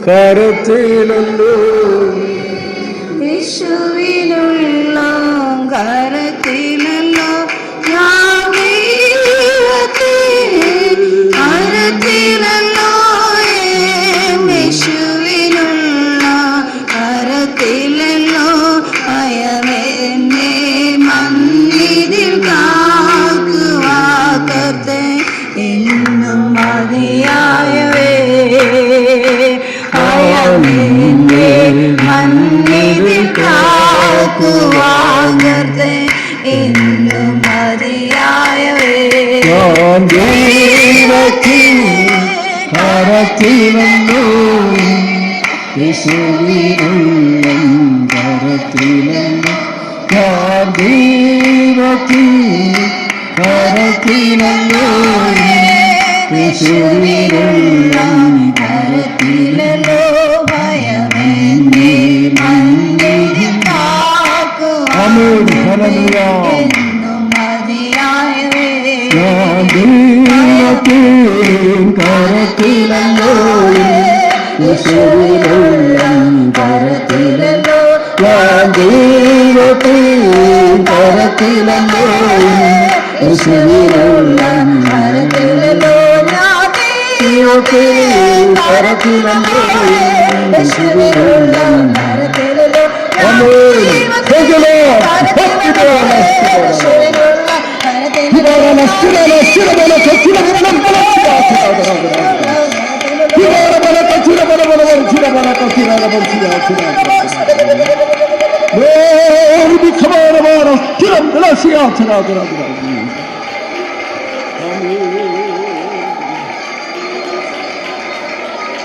കരത്തിലല്ലോ യേശുവിനുള്ള കരത്തിലല്ലോ ഞാൻ ദൈവത്തെ കരത്തിലല്ലോ യേശുവിനുള്ള കരത്തിലല്ലോ അയമെന്നെ മന്നിതിൽ കാക്കുവാക്കത്തെ എന്നും മതിയായവേ അയമെന്നെ മന്നിതിൽ കാക്കുവാക്കത്തെ എന്നും മതിയായവേ കരത്തിലല്ലോ യേശുവിനുള്ള കരത്തിലല്ലോ കരത്തിലല്ലോ യേശുവിനുള്ള കരത്തിലല്ലോ ഭയമെന്നെ മന്നിതിൽ കാക്കുവാക്കത്തെ എന്നും മതിയായവേ കരത്തിലല്ലോ യേശുവിനുള്ള കരത്തിലല്ലോ കരത്തിലല്ലോ യേശുവിനുള്ള കരത്തിലല്ലോ കരത്തിലല്ലോ യേശുവിനുള്ള കരത്തിലല്ലോ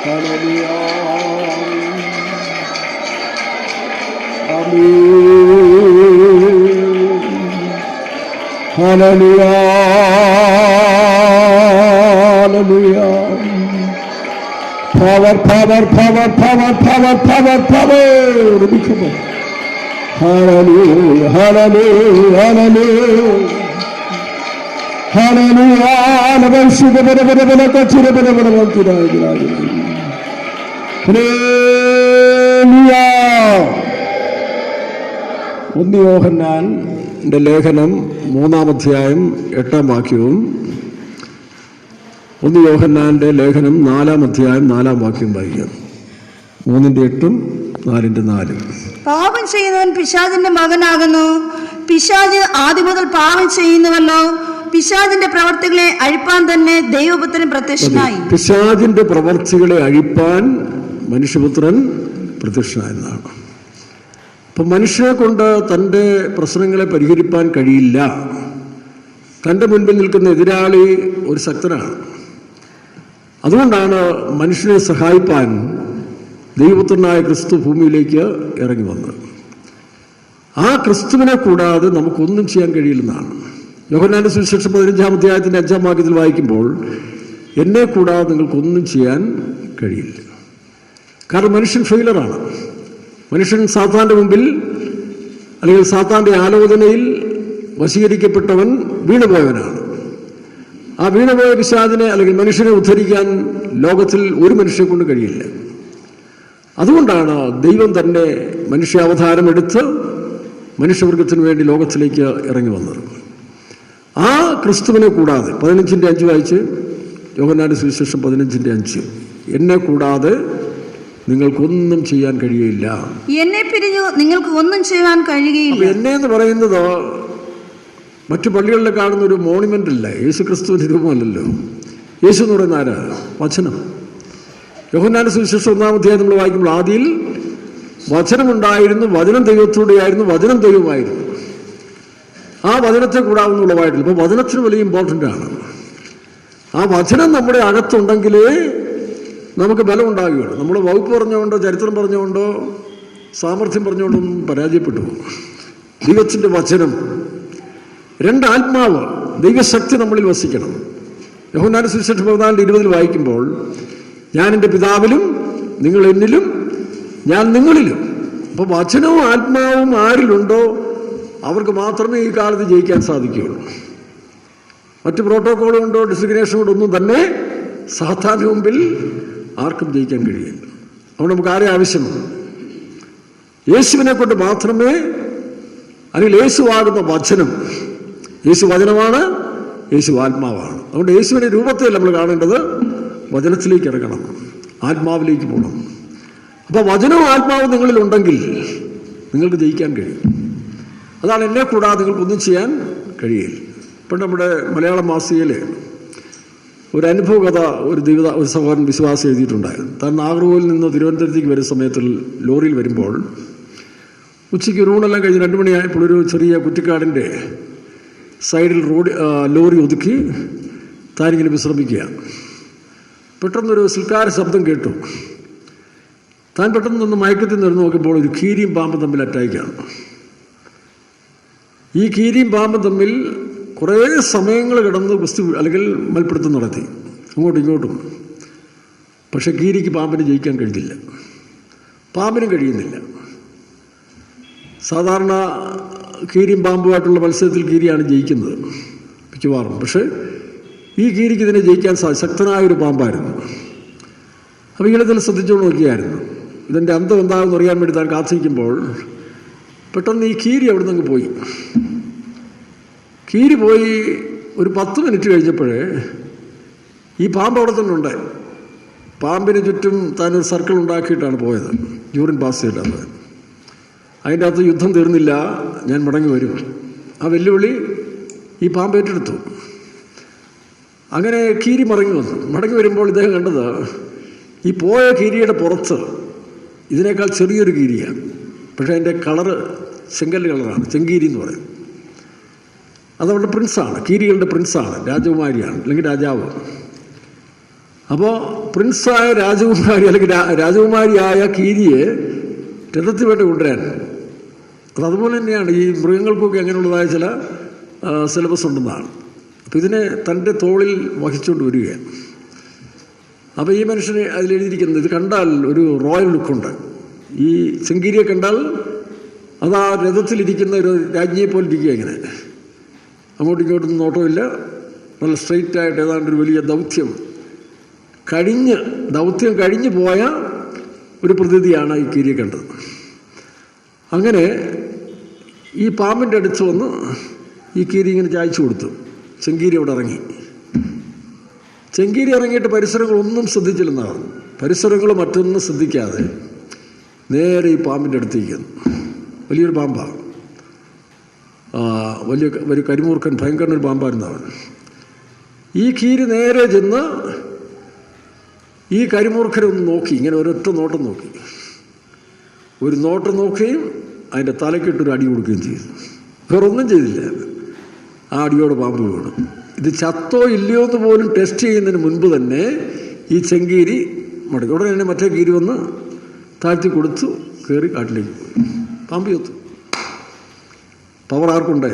Power. Hallelujah. യോഹന്നാന്റെ ലേഖനം 3-ാം അധ്യായം 8-ാം വാക്യവും 1 യോഹന്നാന്റെ ലേഖനം 4-ാം അധ്യായം 4-ാം വാക്യം വായിക്കാം. 3:8, 4:4. പാപം ചെയ്യുന്നവൻ പിശാചിന്റെ മകനാകുന്നു. പിശാച് ആദ്യം മുതൽ പാപം ചെയ്യുന്നുവല്ലോ. പിശാചിന്റെ പ്രവർത്തികളെ അഴിപ്പാൻ തന്നെ ദൈവപുത്രൻ പ്രത്യക്ഷനായി. പിശാചിന്റെ പ്രവർത്തികളെ അഴിപ്പാൻ മനുഷ്യപുത്രൻ പ്രത്യക്ഷനായെന്നാണ്. അപ്പം മനുഷ്യനെ കൊണ്ട് തൻ്റെ പ്രശ്നങ്ങളെ പരിഹരിപ്പാൻ കഴിയില്ല. തൻ്റെ മുൻപിൽ നിൽക്കുന്ന എതിരാളി ഒരു ശക്തനാണ്. അതുകൊണ്ടാണ് മനുഷ്യനെ സഹായിപ്പാൻ ദൈവപുത്രനായ ക്രിസ്തു ഭൂമിയിലേക്ക് ഇറങ്ങി വന്നത്. ആ ക്രിസ്തുവിനെ കൂടാതെ നമുക്കൊന്നും ചെയ്യാൻ കഴിയില്ലെന്നാണ്. യോഹന്നാന്റെ സുവിശേഷം 15-ാം അധ്യായത്തിൻ്റെ 5-ാം വാക്യത്തിൽ വായിക്കുമ്പോൾ എന്നെ കൂടാതെ നിങ്ങൾക്കൊന്നും ചെയ്യാൻ കഴിയില്ല. കാരണം മനുഷ്യൻ ഫെയിലറാണ്. മനുഷ്യൻ സാത്താൻ്റെ മുമ്പിൽ അല്ലെങ്കിൽ സാത്താൻ്റെ ആലോചനയിൽ വശീകരിക്കപ്പെട്ടവൻ വീണുപോയവനാണ്. ആ വീണുപോയ പിശാചിനെ അല്ലെങ്കിൽ മനുഷ്യനെ ഉദ്ധരിക്കാൻ ലോകത്തിൽ ഒരു മനുഷ്യനെ കൊണ്ട് കഴിയില്ല. അതുകൊണ്ടാണ് ദൈവം തന്നെ മനുഷ്യാവതാരം എടുത്ത് മനുഷ്യവർഗത്തിന് വേണ്ടി ലോകത്തിലേക്ക് ഇറങ്ങി വന്നത്. ആ ക്രിസ്തുവിനെ കൂടാതെ 15-5 വായിച്ച്, യോഹന്നാന്റെ സുവിശേഷം 15-5, എന്നെ കൂടാതെ നിങ്ങൾക്കൊന്നും ചെയ്യാൻ കഴിയില്ല. എന്നെ പിരിഞ്ഞു നിങ്ങൾക്ക് ഒന്നും ചെയ്യാൻ കഴിയുകയില്ല. എന്നെ എന്ന് പറയുന്നത് മറ്റു പള്ളികളിൽ കാണുന്ന ഒരു മോണിമെന്റ് അല്ല, യേശു ക്രിസ്തുവിന്റെ രൂപമല്ലല്ലോ. യേശു എന്ന് പറയുന്ന ആരാ? വചനം. യോഹന്നാന്റെ സുവിശേഷം 1-ാം അധ്യായം നമ്മൾ വായിക്കുമ്പോൾ ആദിയിൽ വചനമുണ്ടായിരുന്നു, വചനം ദൈവത്തോടെയായിരുന്നു, വചനം ദൈവമായിരുന്നു. ആ വചനത്തെ കൂടാവുന്ന ഉളവായിട്ടില്ല. അപ്പോൾ വചനത്തിന് വലിയ ഇമ്പോർട്ടൻ്റ് ആണ്. ആ വചനം നമ്മുടെ അകത്തുണ്ടെങ്കിലേ നമുക്ക് ബലം ഉണ്ടാകുകയുള്ളൂ. നമ്മൾ വകുപ്പ് പറഞ്ഞുകൊണ്ടോ ചരിത്രം പറഞ്ഞുകൊണ്ടോ സാമർഥ്യം പറഞ്ഞുകൊണ്ടൊന്നും പരാജയപ്പെട്ടു പോകും. ദൈവത്തിൻ്റെ വചനം, 2 ആത്മാവ്, ദൈവശക്തി നമ്മളിൽ വസിക്കണം. യോഹന്നാന്റെ സുവിശേഷം 14:20 വായിക്കുമ്പോൾ, ഞാൻ എൻ്റെ പിതാവിലും നിങ്ങൾ എന്നിലും ഞാൻ നിങ്ങളിലും. അപ്പോൾ വചനവും ആത്മാവും ആരിലുണ്ടോ അവർക്ക് മാത്രമേ ഈ കാലത്ത് ജയിക്കാൻ സാധിക്കുകയുള്ളൂ. മറ്റ് പ്രോട്ടോക്കോൾ കൊണ്ടോ ഡിസിഗ്നേഷൻ കൊണ്ടോ ഒന്നും തന്നെ സാധാരണ മുമ്പിൽ ആർക്കും ജയിക്കാൻ കഴിയില്ല. അതുകൊണ്ട് നമുക്ക് ആരെ ആവശ്യമാണ്? യേശുവിനെ കൊണ്ട് മാത്രമേ, അല്ലെങ്കിൽ യേശുവാകുന്ന വചനം, യേശു വചനമാണ്, യേശു ആത്മാവാണ്. അതുകൊണ്ട് യേശുവിൻ്റെ രൂപത്തിൽ നമ്മൾ കാണേണ്ടത് വചനത്തിലേക്ക് ഇറങ്ങണം, ആത്മാവിലേക്ക് പോകണം. അപ്പോൾ വചനവും ആത്മാവും നിങ്ങളിലുണ്ടെങ്കിൽ നിങ്ങൾക്ക് ജയിക്കാൻ കഴിയും. അതാണ് എന്നെ കൂടാതെ നിങ്ങൾക്കൊന്നും ചെയ്യാൻ കഴിയില്ല. ഇപ്പം നമ്മുടെ മലയാളം മാസികയിൽ ഒരു അനുഭവ കഥ ഒരു സഹോദരൻ വിശ്വാസം എഴുതിയിട്ടുണ്ടായിരുന്നു. താൻ നാഗർകോവിൽ നിന്ന് തിരുവനന്തപുരത്തേക്ക് വരുന്ന സമയത്തിൽ ലോറിയിൽ വരുമ്പോൾ ഉച്ചയ്ക്ക് ഊണെല്ലാം കഴിഞ്ഞ് 2 മണിയായപ്പോൾ ഒരു ചെറിയ കുറ്റിക്കാടിൻ്റെ സൈഡിൽ ലോറി ഒതുക്കി താനിങ്ങനെ വിശ്രമിക്കുക. പെട്ടെന്നൊരു സിൽക്കാര ശബ്ദം കേട്ടു. താൻ പെട്ടെന്ന് നിന്ന് മയക്കത്തിൽ നിന്ന് നോക്കുമ്പോൾ ഒരു കീരിയും പാമ്പും തമ്മിൽ അറ്റായിക്കാണ്. ഈ കീരിയും പാമ്പും തമ്മിൽ കുറേ സമയങ്ങൾ കിടന്ന് കുസ്തി അല്ലെങ്കിൽ മൽപ്പിടുത്തം നടത്തി അങ്ങോട്ടും ഇങ്ങോട്ടും. പക്ഷെ കീരിക്ക് പാമ്പിനെ ജയിക്കാൻ കഴിഞ്ഞില്ല, പാമ്പിനും കഴിയുന്നില്ല. സാധാരണ കീരിയും പാമ്പുമായിട്ടുള്ള മത്സരത്തിൽ കീരിയാണ് ജയിക്കുന്നത് മിക്കവാറും. പക്ഷേ ഈ കീരിക്ക് ഇതിനെ ജയിക്കാൻ ശക്തനായൊരു പാമ്പായിരുന്നു. അപ്പോൾ ഇയാളിതിൽ ശ്രദ്ധിച്ചുകൊണ്ട് നോക്കിയായിരുന്നു. ഇതിൻ്റെ അന്തം എന്താണെന്ന് അറിയാൻ വേണ്ടി താൻ കാത്തിരിക്കുമ്പോൾ പെട്ടെന്ന് ഈ കീരി അവിടെ നിന്ന് പോയി. കീരി പോയി ഒരു 10 മിനിറ്റ് കഴിഞ്ഞപ്പോഴേ ഈ പാമ്പ് അവിടെ തന്നെ ഉണ്ട്. പാമ്പിന് ചുറ്റും താനൊരു സർക്കിൾ ഉണ്ടാക്കിയിട്ടാണ് പോയത്, യൂറിൻ പാസ് ചെയ്തിട്ടാണ്. അതിൻ്റെ അകത്ത് യുദ്ധം തീർന്നില്ല, ഞാൻ മടങ്ങി വരും. ആ വെല്ലുവിളി ഈ പാമ്പ് ഏറ്റെടുത്തു. അങ്ങനെ കീരി മടങ്ങി വരുമ്പോൾ ഇദ്ദേഹം കണ്ടത് ഈ പോയ കീരിയുടെ പുറത്ത് ഇതിനേക്കാൾ ചെറിയൊരു കീരിയാണ്. പക്ഷേ അതിൻ്റെ കളറ് ചെങ്കല്ല് കളറാണ്, ചെങ്കീരി എന്ന് പറയും. അതവളുടെ പ്രിൻസാണ്, കീരികളുടെ പ്രിൻസാണ്, രാജകുമാരിയാണ് അല്ലെങ്കിൽ രാജാവ്. അപ്പോൾ പ്രിൻസായ രാജകുമാരി അല്ലെങ്കിൽ രാജകുമാരിയായ കീരിയെ രഥത്തിൽ വേണ്ടി കൊണ്ടുവരാൻ, അതുപോലെ തന്നെയാണ് ഈ മൃഗങ്ങൾക്കൊക്കെ അങ്ങനെയുള്ളതായ ചില സിലബസ് ഉണ്ടെന്നാണ്. അപ്പോൾ ഇതിനെ തൻ്റെ തോളിൽ വഹിച്ചുകൊണ്ട് വരികയാണ്. അപ്പോൾ ഈ മനുഷ്യനെ അതിലെഴുതിയിരിക്കുന്നത്, ഇത് കണ്ടാൽ ഒരു റോയൽ ലുക്കുണ്ട്. ഈ ചെങ്കീരിയെ കണ്ടാൽ അത് ആ രഥത്തിലിരിക്കുന്ന ഒരു രാജ്ഞിയെപ്പോലെ ഇരിക്കുക. ഇങ്ങനെ അങ്ങോട്ടും ഇങ്ങോട്ടും നോട്ടമില്ല, നല്ല സ്ട്രെയിറ്റായിട്ട് ഏതാണ്ട് ഒരു വലിയ ദൗത്യം കഴിഞ്ഞു പോയ ഒരു പ്രതീതിയാണ് ഈ കീരിയെ കണ്ടത്. അങ്ങനെ ഈ പാമ്പിൻ്റെ അടുത്ത് വന്ന് ഈ കീരി ഇങ്ങനെ ചായച്ചു കൊടുത്തു. ചെങ്കീരി അവിടെ ഇറങ്ങി. ചെങ്കീരി ഇറങ്ങിയിട്ട് പരിസരങ്ങളൊന്നും ശ്രദ്ധിച്ചില്ലെന്നാണ്. പരിസരങ്ങൾ മറ്റൊന്നും ശ്രദ്ധിക്കാതെ നേരെ ഈ പാമ്പിൻ്റെ അടുത്തേക്കുന്നു. വലിയൊരു പാമ്പാണ്, വലിയ കരിമൂർക്കൻ, ഭയങ്കരനൊരു പാമ്പായിരുന്നവൻ. ഈ കീരി നേരെ ചെന്ന് ഈ കരിമൂർഖനെ ഒന്ന് നോക്കി, ഇങ്ങനെ ഒരൊറ്റ നോട്ടം നോക്കി. ഒരു നോട്ടം നോക്കുകയും അതിൻ്റെ തലക്കിട്ടൊരു അടി കൊടുക്കുകയും ചെയ്തു. വേറൊന്നും ചെയ്തില്ല. ആ അടിയോടെ പാമ്പ് വീണു. ഇത് ചത്തോ ഇല്ലയോ എന്ന് പോലും ടെസ്റ്റ് ചെയ്യുന്നതിന് മുൻപ് തന്നെ ഈ ചെങ്കീരി മടക്കി. ഉടനെ തന്നെ മറ്റേ കീരി വന്ന് താഴ്ത്തി കൊടുത്തു, കയറി കാട്ടിലേക്ക് പോയി. പാമ്പ് ചത്തു. പവർ ആർക്കുണ്ട്?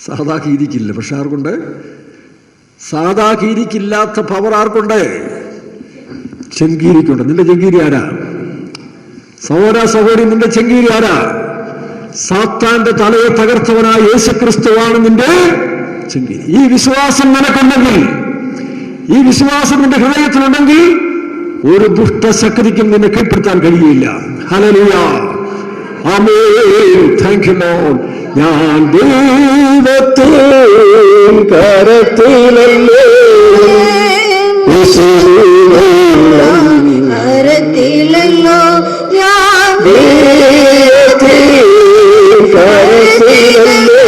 സാധാ കീരിക്കില്ല. പക്ഷെ ആർക്കുണ്ട്? സാധാ കീരിക്കില്ലാത്ത പവർ ആർക്കുണ്ട്? ചെങ്കീരിക്കുണ്ട്. നിന്റെ ചെങ്കീരി ആരാ? സഹോദരി, നിന്റെ ചെങ്കീരി ആരാ? സാത്താന്റെ തലയെ തകർത്തവനായ യേശുക്രിസ്തുവാണ് നിന്റെ ചെങ്കീരി. ഈ വിശ്വാസം നിനക്കുണ്ടെങ്കിൽ, ഈ വിശ്വാസം നിന്റെ ഹൃദയത്തിലുണ്ടെങ്കിൽ ഒരു ദുഷ്ടശക്തിക്കും നിന്നെ കീഴ്പ്പെടുത്താൻ കഴിയില്ല. Hallelujah, amen, thank you Lord. ഞാൻ ദൈവത്തെ കരത്തിലല്ലേ കരത്തിലല്ലോ ഞാൻ ദൈവത്തെ കരത്തിലല്ലേ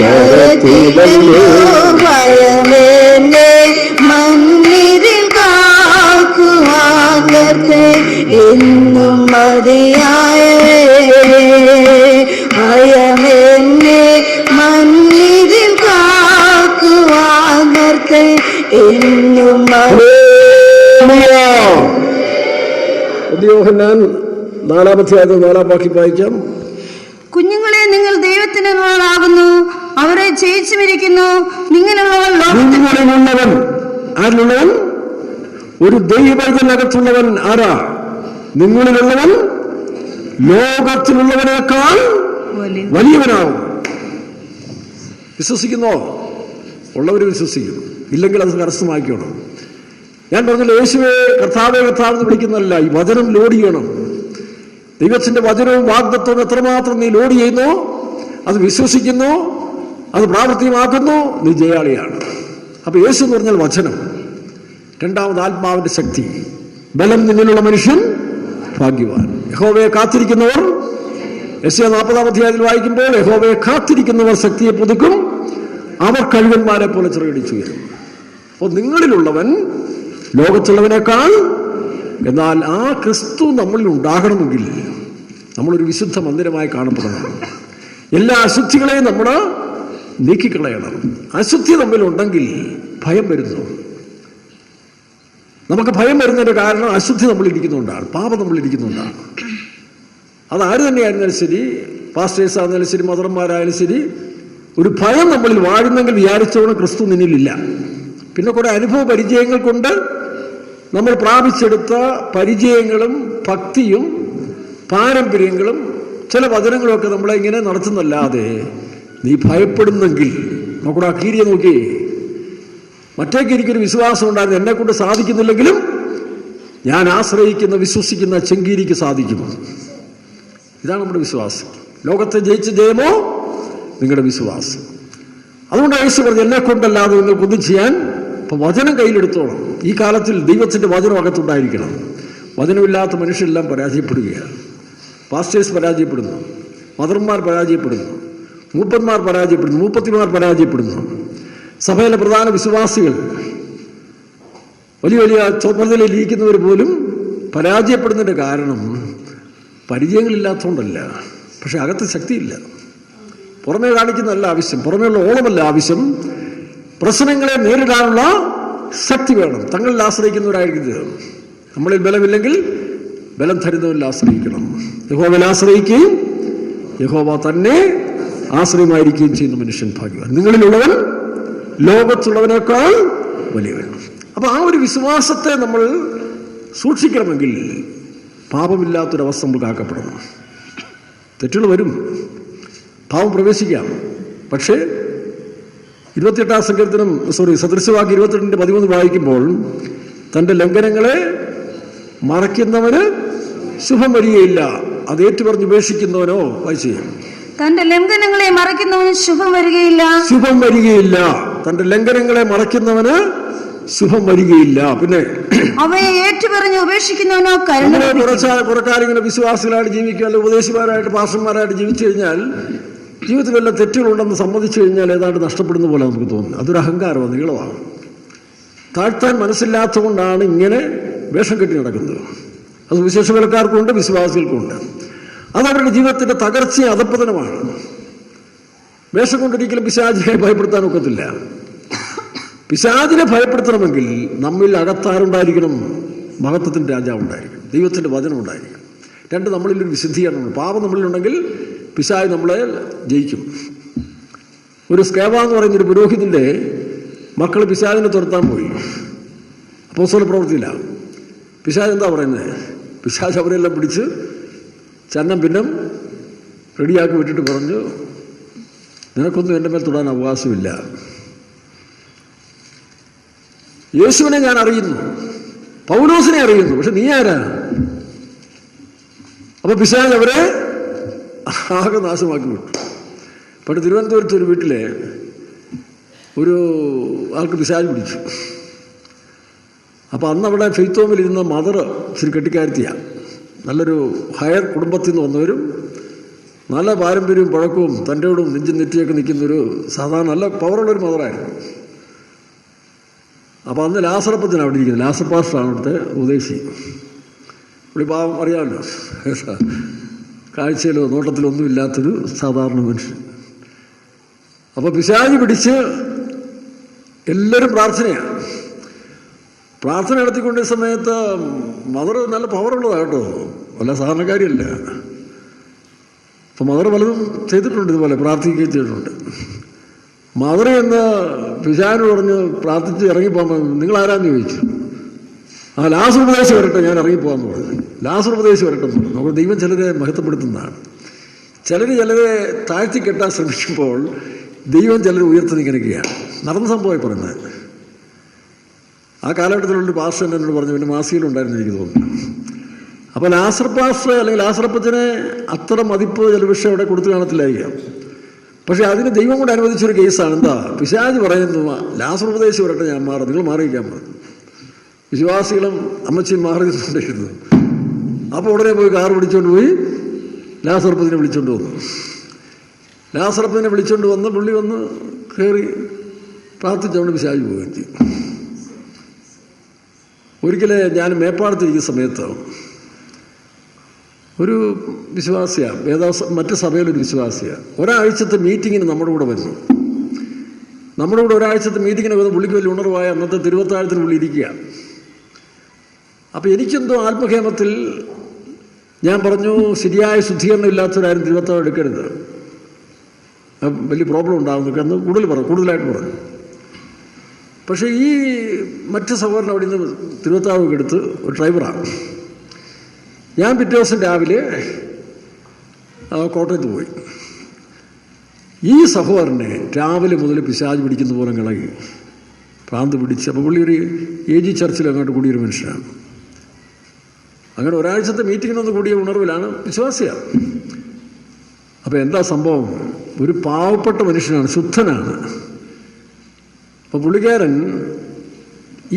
കരത്തിലല്ലോ ഭയമേനെ മണ്ണിരിൽ കാക്കുവാകത്തെ എന്നും മതിയായ ഭയമേനെ മണ്ണിരിൽ കാക്കുവാകത്തെ എന്നും യോഹന്നാൻ 4-ാം അധ്യായം 4-ാം വാക്യം വായിക്കാം. കുഞ്ഞുങ്ങളെ, നിങ്ങൾ ദൈവത്തിനുള്ളവരാകുന്നു, അവരെ ജയിച്ചുമിരിക്കുന്നു. നിങ്ങളിലുള്ളവൻ ആരിലുള്ളവൻ? ഒരു ദൈവത്തിനകത്തുള്ളവൻ ആരാ? നിങ്ങളിലുള്ളവൻ ലോകത്തിലുള്ളവനേക്കാൾ വലിയവനാവും. വിശ്വസിക്കുന്നോ? ഉള്ളവർ വിശ്വസിക്കും, ഇല്ലെങ്കിൽ അത് കരസ്ഥമാക്കിക്കണം. ഞാൻ പറഞ്ഞില്ല, യേശുവെ കർത്താവെ കർത്താവെന്ന് വിളിക്കുന്നതല്ല, ഈ വചനം ലോഡ് ചെയ്യണം. ദൈവത്തിന്റെ വചനവും വാഗ്ദത്വവും എത്രമാത്രം നീ ലോഡ് ചെയ്യുന്നു, അത് വിശ്വസിക്കുന്നു, അത് പ്രാവർത്തികമാക്കുന്നു, നീ ജയാളിയാണ്. അപ്പൊ യേശു എന്ന് പറഞ്ഞാൽ വചനം. രണ്ടാമത് ആത്മാവിന്റെ ശക്തി. ബലം നിന്നിലുള്ള മനുഷ്യൻ ഭാഗ്യവാൻ. യഹോവയെ കാത്തിരിക്കുന്നവർ, യെശയ്യാ 40-ാം അധ്യായത്തിൽ വായിക്കുമ്പോൾ, യഹോവയെ കാത്തിരിക്കുന്നവർ ശക്തിയെ പുതുക്കും, അവർ കഴുകന്മാരെ പോലെ ചിറകടിച്ചു വരും. അപ്പോൾ നിങ്ങളിലുള്ളവൻ ലോകത്തുള്ളവനേക്കാൾ, എന്നാൽ ആ ക്രിസ്തു നമ്മളിൽ ഉണ്ടാകണമെങ്കിൽ നമ്മളൊരു വിശുദ്ധ മന്ദിരമായി കാണപ്പെടണം. എല്ലാ അശുദ്ധികളെയും നമ്മൾ നീക്കിക്കളയണം. അശുദ്ധി നമ്മിലുണ്ടെങ്കിൽ ഭയം വരുന്നു. നമുക്ക് ഭയം വരുന്നതിന്റെ കാരണം അശുദ്ധി നമ്മളിരിക്കുന്നുണ്ടാണ്, പാപം നമ്മളിരിക്കുന്നുണ്ടാണ്. അതാര് തന്നെയായിരുന്നാലും ശരി, പാസ്റ്റേഴ്സ് ആയിരുന്നാലും ശരി, മദർമാരായാലും ശരി, ഒരു ഭയം നമ്മളിൽ വാഴുന്നെങ്കിൽ വിചാരിച്ചോണം ക്രിസ്തു നിന്നിലില്ല. പിന്നെ കുറെ അനുഭവ പരിചയങ്ങൾ കൊണ്ട് നമ്മൾ പ്രാപിച്ചെടുത്ത പരിചയങ്ങളും ഭക്തിയും പാരമ്പര്യങ്ങളും ചില വചനങ്ങളൊക്കെ നമ്മളെ ഇങ്ങനെ നടത്തുന്നല്ലാതെ നീ ഭയപ്പെടുന്നെങ്കിൽ, നോക്കൂടെ ആ കീരിയെ നോക്കി, മറ്റേക്ക് എനിക്കൊരു വിശ്വാസം ഉണ്ടായിരുന്നു, എന്നെ കൊണ്ട് സാധിക്കുന്നില്ലെങ്കിലും ഞാൻ ആശ്രയിക്കുന്ന വിശ്വസിക്കുന്ന ചെങ്കീരിക്ക് സാധിക്കും. ഇതാണ് നമ്മുടെ വിശ്വാസം. ലോകത്തെ ജയിച്ച ജയമോ നിങ്ങളുടെ വിശ്വാസം. അതുകൊണ്ടാണ് യേശു പറഞ്ഞു, എന്നെ കൊണ്ടല്ലാതെ നിങ്ങൾക്കൊന്നും ചെയ്യാൻ. അപ്പൊ വചനം കയ്യിലെടുത്തോണം. ഈ കാലത്തിൽ ദൈവത്തിന്റെ വചനം അകത്തുണ്ടായിരിക്കണം. വചനമില്ലാത്ത മനുഷ്യരെല്ലാം പരാജയപ്പെടുകയാണ്. പാസ്റ്റേഴ്സ് പരാജയപ്പെടുന്നു, മദർമാർ പരാജയപ്പെടുന്നു, മൂപ്പന്മാർ പരാജയപ്പെടുന്നു, മൂപ്പത്തിമാർ പരാജയപ്പെടുന്നു. സഭയിലെ പ്രധാന വിശ്വാസികൾ, വലിയ വലിയ ചുമതലയിൽ ഇരിക്കുന്നവർ പോലും പരാജയപ്പെടുന്നതിന്റെ കാരണം പരിചയങ്ങളില്ലാത്തതുകൊണ്ടല്ല, പക്ഷെ അകത്ത് ശക്തിയില്ല. പുറമേ കാണിക്കുന്നതല്ല ആവശ്യം, പുറമേയുള്ള ഓളമല്ല ആവശ്യം. പ്രശ്നങ്ങളെ നേരിടാനുള്ള ശക്തി വേണം. തങ്ങളിൽ ആശ്രയിക്കുന്നവരായിരിക്കുന്നത്. നമ്മളിൽ ബലമില്ലെങ്കിൽ ബലം തരുന്നവരിൽ ആശ്രയിക്കണം. യഹോവയിൽ ആശ്രയിക്കുകയും യഹോവ തന്നെ ആശ്രയമായിരിക്കുകയും ചെയ്യുന്ന മനുഷ്യൻ ഭാഗ്യവാൻ. നിങ്ങളിലുള്ളവൻ ലോകത്തുള്ളവനേക്കാൾ വലിയവൻ. അപ്പൊ ആ ഒരു വിശ്വാസത്തെ നമ്മൾ സൂക്ഷിക്കണമെങ്കിൽ പാപമില്ലാത്തൊരവസ്ഥ നമ്മൾ കാക്കപ്പെടണം. തെറ്റുകൾ വരും, പാപം പ്രവേശിക്കാം. പക്ഷേ 28-ാം സങ്കീർത്തനം സദൃശവാക്യം 22:13 വായിക്കുമ്പോൾ, തൻ്റെ ലംഘനങ്ങളെ മറയ്ക്കുന്നവന് ശുഭം വരികയില്ല, അത് ഏറ്റുപറഞ്ഞ് ഉപേക്ഷിക്കുന്നവനോ വായിച്ചു. തന്റെ ലംഘനങ്ങളെ മറയ്ക്കുന്നവന് ശുഭം വരികയില്ല, ശുഭം വരികയില്ല. തന്റെ ലംഘനങ്ങളെ മറയ്ക്കുന്നവന് ശുഭം വരികയില്ല. പിന്നെ അവയെ ഏറ്റുപറഞ്ഞ് ഉപേക്ഷിക്കുന്നവനോ കരുണ. കുറക്കാലം ഇങ്ങനെ വിശ്വാസികളായിട്ട് ജീവിക്കുക, അല്ല ഉപദേശിമാരായിട്ട് പാസ്റ്റർമാരായിട്ട് ജീവിച്ചു കഴിഞ്ഞാൽ, ജീവിതത്തിൽ വല്ല തെറ്റുകളുണ്ടെന്ന് സമ്മതിച്ചു കഴിഞ്ഞാൽ ഏതാണ്ട് നഷ്ടപ്പെടുന്ന പോലെ നമുക്ക് തോന്നുന്നു. അതൊരു അഹങ്കാരമാണ്, നീളമാണ്. താഴ്ത്താൻ മനസ്സില്ലാത്തതുകൊണ്ടാണ് ഇങ്ങനെ വേഷം കെട്ടി നടക്കുന്നത്. അത് വിശേഷ വിലക്കാർക്കുണ്ട്, വിശ്വാസികൾക്കുണ്ട്. അതവരുടെ ജീവിതത്തിന്റെ തകർച്ചയും അധപ്പതനമാണ്. വേഷം കൊണ്ടൊരിക്കലും പിശാചിനെ ഭയപ്പെടുത്താൻ ഒക്കത്തില്ല. പിശാചിനെ ഭയപ്പെടുത്തണമെങ്കിൽ നമ്മിൽ അകത്താരുണ്ടായിരിക്കണം? മഹത്വത്തിന്റെ രാജാവ് ഉണ്ടായിരിക്കണം, ദൈവത്തിന്റെ വചനം ഉണ്ടായിരിക്കണം. രണ്ട്, നമ്മളിലൊരു വിശുദ്ധീകരണമുണ്ട്. പാപം നമ്മളിലുണ്ടെങ്കിൽ പിശാച് നമ്മളെ ജയിക്കും. ഒരു സ്കേവ എന്ന് പറയുന്നൊരു പുരോഹിതന്റെ മക്കൾ പിശാചിനെ തുരത്താൻ പോയി. അപ്പോസ്തല പ്രവൃത്തിയില്ല. പിശാച് എന്താ പറയുന്നത്? പിശാച് അവരെല്ലാം പിടിച്ച് ചന്നം ഭിന്നം റെഡിയാക്കി വിട്ടിട്ട് പറഞ്ഞു, നിനക്കൊന്നും എൻ്റെ മേൽ തൊടാൻ അവകാശമില്ല. യേശുവിനെ ഞാൻ അറിയുന്നു, പൗലോസിനെ അറിയുന്നു, പക്ഷെ നീ ആരാ? അപ്പൊ പിശാച് അവരെ ആകെ നാശമാക്കി വിട്ടു. പണ്ട് തിരുവനന്തപുരത്ത് ഒരു വീട്ടിലെ ഒരു ആൾക്ക് പിശാച് പിടിച്ചു. അപ്പൊ അന്ന് അവിടെ ഫെയ്ത്ത് ഹോമിലിരുന്ന മദർ ഇച്ചിരി കെട്ടിക്കാരുത്തിയാണ്. നല്ലൊരു ഹയർ കുടുംബത്തിൽ നിന്ന് വന്നവരും നല്ല പാരമ്പര്യവും പഴക്കവും തൻ്റെയോടും നെഞ്ചും നെറ്റിയൊക്കെ നിൽക്കുന്നൊരു സാധാരണ നല്ല പവറുള്ളൊരു മദറായിരുന്നു. അപ്പം അന്ന് ലാസറപ്പച്ചൻ അവിടെ ഇരിക്കുന്നത്. ലാസർ പാസ്റ്ററാണ് അവിടുത്തെ ഉപദേശി. ഇവിടെ പാവം അറിയാമല്ലോ, കാഴ്ചയിലോ നോട്ടത്തിലോ ഒന്നും ഇല്ലാത്തൊരു സാധാരണ മനുഷ്യൻ. അപ്പോൾ പിശാച് പിടിച്ച് എല്ലാവരും പ്രാർത്ഥനയാണ്. പ്രാർത്ഥന നടത്തിക്കൊണ്ട സമയത്ത് മദർ നല്ല പവറുള്ളതാണ് കേട്ടോ, വല്ല സാധാരണക്കാരിയല്ല. അപ്പം മദർ പലതും ചെയ്തിട്ടുണ്ട്, ഇതുപോലെ പ്രാർത്ഥിക്കുകയും ചെയ്തിട്ടുണ്ട്. മദർ എന്ന് പിശാചിനോട് പറഞ്ഞ് പ്രാർത്ഥിച്ച് ഇറങ്ങിപ്പോകാൻ, നിങ്ങളാരാന്ന് ചോദിച്ചു. ആ ലാസർ ഉപദേശം വരട്ടെ, ഞാൻ ഇറങ്ങിപ്പോകാമെന്ന് പറഞ്ഞു. ലാസർ ഉപദേശം വരട്ടെ എന്ന് പറഞ്ഞു. നമുക്ക് ദൈവം ചിലരെ മഹത്വപ്പെടുത്തുന്നതാണ്. ചിലരെ താഴ്ത്തി കെട്ടാൻ ശ്രമിക്കുമ്പോൾ ദൈവം ചിലർ ഉയർത്തി നിൽക്കുകയാണ്. നടന്ന സംഭവമായി പറയുന്നത്. ആ കാലഘട്ടത്തിലുള്ളൊരു പാസ്റ്റർ എന്നോട് പറഞ്ഞു, പിന്നെ മാസികയിലുണ്ടായിരുന്നു എനിക്ക് തോന്നുന്നു. അപ്പോൾ ലാസർ പാസ്റ്റർ അല്ലെങ്കിൽ ലാസറപ്പച്ചനെ അത്ര മതിപ്പ് ചിലപക്ഷെ അവിടെ കൊടുത്തു കാണത്തില്ലായിരിക്കാം. പക്ഷേ അതിന് ദൈവം കൂടെ അനുവദിച്ചൊരു കേസാണ്. എന്താ, പിശാച് പറയുന്നു, ലാസർ ഉപദേശി വരട്ടെ, ഞാൻ മാറാം, നിങ്ങൾ മാറിയിരിക്കാൻ പറഞ്ഞു. വിശ്വാസികളും അമ്മച്ചിയും മാറി നിന്നുകൊണ്ടിരുന്നു. അപ്പോൾ ഉടനെ പോയി കാർ പിടിച്ചുകൊണ്ട് പോയി ലാസറപ്പത്തിനെ വിളിച്ചുകൊണ്ട് വന്നു. ലാസറപ്പത്തിനെ വിളിച്ചുകൊണ്ട് വന്ന് പുള്ളി വന്ന് കയറി പ്രാർത്ഥിച്ചുകൊണ്ട് പിശാച് പോവുകയും ചെയ്തു. ഒരിക്കലേ ഞാൻ മേപ്പാടത്തിരിക്കുന്ന സമയത്ത് ഒരു വിശ്വാസിയാണ്, മറ്റ് സഭയിലൊരു വിശ്വാസിയാണ്, ഒരാഴ്ചത്തെ മീറ്റിങ്ങിന് നമ്മുടെ കൂടെ വരുന്നു. നമ്മുടെ കൂടെ ഒരാഴ്ചത്തെ മീറ്റിങ്ങിന് വന്ന് പുള്ളിക്ക് വലിയ ഉണർവായ അന്നത്തെ തിരുവത്താഴത്തിന് പുള്ളി ഇരിക്കുകയാണ്. അപ്പോൾ എനിക്കെന്തോ ആത്മഹേമത്തിൽ ഞാൻ പറഞ്ഞു, ശരിയായ ശുദ്ധീകരണം ഇല്ലാത്തവരാരും തിരുവത്താഴം എടുക്കരുത്, വലിയ പ്രോബ്ലം ഉണ്ടാകുന്നു എന്ന് കൂടുതലായിട്ട് പറഞ്ഞു. പക്ഷേ ഈ മറ്റ് സഹോദരൻ അവിടെ നിന്ന് തിരുവത്താഴമൊക്കെ എടുത്ത് ഒരു ഡ്രൈവറാണ്. ഞാൻ പിറ്റേ ദിവസം രാവിലെ കോട്ടയത്ത് പോയി. ഈ സഹോദരനെ രാവിലെ മുതൽ പിശാച് പിടിക്കുന്ന പോലെ കിളകി ഭ്രാന്ത് പിടിച്ച്. അപ്പോൾ പുള്ളി ഒരു AG ചർച്ചിൽ അങ്ങോട്ട് കൂടിയൊരു മനുഷ്യനാണ്. അങ്ങനെ ഒരാഴ്ചത്തെ മീറ്റിങ്ങിനൊന്ന് കൂടിയ ഉണർവിലാണ്, വിശ്വാസിയാണ്. അപ്പോൾ എന്താ സംഭവം, ഒരു പാവപ്പെട്ട മനുഷ്യനാണ്, ശുദ്ധനാണ്. അപ്പോൾ പുള്ളിക്കാരൻ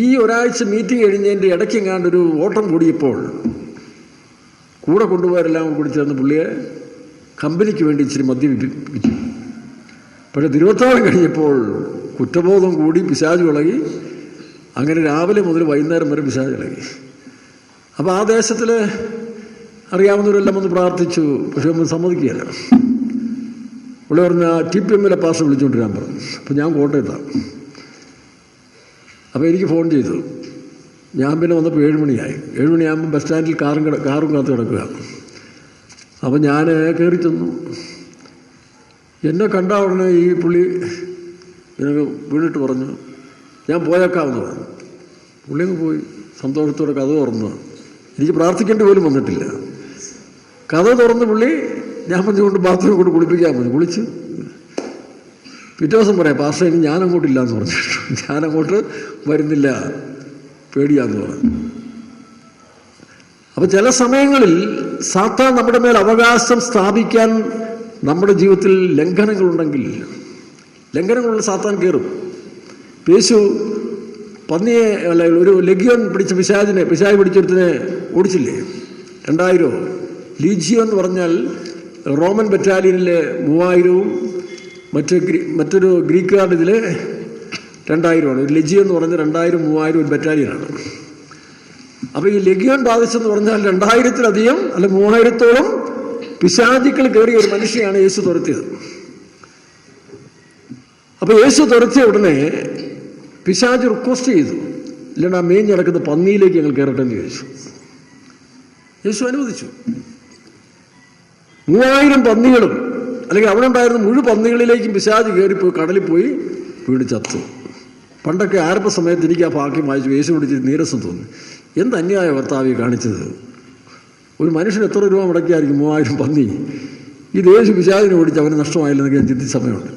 ഈ ഒരാഴ്ച മീറ്റിംഗ് കഴിഞ്ഞതിൻ്റെ ഇടയ്ക്കെങ്ങാണ്ടൊരു ഓട്ടം കൂടിയപ്പോൾ കൂടെ കൊണ്ടുപോയവരെല്ലാം കൂടി ചേർന്ന് പുള്ളിയെ കമ്പനിക്ക് വേണ്ടി ഇച്ചിരി മദ്യപിച്ചു. പക്ഷേ തിരുവത്താഴം കഴിഞ്ഞപ്പോൾ കുറ്റബോധം കൂടി പിശാച് ഇളകി. അങ്ങനെ രാവിലെ മുതൽ വൈകുന്നേരം വരെ പിശാച് ഇളകി. അപ്പോൾ ആ ദേശത്തിൽ അറിയാവുന്നവരെല്ലാം ഒന്ന് പ്രാർത്ഥിച്ചു, പക്ഷെ ഒന്നും സമ്മതിക്കുകയല്ല. പുള്ളി പറഞ്ഞ TPM-ലെ പാസ്റ്റർ വിളിച്ചുകൊണ്ടിരാൻ പറഞ്ഞു. അപ്പോൾ ഞാൻ കോട്ടയത്താണ്. അപ്പോൾ എനിക്ക് ഫോൺ ചെയ്തു. ഞാൻ പിന്നെ വന്നപ്പോൾ 7 മണിയായി. 7 മണിയാകുമ്പോൾ ബസ് സ്റ്റാൻഡിൽ കാറും കാത്ത് കിടക്കുക. അപ്പം ഞാൻ കയറി ചെന്നു. എന്നെ കണ്ട ഉടനെ ഈ പുള്ളി എനിക്ക് വീണിട്ട് പറഞ്ഞു, ഞാൻ പോയേക്കാമെന്ന് പറഞ്ഞു. പുള്ളി അങ്ങ് പോയി സന്തോഷത്തോടെ കഥ തുറന്നു. എനിക്ക് പ്രാർത്ഥിക്കേണ്ടി പോലും വന്നിട്ടില്ല. കഥ തുറന്ന് പുള്ളി ഞാൻ പറഞ്ഞുകൊണ്ട് ബാത്റൂമിൽ കൊണ്ട് കുളിപ്പിക്കാൻ പറഞ്ഞു. കുളിച്ച് പിറ്റേ ദിവസം പറയാം, പാസ്റ്റർ ഇനി ഞാനങ്ങോട്ടില്ല എന്ന് പറഞ്ഞു. ഞാനങ്ങോട്ട് വരുന്നില്ല, പേടിയാന്ന് പറഞ്ഞു. അപ്പം ചില സമയങ്ങളിൽ സാത്താൻ നമ്മുടെ മേൽ അവകാശം സ്ഥാപിക്കാൻ നമ്മുടെ ജീവിതത്തിൽ ലംഘനങ്ങളുണ്ടെങ്കിൽ, ലംഘനങ്ങളുള്ള സാത്താൻ കയറും. യേശു പന്നിയെ അല്ല ഒരു ലെഗ്യോൻ പിടിച്ച പിശാച് പിടിച്ചൊരുത്തിനെ ഓടിച്ചില്ലേ, 2000. ലീജിയോ എന്ന് പറഞ്ഞാൽ റോമൻ ബറ്റാലിയനിലെ 3000-ഉം മറ്റൊരു ഗ്രീക്കുകാരുടെ ഇതിൽ 2000-ആണ്. ഒരു ലെജിയോ എന്ന് പറഞ്ഞാൽ 2000, 3000 ഒരു ബറ്റാലിയനാണ്. അപ്പോൾ ഈ ലെഗിയോൻ ബാധിച്ചെന്ന് പറഞ്ഞാൽ 2000-ത്തിലധികം അല്ല 3000-ഓളം പിശാചുക്കൾ കയറിയ ഒരു മനുഷ്യയാണ് യേശു തുരത്തിയത്. അപ്പോൾ യേശു തുരത്തിയ ഉടനെ പിശാച് റിക്വസ്റ്റ് ചെയ്തു, ഇല്ലാണ്ട് ആ മേഞ്ഞ് നടക്കുന്ന പന്നിയിലേക്ക് ഞങ്ങൾ കയറട്ടെ എന്ന് ചോദിച്ചു. യേശു അനുവദിച്ചു. 3000 പന്നികളും അല്ലെങ്കിൽ അവിടെ ഉണ്ടായിരുന്ന മുഴുവൻ പന്നികളിലേക്കും പിശാച് കയറിപ്പോയി കടലിൽ പോയി വീട് ചത്തു. പണ്ടൊക്കെ ആരംഭ സമയത്ത് എനിക്ക് ആ ഭാഗ്യം വായിച്ചു യേശു പിടിച്ചിട്ട് നീരസം തോന്നി. എന്ത് അന്യായ കർത്താവേ കാണിച്ചത്, ഒരു മനുഷ്യന് എത്ര രൂപ മുടക്കിയായിരിക്കും 3000 പന്നി. ഈ യേശു പിശാചിനെ ഓടിച്ച് അവന് നഷ്ടമായില്ലെന്നൊക്കെ ഞാൻ ചിന്തിച്ച സമയമുണ്ട്.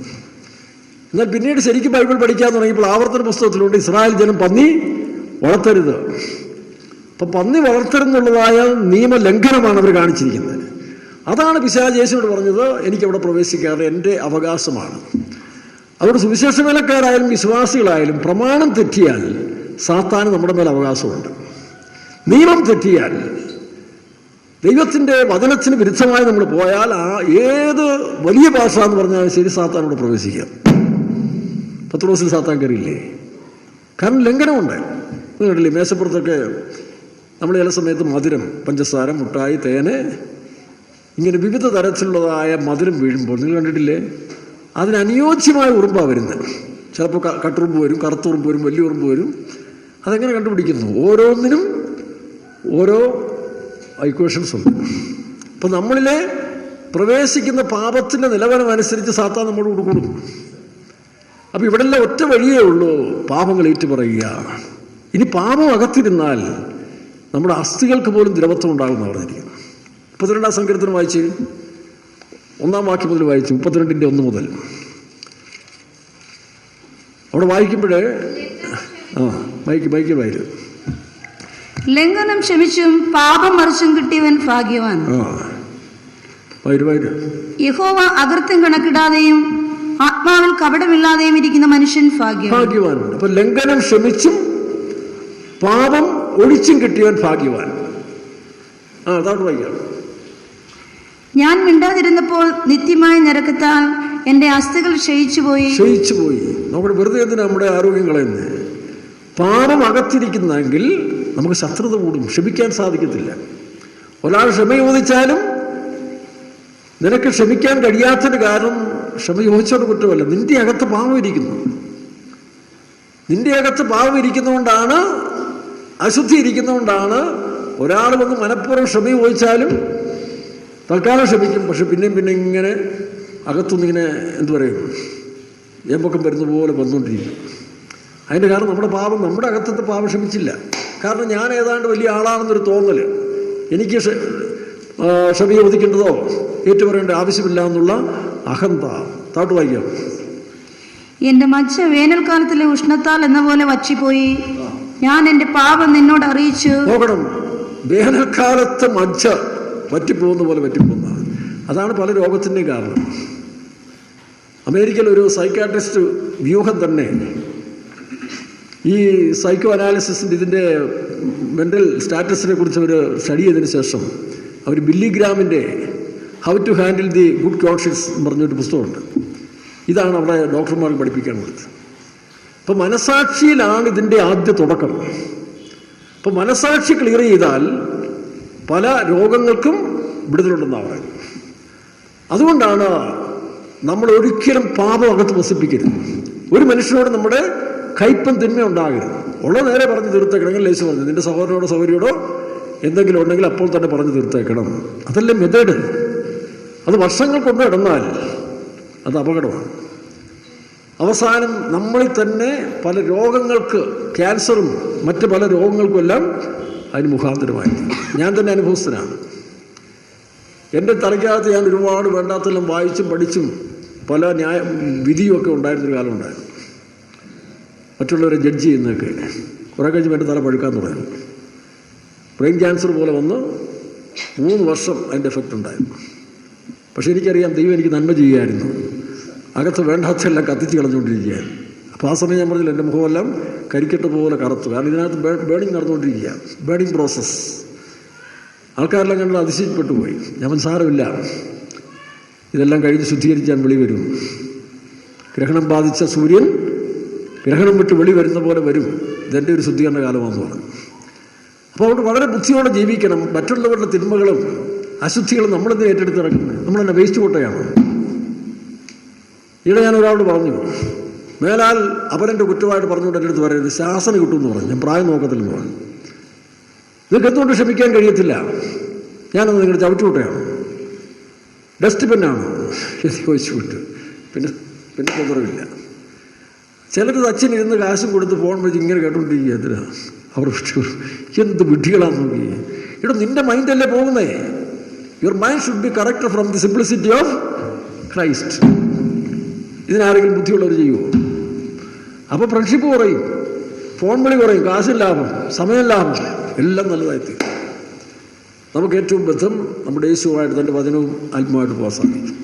എന്നാൽ പിന്നീട് ശരിക്കും ബൈബിൾ പഠിക്കാൻ തുടങ്ങിയപ്പോൾ ആവർത്തന പുസ്തകത്തിലുണ്ട് ഇസ്രായേൽ ജനം പന്നി വളർത്തരുത്. അപ്പം പന്നി വളർത്തരുന്നുള്ളതായ നിയമലംഘനമാണ് അവർ കാണിച്ചിരിക്കുന്നത്. അതാണ് പിശാച് യേശുവോട് പറഞ്ഞത്, എനിക്കവിടെ പ്രവേശിക്കാതെ എൻ്റെ അവകാശമാണ്. അവിടെ സുവിശേഷ വേലക്കാരായാലും വിശ്വാസികളായാലും പ്രമാണം തെറ്റിയാൽ സാത്താന് നമ്മുടെ മേൽ അവകാശമുണ്ട്. നിയമം തെറ്റിയാൽ, ദൈവത്തിൻ്റെ വചനത്തിന് വിരുദ്ധമായി നമ്മൾ പോയാൽ ഏത് വലിയ ഭാഷ എന്ന് പറഞ്ഞാൽ ശരി സാത്താനോട് പ്രവേശിക്കാം. പത്രോസിൽ സാത്താൻ കയറിയില്ലേ? കാരണം ലംഘനമുണ്ട്. കേട്ടില്ലേ, മേശപ്പുറത്തൊക്കെ നമ്മൾ ചില സമയത്ത് മധുരം, പഞ്ചസാര, മുട്ടായി, തേന്, ഇങ്ങനെ വിവിധ തരത്തിലുള്ളതായ മധുരം വീഴുമ്പോൾ നിങ്ങൾ കണ്ടിട്ടില്ലേ, അതിനനുയോജ്യമായ ഉറുമ്പാണ് വരുന്നത്. ചിലപ്പോൾ കട്ടുറുമ്പ് വരും, കറുത്തുറുമ്പ് വരും, വലിയ ഉറുമ്പ് വരും. അതെങ്ങനെ കണ്ടുപിടിക്കുന്നു? ഓരോന്നിനും ഓരോ ഇക്വേഷൻസ് ഉണ്ട്. അപ്പം നമ്മളിലെ പ്രവേശിക്കുന്ന പാപത്തിൻ്റെ നിലവാരം അനുസരിച്ച് സാത്താൻ നമ്മളോട് കൊടുക്കും. അപ്പം ഇവിടെല്ലാം ഒറ്റ വഴിയേ ഉള്ളൂ, പാപങ്ങൾ ഏറ്റുപറയുക. ഇനി പാപം അകത്തിരുന്നാൽ നമ്മുടെ അസ്ഥികൾക്ക് പോലും ദ്രവത്വം ഉണ്ടാകുമെന്ന് പറഞ്ഞിരിക്കുന്നു. 32-ാം സങ്കീർത്തനം വായിച്ച് 1-ാം വാക്യം മുതൽ വായിച്ചു, 32-ന്റെ 1 മുതൽ അവിടെ വായിക്കുമ്പോൾ ബൈക്ക് വയല്. ലംഘനം ക്ഷമിച്ചും പാപം മറിച്ചും കിട്ടിയവൻ ഭാഗ്യവാൻ. വയല്. യഹോവ അകൃത്യം കണക്കിടാതെയും ആത്മാവിൽ കപടമില്ലാതെയും ഇരിക്കുന്ന മനുഷ്യൻ ഭാഗ്യവാൻ. അപ്പൊ ലംഘനം ക്ഷമിച്ചും പാപം ഒഴിച്ചും കിട്ടിയവൻ ഭാഗ്യവാൻ. അതാണ് വായിക്കാം. ഞാൻ മിണ്ടാതിരുന്നപ്പോൾ നിത്യമായ നിരക്കത്താൽ എന്റെ അസ്ഥികൾ ക്ഷയിച്ചു പോയി. നമ്മുടെ വെറുതെ എന്തിനാ നമ്മുടെ ആരോഗ്യം കളയുന്നത്? പാപം അകത്തിരിക്കുന്നെങ്കിൽ നമുക്ക് ശത്രുത കൂടും, ക്ഷമിക്കാൻ സാധിക്കത്തില്ല. ഒരാൾ ക്ഷമ ചോദിച്ചാലും നിനക്ക് ക്ഷമിക്കാൻ കഴിയാത്തൊരു കാരണം ക്ഷമ ചോദിച്ചോട് കുറ്റമല്ല, നിന്റെ അകത്ത് പാപം ഇരിക്കുന്നു. നിന്റെ അകത്ത് പാപം ഇരിക്കുന്നതുകൊണ്ടാണ്, അശുദ്ധി ഇരിക്കുന്നതുകൊണ്ടാണ് ഒരാൾ വന്ന് മനഃപൂർവ്വം ക്ഷമ ചോദിച്ചാലും തൽക്കാലം ക്ഷമിക്കും, പക്ഷെ പിന്നെ ഇങ്ങനെ അകത്തുനിന്നിങ്ങനെ എന്തു പറയും, ഏമ്പക്കം വരുന്ന പോലെ വന്നുകൊണ്ടിരിക്കും. അതിൻ്റെ കാരണം നമ്മുടെ പാപം, നമ്മുടെ അകത്തത്തെ പാപം ക്ഷമിച്ചില്ല. കാരണം ഞാൻ ഏതാണ്ട് വലിയ ആളാണെന്നൊരു തോന്നൽ, എനിക്ക് ക്ഷമ ചോദിക്കേണ്ടതോ ഏറ്റുപറയേണ്ട ആവശ്യമില്ല എന്നുള്ള അഹന്ത. താട്ട് വായിക്കാം. എന്റെ മജ്ജ വേനൽക്കാലത്തിലെ ഉഷ്ണത്താൽ എന്ന പോലെ വച്ചിപ്പോയി. ഞാൻ എന്റെ പാപം നിന്നോട് അറിയിച്ചു. നോക്കണം, വേനൽക്കാലത്ത് മജ്ജ വറ്റിപ്പോകുന്ന പോലെ വറ്റിപ്പോകുന്ന, അതാണ് പല രോഗത്തിൻ്റെയും കാരണം. അമേരിക്കയിൽ ഒരു സൈക്കാട്രിസ്റ്റ് വ്യൂഹം തന്നെ ഈ സൈക്കോ അനാലിസിസിൻ്റെ ഇതിൻ്റെ മെൻ്റൽ സ്റ്റാറ്റസിനെ കുറിച്ച് അവർ സ്റ്റഡി ചെയ്തതിന് ശേഷം അവർ ബില്ലി ഗ്രാമിൻ്റെ how to handle the good conscious എന്ന് പറഞ്ഞൊരു പുസ്തകമുണ്ട്. ഇതാണ് അവിടെ ഡോക്ടർമാർക്ക് പഠിപ്പിക്കാനുള്ളത്. അപ്പോൾ മനസാക്ഷിയിലാണ് ഇതിൻ്റെ ആദ്യ തുടക്കം. അപ്പോൾ മനസാക്ഷി ക്ലിയർ ചെയ്താൽ പല രോഗങ്ങൾക്കും വിടുതലുണ്ടെന്നാണ് പറയുന്നത്. അതുകൊണ്ടാണ് നമ്മൾ ഒരിക്കലും പാപം അകത്ത് വസിപ്പിക്കരുത്. ഒരു മനുഷ്യനോട് നമ്മുടെ കയ്പം തിന്മ ഉണ്ടാകരുത്. ഉള്ള നേരെ പറഞ്ഞു തീർത്തേക്കണമെങ്കിൽ ലേശു പറഞ്ഞു, നിന്റെ സഹോദരനോടോ സഹോദരിയോടോ എന്തെങ്കിലും ഉണ്ടെങ്കിൽ അപ്പോൾ തന്നെ പറഞ്ഞു തീർത്തേക്കണം. അതല്ലേ മെത്തേഡ്. അത് വർഷങ്ങൾ കൊണ്ട് ഇടന്നാൽ അത് അപകടമാണ്. അവസാനം നമ്മളിൽ തന്നെ പല രോഗങ്ങൾക്ക്, ക്യാൻസറും മറ്റ് പല രോഗങ്ങൾക്കും എല്ലാം അതിന് മുഖാന്തരമായി. ഞാൻ തന്നെ അനുഭവസ്ഥനാണ്. എൻ്റെ തലയ്ക്കകത്ത് ഞാൻ ഒരുപാട് വേണ്ടാത്തെല്ലാം വായിച്ചും പഠിച്ചും പല വിധിയുമൊക്കെ ഉണ്ടായിരുന്നൊരു കാലം ഉണ്ടായിരുന്നു. മറ്റുള്ളവരെ ജഡ്ജ് ചെയ്യുന്നതൊക്കെ കുറേ കഴിഞ്ഞ് എൻ്റെ തല പഴുക്കാൻ തുടങ്ങി. ബ്രെയിൻ ക്യാൻസർ പോലെ വന്ന് 3 വർഷം അതിൻ്റെ എഫക്റ്റ് ഉണ്ടായിരുന്നു. പക്ഷെ എനിക്കറിയാം ദൈവം എനിക്ക് നന്മ ചെയ്യുമായിരുന്നു. അകത്ത് വേണ്ടാത്തെല്ലാം കത്തിച്ച് കളഞ്ഞുകൊണ്ടിരിക്കുകയായിരുന്നു. അപ്പോൾ ആ സമയം ഞാൻ പറഞ്ഞില്ല, എൻ്റെ മുഖമെല്ലാം കരിക്കട്ട പോലെ കറുത്തു. കാരണം ഇതിനകത്ത് ബേണിങ് നടന്നുകൊണ്ടിരിക്കുക, ബേണിങ് പ്രോസസ്സ്. ആൾക്കാരെല്ലാം കണ്ട് അതിശയപ്പെട്ടു പോയി. ഞാൻ സാരമില്ല, ഇതെല്ലാം കഴിഞ്ഞ് ശുദ്ധീകരിച്ചാൽ വെളി വരും. ഗ്രഹണം ബാധിച്ച സൂര്യൻ ഗ്രഹണം വിട്ട് വെളി വരുന്ന പോലെ വരും. ഇതെൻ്റെ ഒരു ശുദ്ധീകരണ കാലമാണെന്ന് പറഞ്ഞു. അപ്പോൾ അവിടെ വളരെ ബുദ്ധിയോടെ ജീവിക്കണം. മറ്റുള്ളവരുടെ തിന്മകളും അശുദ്ധികളും നമ്മളെന്ത് ഏറ്റെടുത്ത് നടക്കുന്നത്? നമ്മളെന്നെ വേസ്റ്റ് കൊട്ടയാണ്. ഇവിടെ ഞാൻ ഒരാളോട് പറഞ്ഞു, മേലാൽ അവരെൻ്റെ കുറ്റമായിട്ട് പറഞ്ഞുകൊണ്ട് എൻ്റെ അടുത്ത് പറയരുത്, ശാസന കിട്ടുമെന്ന് പറഞ്ഞു. ഞാൻ പ്രായം നോക്കത്തില്ലെന്ന് പറഞ്ഞു. നിങ്ങൾക്ക് എന്തുകൊണ്ട് ക്ഷമിക്കാൻ കഴിയത്തില്ല? ഞാനത് നിങ്ങളുടെ ചവിട്ടുകൊട്ടയാണ്, ഡസ്റ്റ് ബിന്നാണ് എന്ന് ചോദിച്ചു വിട്ടു. പിന്നെ തൊന്തരവില്ല. ചിലർ അച്ഛനിരുന്ന് കാശും കൊടുത്ത് ഫോൺ വെച്ച് ഇങ്ങനെ കേട്ടോണ്ടിരിക്കുക. എന്തിനാ അവർ എന്ത് വിഡ്ഢികളാന്ന് നോക്കി. ഇവിടെ നിന്റെ മൈൻഡല്ലേ പോകുന്നേ. Your mind should be correct from the simplicity of Christ. ഇതിനാരെങ്കിലും ബുദ്ധിയുള്ളവർ ചെയ്യുമോ? അപ്പോൾ ഫ്രണ്ട്ഷിപ്പ് കുറയും, ഫോൺ വിളി കുറയും, കാശും ലാഭം, സമയം ലാഭം, എല്ലാം നല്ലതായി. നമുക്ക് ഏറ്റവും ബന്ധം നമ്മുടെ യേശുവായിട്ട് തൻ്റെ വചനവും ആത്മാവായിട്ട് പോകാൻ സാധിക്കും.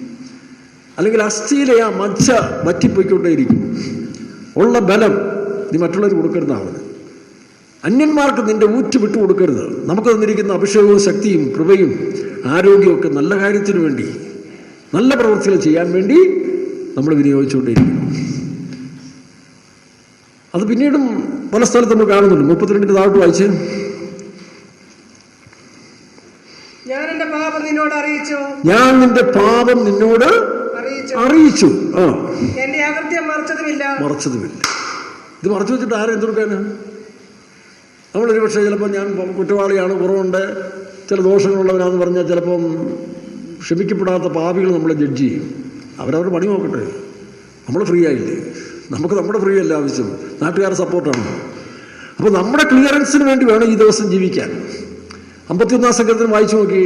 അല്ലെങ്കിൽ അസ്ഥിയിലെ ആ മജ്ജ വറ്റിപ്പോയിക്കൊണ്ടേയിരിക്കും. ഉള്ള ബലം നീ മറ്റുള്ളവർ കൊടുക്കരുതാണ്. അന്യന്മാർക്ക് നിന്റെ ഊറ്റ് വിട്ടു കൊടുക്കരുത്. നമുക്ക് തന്നിരിക്കുന്ന അഭിഷേകവും ശക്തിയും കൃപയും ആരോഗ്യവും ഒക്കെ നല്ല കാര്യത്തിന് വേണ്ടി, നല്ല പ്രവൃത്തികൾ ചെയ്യാൻ വേണ്ടി നമ്മൾ വിനിയോഗിച്ചുകൊണ്ടേയിരിക്കും. അത് പിന്നീടും പല സ്ഥലത്ത് നമ്മൾ കാണുന്നുണ്ട്. 32 താഴോട്ട് വായിച്ച്. ഞാൻ നിന്റെ പാപം നിന്നോട് അറിയിച്ചു. എന്റെ അകൃത്യം മറച്ചതുമില്ല. ഇത് മറച്ചു വെച്ചിട്ട് ആരും എന്തെടുക്കാന്? നമ്മളൊരു പക്ഷേ ചിലപ്പോൾ ഞാൻ കുറ്റവാളിയാണ്, കുറവുണ്ട്, ചില ദോഷങ്ങളുള്ളവരാന്ന് പറഞ്ഞാൽ ചിലപ്പം ക്ഷമിക്കപ്പെടാത്ത പാപികൾ നമ്മളെ ജഡ്ജ് ചെയ്യും. അവരവരുടെ പണി നോക്കട്ടെ. നമ്മൾ ഫ്രീ ആയില്ലേ? നമുക്ക് നമ്മുടെ ഫ്രീ അല്ല ആവശ്യം, നാട്ടുകാരുടെ സപ്പോർട്ടാണ്. അപ്പോൾ നമ്മുടെ ക്ലിയറൻസിന് വേണ്ടി വേണം ഈ ദിവസം ജീവിക്കാൻ. 51 സങ്കീർത്തനം വായിച്ചു നോക്കി.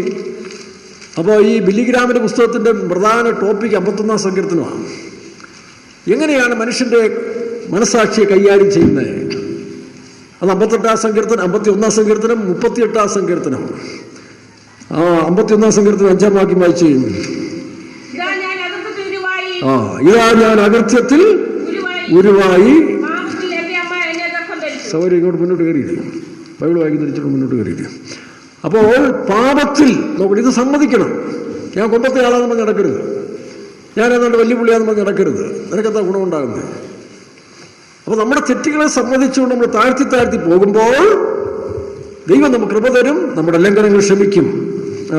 അപ്പോൾ ഈ ബില്ലിഗ്രാമിൻ്റെ പുസ്തകത്തിൻ്റെ പ്രധാന ടോപ്പിക് 51 സങ്കീർത്തനമാണ്. എങ്ങനെയാണ് മനുഷ്യൻ്റെ മനസ്സാക്ഷിയെ കൈകാര്യം ചെയ്യുന്നത്? അത് 58 സങ്കീർത്തനം, 51 സങ്കീർത്തനം, 38 സങ്കീർത്തനം. 51 സങ്കീർത്തനം 5-ാം വാക്യം വായിച്ചു. ഇതാ ഞാൻ അകൃത്യത്തിൽ ഉരുവായി. സൗകര്യം ഇങ്ങോട്ട് മുന്നോട്ട് കയറിയില്ല, ബൈബിൾ വായിക്കുന്ന തിരിച്ചിട്ട് മുന്നോട്ട് കയറിയില്ല. അപ്പോൾ പാപത്തിൽ നോക്കട്ടെ, ഇത് സമ്മതിക്കണം. ഞാൻ കൊണ്ടത്തെ ആളാന്ന് പറഞ്ഞ് നടക്കരുത്, ഞാൻ ഏതാണ്ട് വലിയ പുള്ളിയാന്ന് പറഞ്ഞ് നടക്കരുത്. നിനക്കെന്താ ഗുണമുണ്ടാകുന്നത്? അപ്പോൾ നമ്മുടെ തെറ്റുകളെ സമ്മതിച്ചുകൊണ്ട് നമ്മൾ താഴ്ത്തി പോകുമ്പോൾ ദൈവം നമുക്ക് കൃപ തരും, നമ്മുടെ ലംഘനങ്ങൾ ക്ഷമിക്കും.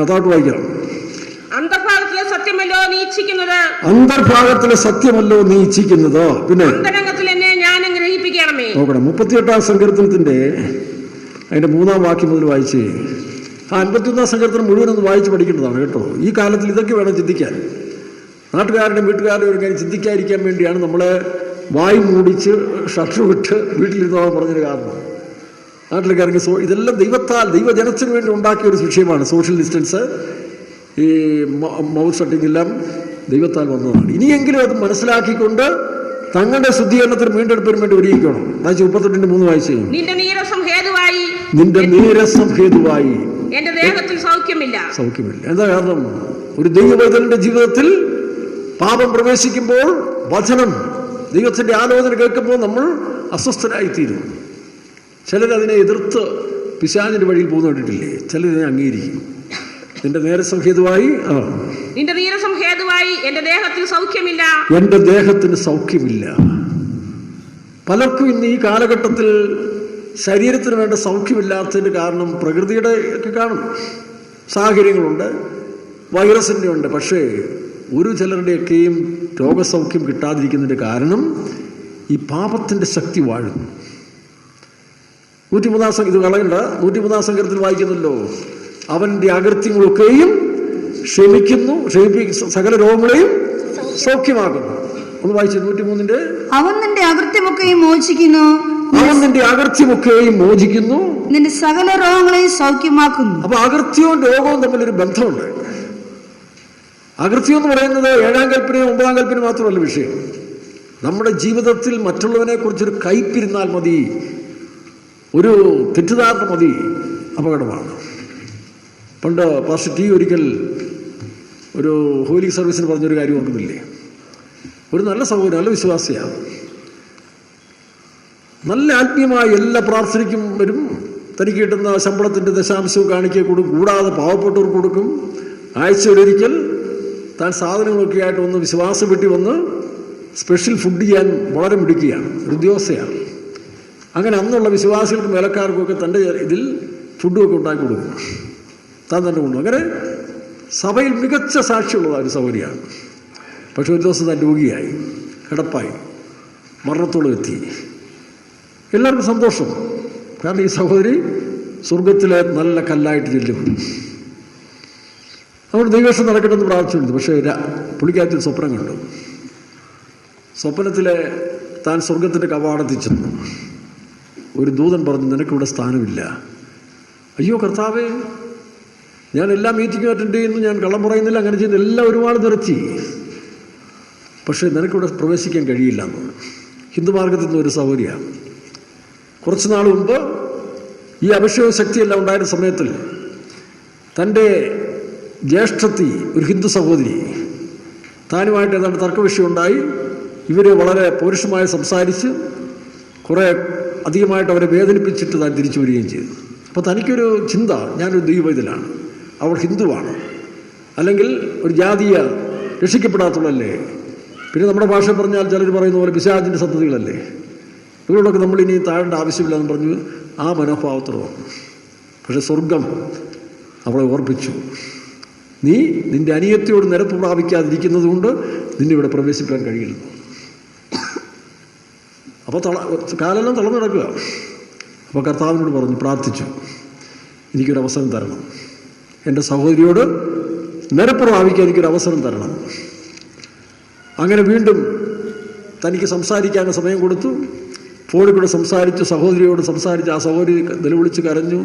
അതാട്ട് വായിക്കാം. അന്തർഭാഗത്തിലെ സത്യമല്ലോ നീ ഇച്ഛിക്കുന്നത്, അന്തർഭാഗത്തിലെ സത്യമല്ലോ നീ ഇച്ഛിക്കുന്നത്. പിന്നെ നോക്കണം, 38 സങ്കീർത്തനത്തിന്റെ അതിന്റെ 3-ാം വാക്യം മുതൽ വായിച്ചേ. 51 സങ്കീർത്തനം മുഴുവനൊന്ന് വായിച്ച് പഠിക്കേണ്ടതാണ് കേട്ടോ. ഈ കാലത്തിൽ ഇതൊക്കെ വേണം ചിന്തിക്കാൻ. നാട്ടുകാരുടെയും വീട്ടുകാരുടെയും ഒരു കാര്യം ചിന്തിക്കാതിരിക്കാൻ വേണ്ടിയാണ് നമ്മളെ വായി മൂടിച്ച് ഷർട്ട് വിട്ട് വീട്ടിലിരുന്നോളം പറഞ്ഞൊരു കാരണം. നാട്ടിലേക്ക് ഇറങ്ങി ഇതെല്ലാം ദൈവത്താൽ, ദൈവജനത്തിന് വേണ്ടി ഉണ്ടാക്കിയ ഒരു വിഷയമാണ്. സോഷ്യൽ ഡിസ്റ്റൻസ്, ഈ മൗത്ത് ഷട്ടിംഗ് എല്ലാം ദൈവത്താൽ വന്നതാണ്. ഇനിയെങ്കിലും അത് മനസ്സിലാക്കിക്കൊണ്ട് തങ്ങളുടെ ശുദ്ധീകരണത്തിന് വീണ്ടെടുപ്പിന് വേണ്ടി ഒരുങ്ങിക്കണം. 38-3 വായിച്ചു. നിന്റെ നീരസം ഹേതുവായി എന്റെ ദേഹത്തിൽ സൗഖ്യമില്ല. എന്താ കാരണം? ഒരു ദൈവവൈതലിന്റെ ജീവിതത്തിൽ പാപം പ്രവേശിക്കുമ്പോൾ, വചനം ദൈവത്തിന്റെ ആലോചന കേൾക്കുമ്പോൾ നമ്മൾ അസ്വസ്ഥരായിത്തീരും. ചിലരതിനെ എതിർത്ത് പിശാചിന്റെ വഴിയിൽ പോകുന്ന കണ്ടിട്ടില്ലേ? ചിലതിനെ അംഗീകരിക്കും. നിന്റെ നീരസം ഹേതുവായി എന്റെ ദേഹത്തിന് സൗഖ്യമില്ല. പലർക്കും ഇന്ന് ഈ കാലഘട്ടത്തിൽ ശരീരത്തിന് വേണ്ട സൗഖ്യമില്ലാത്തതിൻ്റെ കാരണം പ്രകൃതിയുടെ ഒക്കെ കാണും, സാഹചര്യങ്ങളുണ്ട്, വൈറസിൻ്റെ ഉണ്ട്. പക്ഷേ ഒരു ചിലരുടെയൊക്കെയും രോഗസൗഖ്യം കിട്ടാതിരിക്കുന്നതിൻ്റെ കാരണം ഈ പാപത്തിൻ്റെ ശക്തി വാഴുന്നു. 103 ഇത് കളയണ്ട, 103 സങ്കീർത്തനത്തിൽ വായിക്കുന്നല്ലോ, അവൻ്റെ അകൃത്യങ്ങളൊക്കെയും ക്ഷമിക്കുന്നു, സകല രോഗങ്ങളെയും സൗഖ്യമാക്കുന്നു. ഒന്ന് വായിച്ചു 103. അവൻ നിന്റെ അകൃത്യമൊക്കെയും മോചിക്കുന്നു, നിന്റെ സകല രോഗങ്ങളെയും സൗഖ്യമാക്കുന്നു. അപ്പൊ അകൃത്യവും രോഗവും തമ്മിലൊരു ബന്ധമുണ്ട്. അകൃത്യം എന്ന് പറയുന്നത് 7-ാം കൽപ്പനയും 9-ാം കൽപ്പനയും മാത്രമല്ല വിഷയം. നമ്മുടെ ജീവിതത്തിൽ മറ്റുള്ളവനെ കുറിച്ചൊരു കയ്പിരുന്നാൽ മതി, ഒരു തെറ്റിദ്ധാരണ മതി, അപകടമാണ്. പണ്ട് പാസ്റ്റർ ടി ഒരിക്കൽ ഒരു ഹോലി സർവീസിന് പറഞ്ഞൊരു കാര്യം ഓർക്കുന്നില്ലേ? ഒരു നല്ല സഹോദരൻ, നല്ല വിശ്വാസിയാണ്, നല്ല ആത്മീയമായി എല്ലാ പ്രാർത്ഥനയ്ക്കും വരും, തനിക്ക് കിട്ടുന്ന ശമ്പളത്തിൻ്റെ ദശാംശവും കാണിക്കുക കൊടുക്കും, കൂടാതെ പാവപ്പെട്ടവർക്ക് കൊടുക്കും. ആഴ്ചയിലൊരിക്കൽ താൻ സാധനങ്ങളൊക്കെ ആയിട്ട് വന്ന് വിശ്വാസം വീട്ടിൽ വന്ന് സ്പെഷ്യൽ ഫുഡ് ചെയ്യാൻ വളരെ മിടുക്കുകയാണ്, ഒരു ഉദ്യോഗസ്ഥയാണ്. അങ്ങനെ അന്നുള്ള വിശ്വാസികൾക്കും വേലക്കാർക്കുമൊക്കെ തൻ്റെ ഇതിൽ ഫുഡുമൊക്കെ ഉണ്ടാക്കി കൊടുക്കും, താൻ തന്നെ കൊണ്ടു. അങ്ങനെ സഭയിൽ മികച്ച സാക്ഷിയുള്ളതാണ് ഒരു സൗകര്യമാണ്. പക്ഷെ ഒരു ദിവസം താൻ രോഗിയായി, കിടപ്പായി, മരണത്തോളം എത്തി. എല്ലാവർക്കും സന്തോഷം, കാരണം ഈ സഹോദരി സ്വർഗത്തിലെ നല്ല കല്ലായിട്ട് ചെല്ലും. നമ്മൾ ദൈവേഷം നടക്കണമെന്ന് പ്രാർത്ഥിച്ചിരുന്നു. പക്ഷേ പുള്ളിക്കകത്തൊരു സ്വപ്നം കണ്ടു. സ്വപ്നത്തിലെ താൻ സ്വർഗത്തിൻ്റെ കവാടത്തിൽ ചെന്നു. ഒരു ദൂതൻ പറഞ്ഞു, നിനക്കിവിടെ സ്ഥാനമില്ല. അയ്യോ കർത്താവേ, ഞാൻ എല്ലാ മീറ്റിങ്ങും അറ്റൻഡ് ചെയ്യുന്നു, ഞാൻ കള്ളം പറയുന്നില്ല, അങ്ങനെ ചെയ്യുന്നു, എല്ലാം ഒരുപാട് നിറച്ചി, പക്ഷേ നിനക്കിവിടെ പ്രവേശിക്കാൻ കഴിയില്ല എന്ന്. ഹിന്ദുമാർഗത്തിൽ നിന്ന് ഒരു സൗകര്യമാണ്. കുറച്ച് നാൾ മുമ്പ് ഈ അഭിഷേക ശക്തിയെല്ലാം ഉണ്ടായിരുന്ന സമയത്തിൽ തൻ്റെ ജ്യേഷ്ഠത്തി, ഒരു ഹിന്ദു സഹോദരി, താനുമായിട്ട് ഏതാണ്ട് തർക്കവിഷയം ഉണ്ടായി. ഇവർ വളരെ പൗരുഷമായി സംസാരിച്ച് കുറേ അധികമായിട്ട് അവരെ വേദനിപ്പിച്ചിട്ട് താൻ തിരിച്ചു വരികയും ചെയ്തു. അപ്പോൾ തനിക്കൊരു ചിന്ത, ഞാനൊരു ദൈവവൈതലാണ്, അവൾ ഹിന്ദുവാണ്, അല്ലെങ്കിൽ ഒരു ജാതീയ രക്ഷിക്കപ്പെടാത്തുള്ളല്ലേ, പിന്നെ നമ്മുടെ ഭാഷ പറഞ്ഞാൽ ചിലർ പറയുന്ന പോലെ പിശാചിൻ്റെ സന്തതികളല്ലേ, ഇവരോടൊക്കെ നമ്മളിനി താഴേണ്ട ആവശ്യമില്ല എന്ന് പറഞ്ഞു ആ മനോഭാവത്തോടെ. പക്ഷെ സ്വർഗം അവളെ ഓർപ്പിച്ചു, നീ നിന്റെ അനിയത്തിയോട് നിരപ്പ് പ്രാപിക്കാതിരിക്കുന്നത് കൊണ്ട് നിന്നെ ഇവിടെ പ്രവേശിക്കാൻ കഴിയില്ല. അപ്പോൾ കാലെല്ലാം തളർന്നു കിടക്കുക. അപ്പോൾ കർത്താവിനോട് പറഞ്ഞു, പ്രാർത്ഥിച്ചു, എനിക്കൊരു അവസരം തരണം, എൻ്റെ സഹോദരിയോട് നിരപ്പ് പ്രാപിക്കാൻ എനിക്കൊരു അവസരം തരണം. അങ്ങനെ വീണ്ടും തനിക്ക് സംസാരിക്കാൻ സമയം കൊടുത്തു. ഫോണിൽ കൂടെ സംസാരിച്ചു, സഹോദരിയോട് സംസാരിച്ച് ആ സഹോദരി നിലവിളിച്ച് കരഞ്ഞു.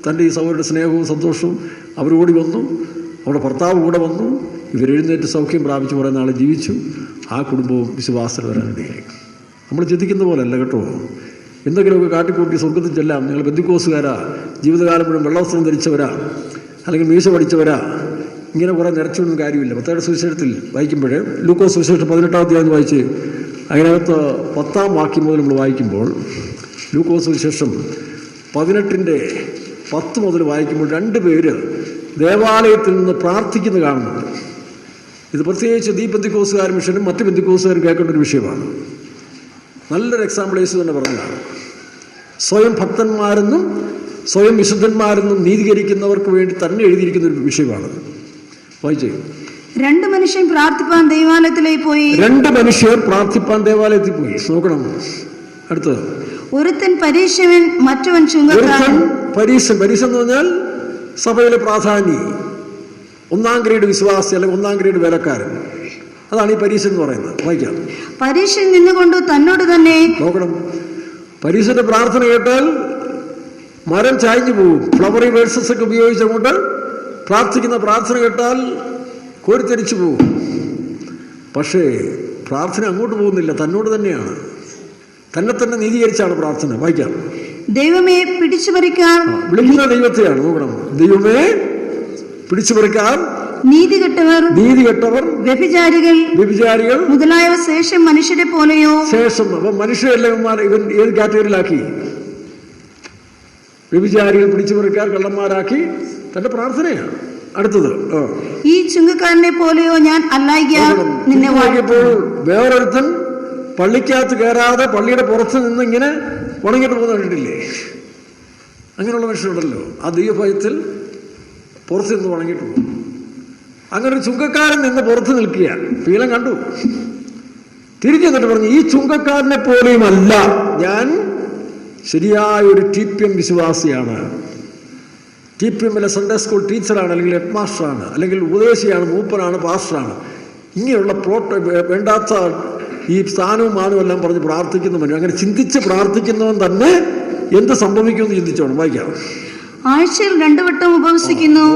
തൻ്റെ ഈ സഹോദരിയുടെ സ്നേഹവും സന്തോഷവും അവരോടി വന്നു. അവിടെ ഭർത്താവ് കൂടെ വന്നു. ഇവരെഴുന്നേറ്റ് സൗഖ്യം പ്രാപിച്ച് കുറേ നാൾ ജീവിച്ചു. ആ കുടുംബവും വിശ്വാസത്തിൽ വരാനിടയായി. നമ്മൾ ചിന്തിക്കുന്ന പോലെ അല്ല കേട്ടോ. എന്തെങ്കിലുമൊക്കെ കാട്ടിക്കൂട്ടി സ്വർഗത്തിൽ ചെല്ലാം, നിങ്ങൾ ബന്ധുക്കോസുകാരാ, ജീവിതകാലം മുഴുവൻ വെള്ളവസ്ത്രം ധരിച്ചവരാ, അല്ലെങ്കിൽ മീശ പഠിച്ചവരാ, ഇങ്ങനെ കുറേ നിറച്ചൊന്നും കാര്യമില്ല. മത്തായിയുടെ സുവിശേഷത്തിൽ വായിക്കുമ്പോൾ, ലൂക്കോസ് സുവിശേഷം 18-ാം അധ്യായം വായിച്ച് അതിനകത്ത് 10-ാം വാക്യം മുതൽ നമ്മൾ വായിക്കുമ്പോൾ, ലൂക്കോസ് സുവിശേഷം 18-10 മുതൽ വായിക്കുമ്പോൾ 2 പേര് ദേവാലയത്തിൽ നിന്ന് പ്രാർത്ഥിക്കുന്നത് കാണുന്നുണ്ട്. ഇത് പ്രത്യേകിച്ച് ഈ പെന്തിക്കോസുകാർ മിഷനും മറ്റ് പെന്തിക്കോസുകാരും കേൾക്കേണ്ട ഒരു വിഷയമാണ്. നല്ലൊരു എക്സാമ്പിൾ യേശു തന്നെ പറഞ്ഞതാണ്. സ്വയം ഭക്തന്മാരെന്നും സ്വയം വിശുദ്ധന്മാരെന്നും നീതീകരിക്കുന്നവർക്ക് വേണ്ടി തന്നെ എഴുതിയിരിക്കുന്ന ഒരു വിഷയമാണ്. വായിച്ചേ. 2 മനുഷ്യൻ പ്രാർത്ഥിപ്പാൻ ദേവാലയത്തിലേക്ക് പോയി. 2 മനുഷ്യർ പ്രാർത്ഥിപ്പാൻ ദേവാലയത്തിൽ പോയി. നോക്കണം അടുത്തത്. ഒരുത്തൻ പരീശവൻ, മറ്റവൻ ചുങ്കക്കാരൻ. പരീശൻ എന്ന് പറഞ്ഞാൽ സഭയിലെ പ്രാധാന്യ 1-ാം ഗ്രേഡ് വിശ്വാസി അല്ലെങ്കിൽ 1-ാം ഗ്രേഡ് വേലക്കാരൻ. അതാണ് ഈ പരീശൻ എന്ന് പറയുന്നത്. വായിക്കാം. പരീശൻ നിന്നുകൊണ്ട് തന്നോട് തന്നെ. നോക്കണം, പരീശന്റെ പ്രാർത്ഥന കേട്ടാൽ മരം ചായ്ഞ്ഞു പോകും. ഫ്ലവറി വേഴ്സസ് ഒക്കെ ഉപയോഗിച്ചങ്ങോട്ട് പ്രാർത്ഥിക്കുന്ന പ്രാർത്ഥന കേട്ടാൽ കോരിത്തരിച്ചു പോകും. പക്ഷേ പ്രാർത്ഥന അങ്ങോട്ട് പോകുന്നില്ല, തന്നോട് തന്നെയാണ്. തന്നെ നീതീകരിച്ചാണ് പ്രാർത്ഥന. വായിക്കാം. ദൈവമേ പിടിച്ചു പറിക്കാൻ. വിളിക്കുന്ന ദൈവത്തെയാണ്. നോക്കണം, ദൈവമേ പിടിച്ചു പറിക്കാൻ നീതി കെട്ടവർ, വ്യഭിചാരികൾ മുതലായവ ശേഷം മനുഷ്യരെ പോലെയോ. ശേഷം അപ്പൊ മനുഷ്യരെല്ലാം ഇവൻ ഏത് കാറ്റഗറിയിലാക്കി? വ്യഭിചാരികൾ, പിടിച്ചു പറിക്കാൻ, കള്ളന്മാരാക്കി തന്റെ പ്രാർത്ഥനയാണ്. അടുത്തത്, ഈ ചുങ്കക്കാരനെ പോലെയോ ഞാൻ അല്ലായികയാൽ നിന്നെ വായിക്കപ്പോൾ വേറൊരുത്തൻ പള്ളിക്കകത്ത് കയറാതെ പള്ളിയുടെ പുറത്ത് നിന്ന് ഇങ്ങനെ ഉണങ്ങിട്ട് പോകുന്ന കണ്ടിട്ടില്ലേ? അങ്ങനെയുള്ള മനുഷ്യരുണ്ടല്ലോ. ആ ദൈവഭയത്തിൽ പുറത്ത് നിന്ന് ഉണങ്ങിട്ട് പോകും. അങ്ങനെ ഒരു ചുങ്കക്കാരൻ നിന്ന് പുറത്ത് നിൽക്കുകയാണ്. പീലം കണ്ടു, തിരിഞ്ഞു എന്നിട്ട് പറഞ്ഞു, ഈ ചുങ്കക്കാരനെ പോലെയുമല്ല ഞാൻ, ശരിയായ ഒരു TPM വിശ്വാസിയാണ്. TPMലെ സൺഡേ സ്കൂൾ ടീച്ചറാണ്, അല്ലെങ്കിൽ ഹെഡ് മാസ്റ്ററാണ്, അല്ലെങ്കിൽ ഉപദേശിയാണ്, മൂപ്പനാണ്, പാസ്റ്ററാണ്. ഇങ്ങനെയുള്ള വേണ്ടാത്ത ഈ സ്ഥാനവും മാനവും എല്ലാം പറഞ്ഞ് പ്രാർത്ഥിക്കുന്നവനും അങ്ങനെ ചിന്തിച്ച് പ്രാർത്ഥിക്കുന്നവൻ തന്നെ എന്ത് സംഭവിക്കുമെന്ന് ചിന്തിച്ചോണം. വായിക്കാം. ആഴ്ചയിൽ 2 വട്ടം ഉപവസിക്കുന്നു.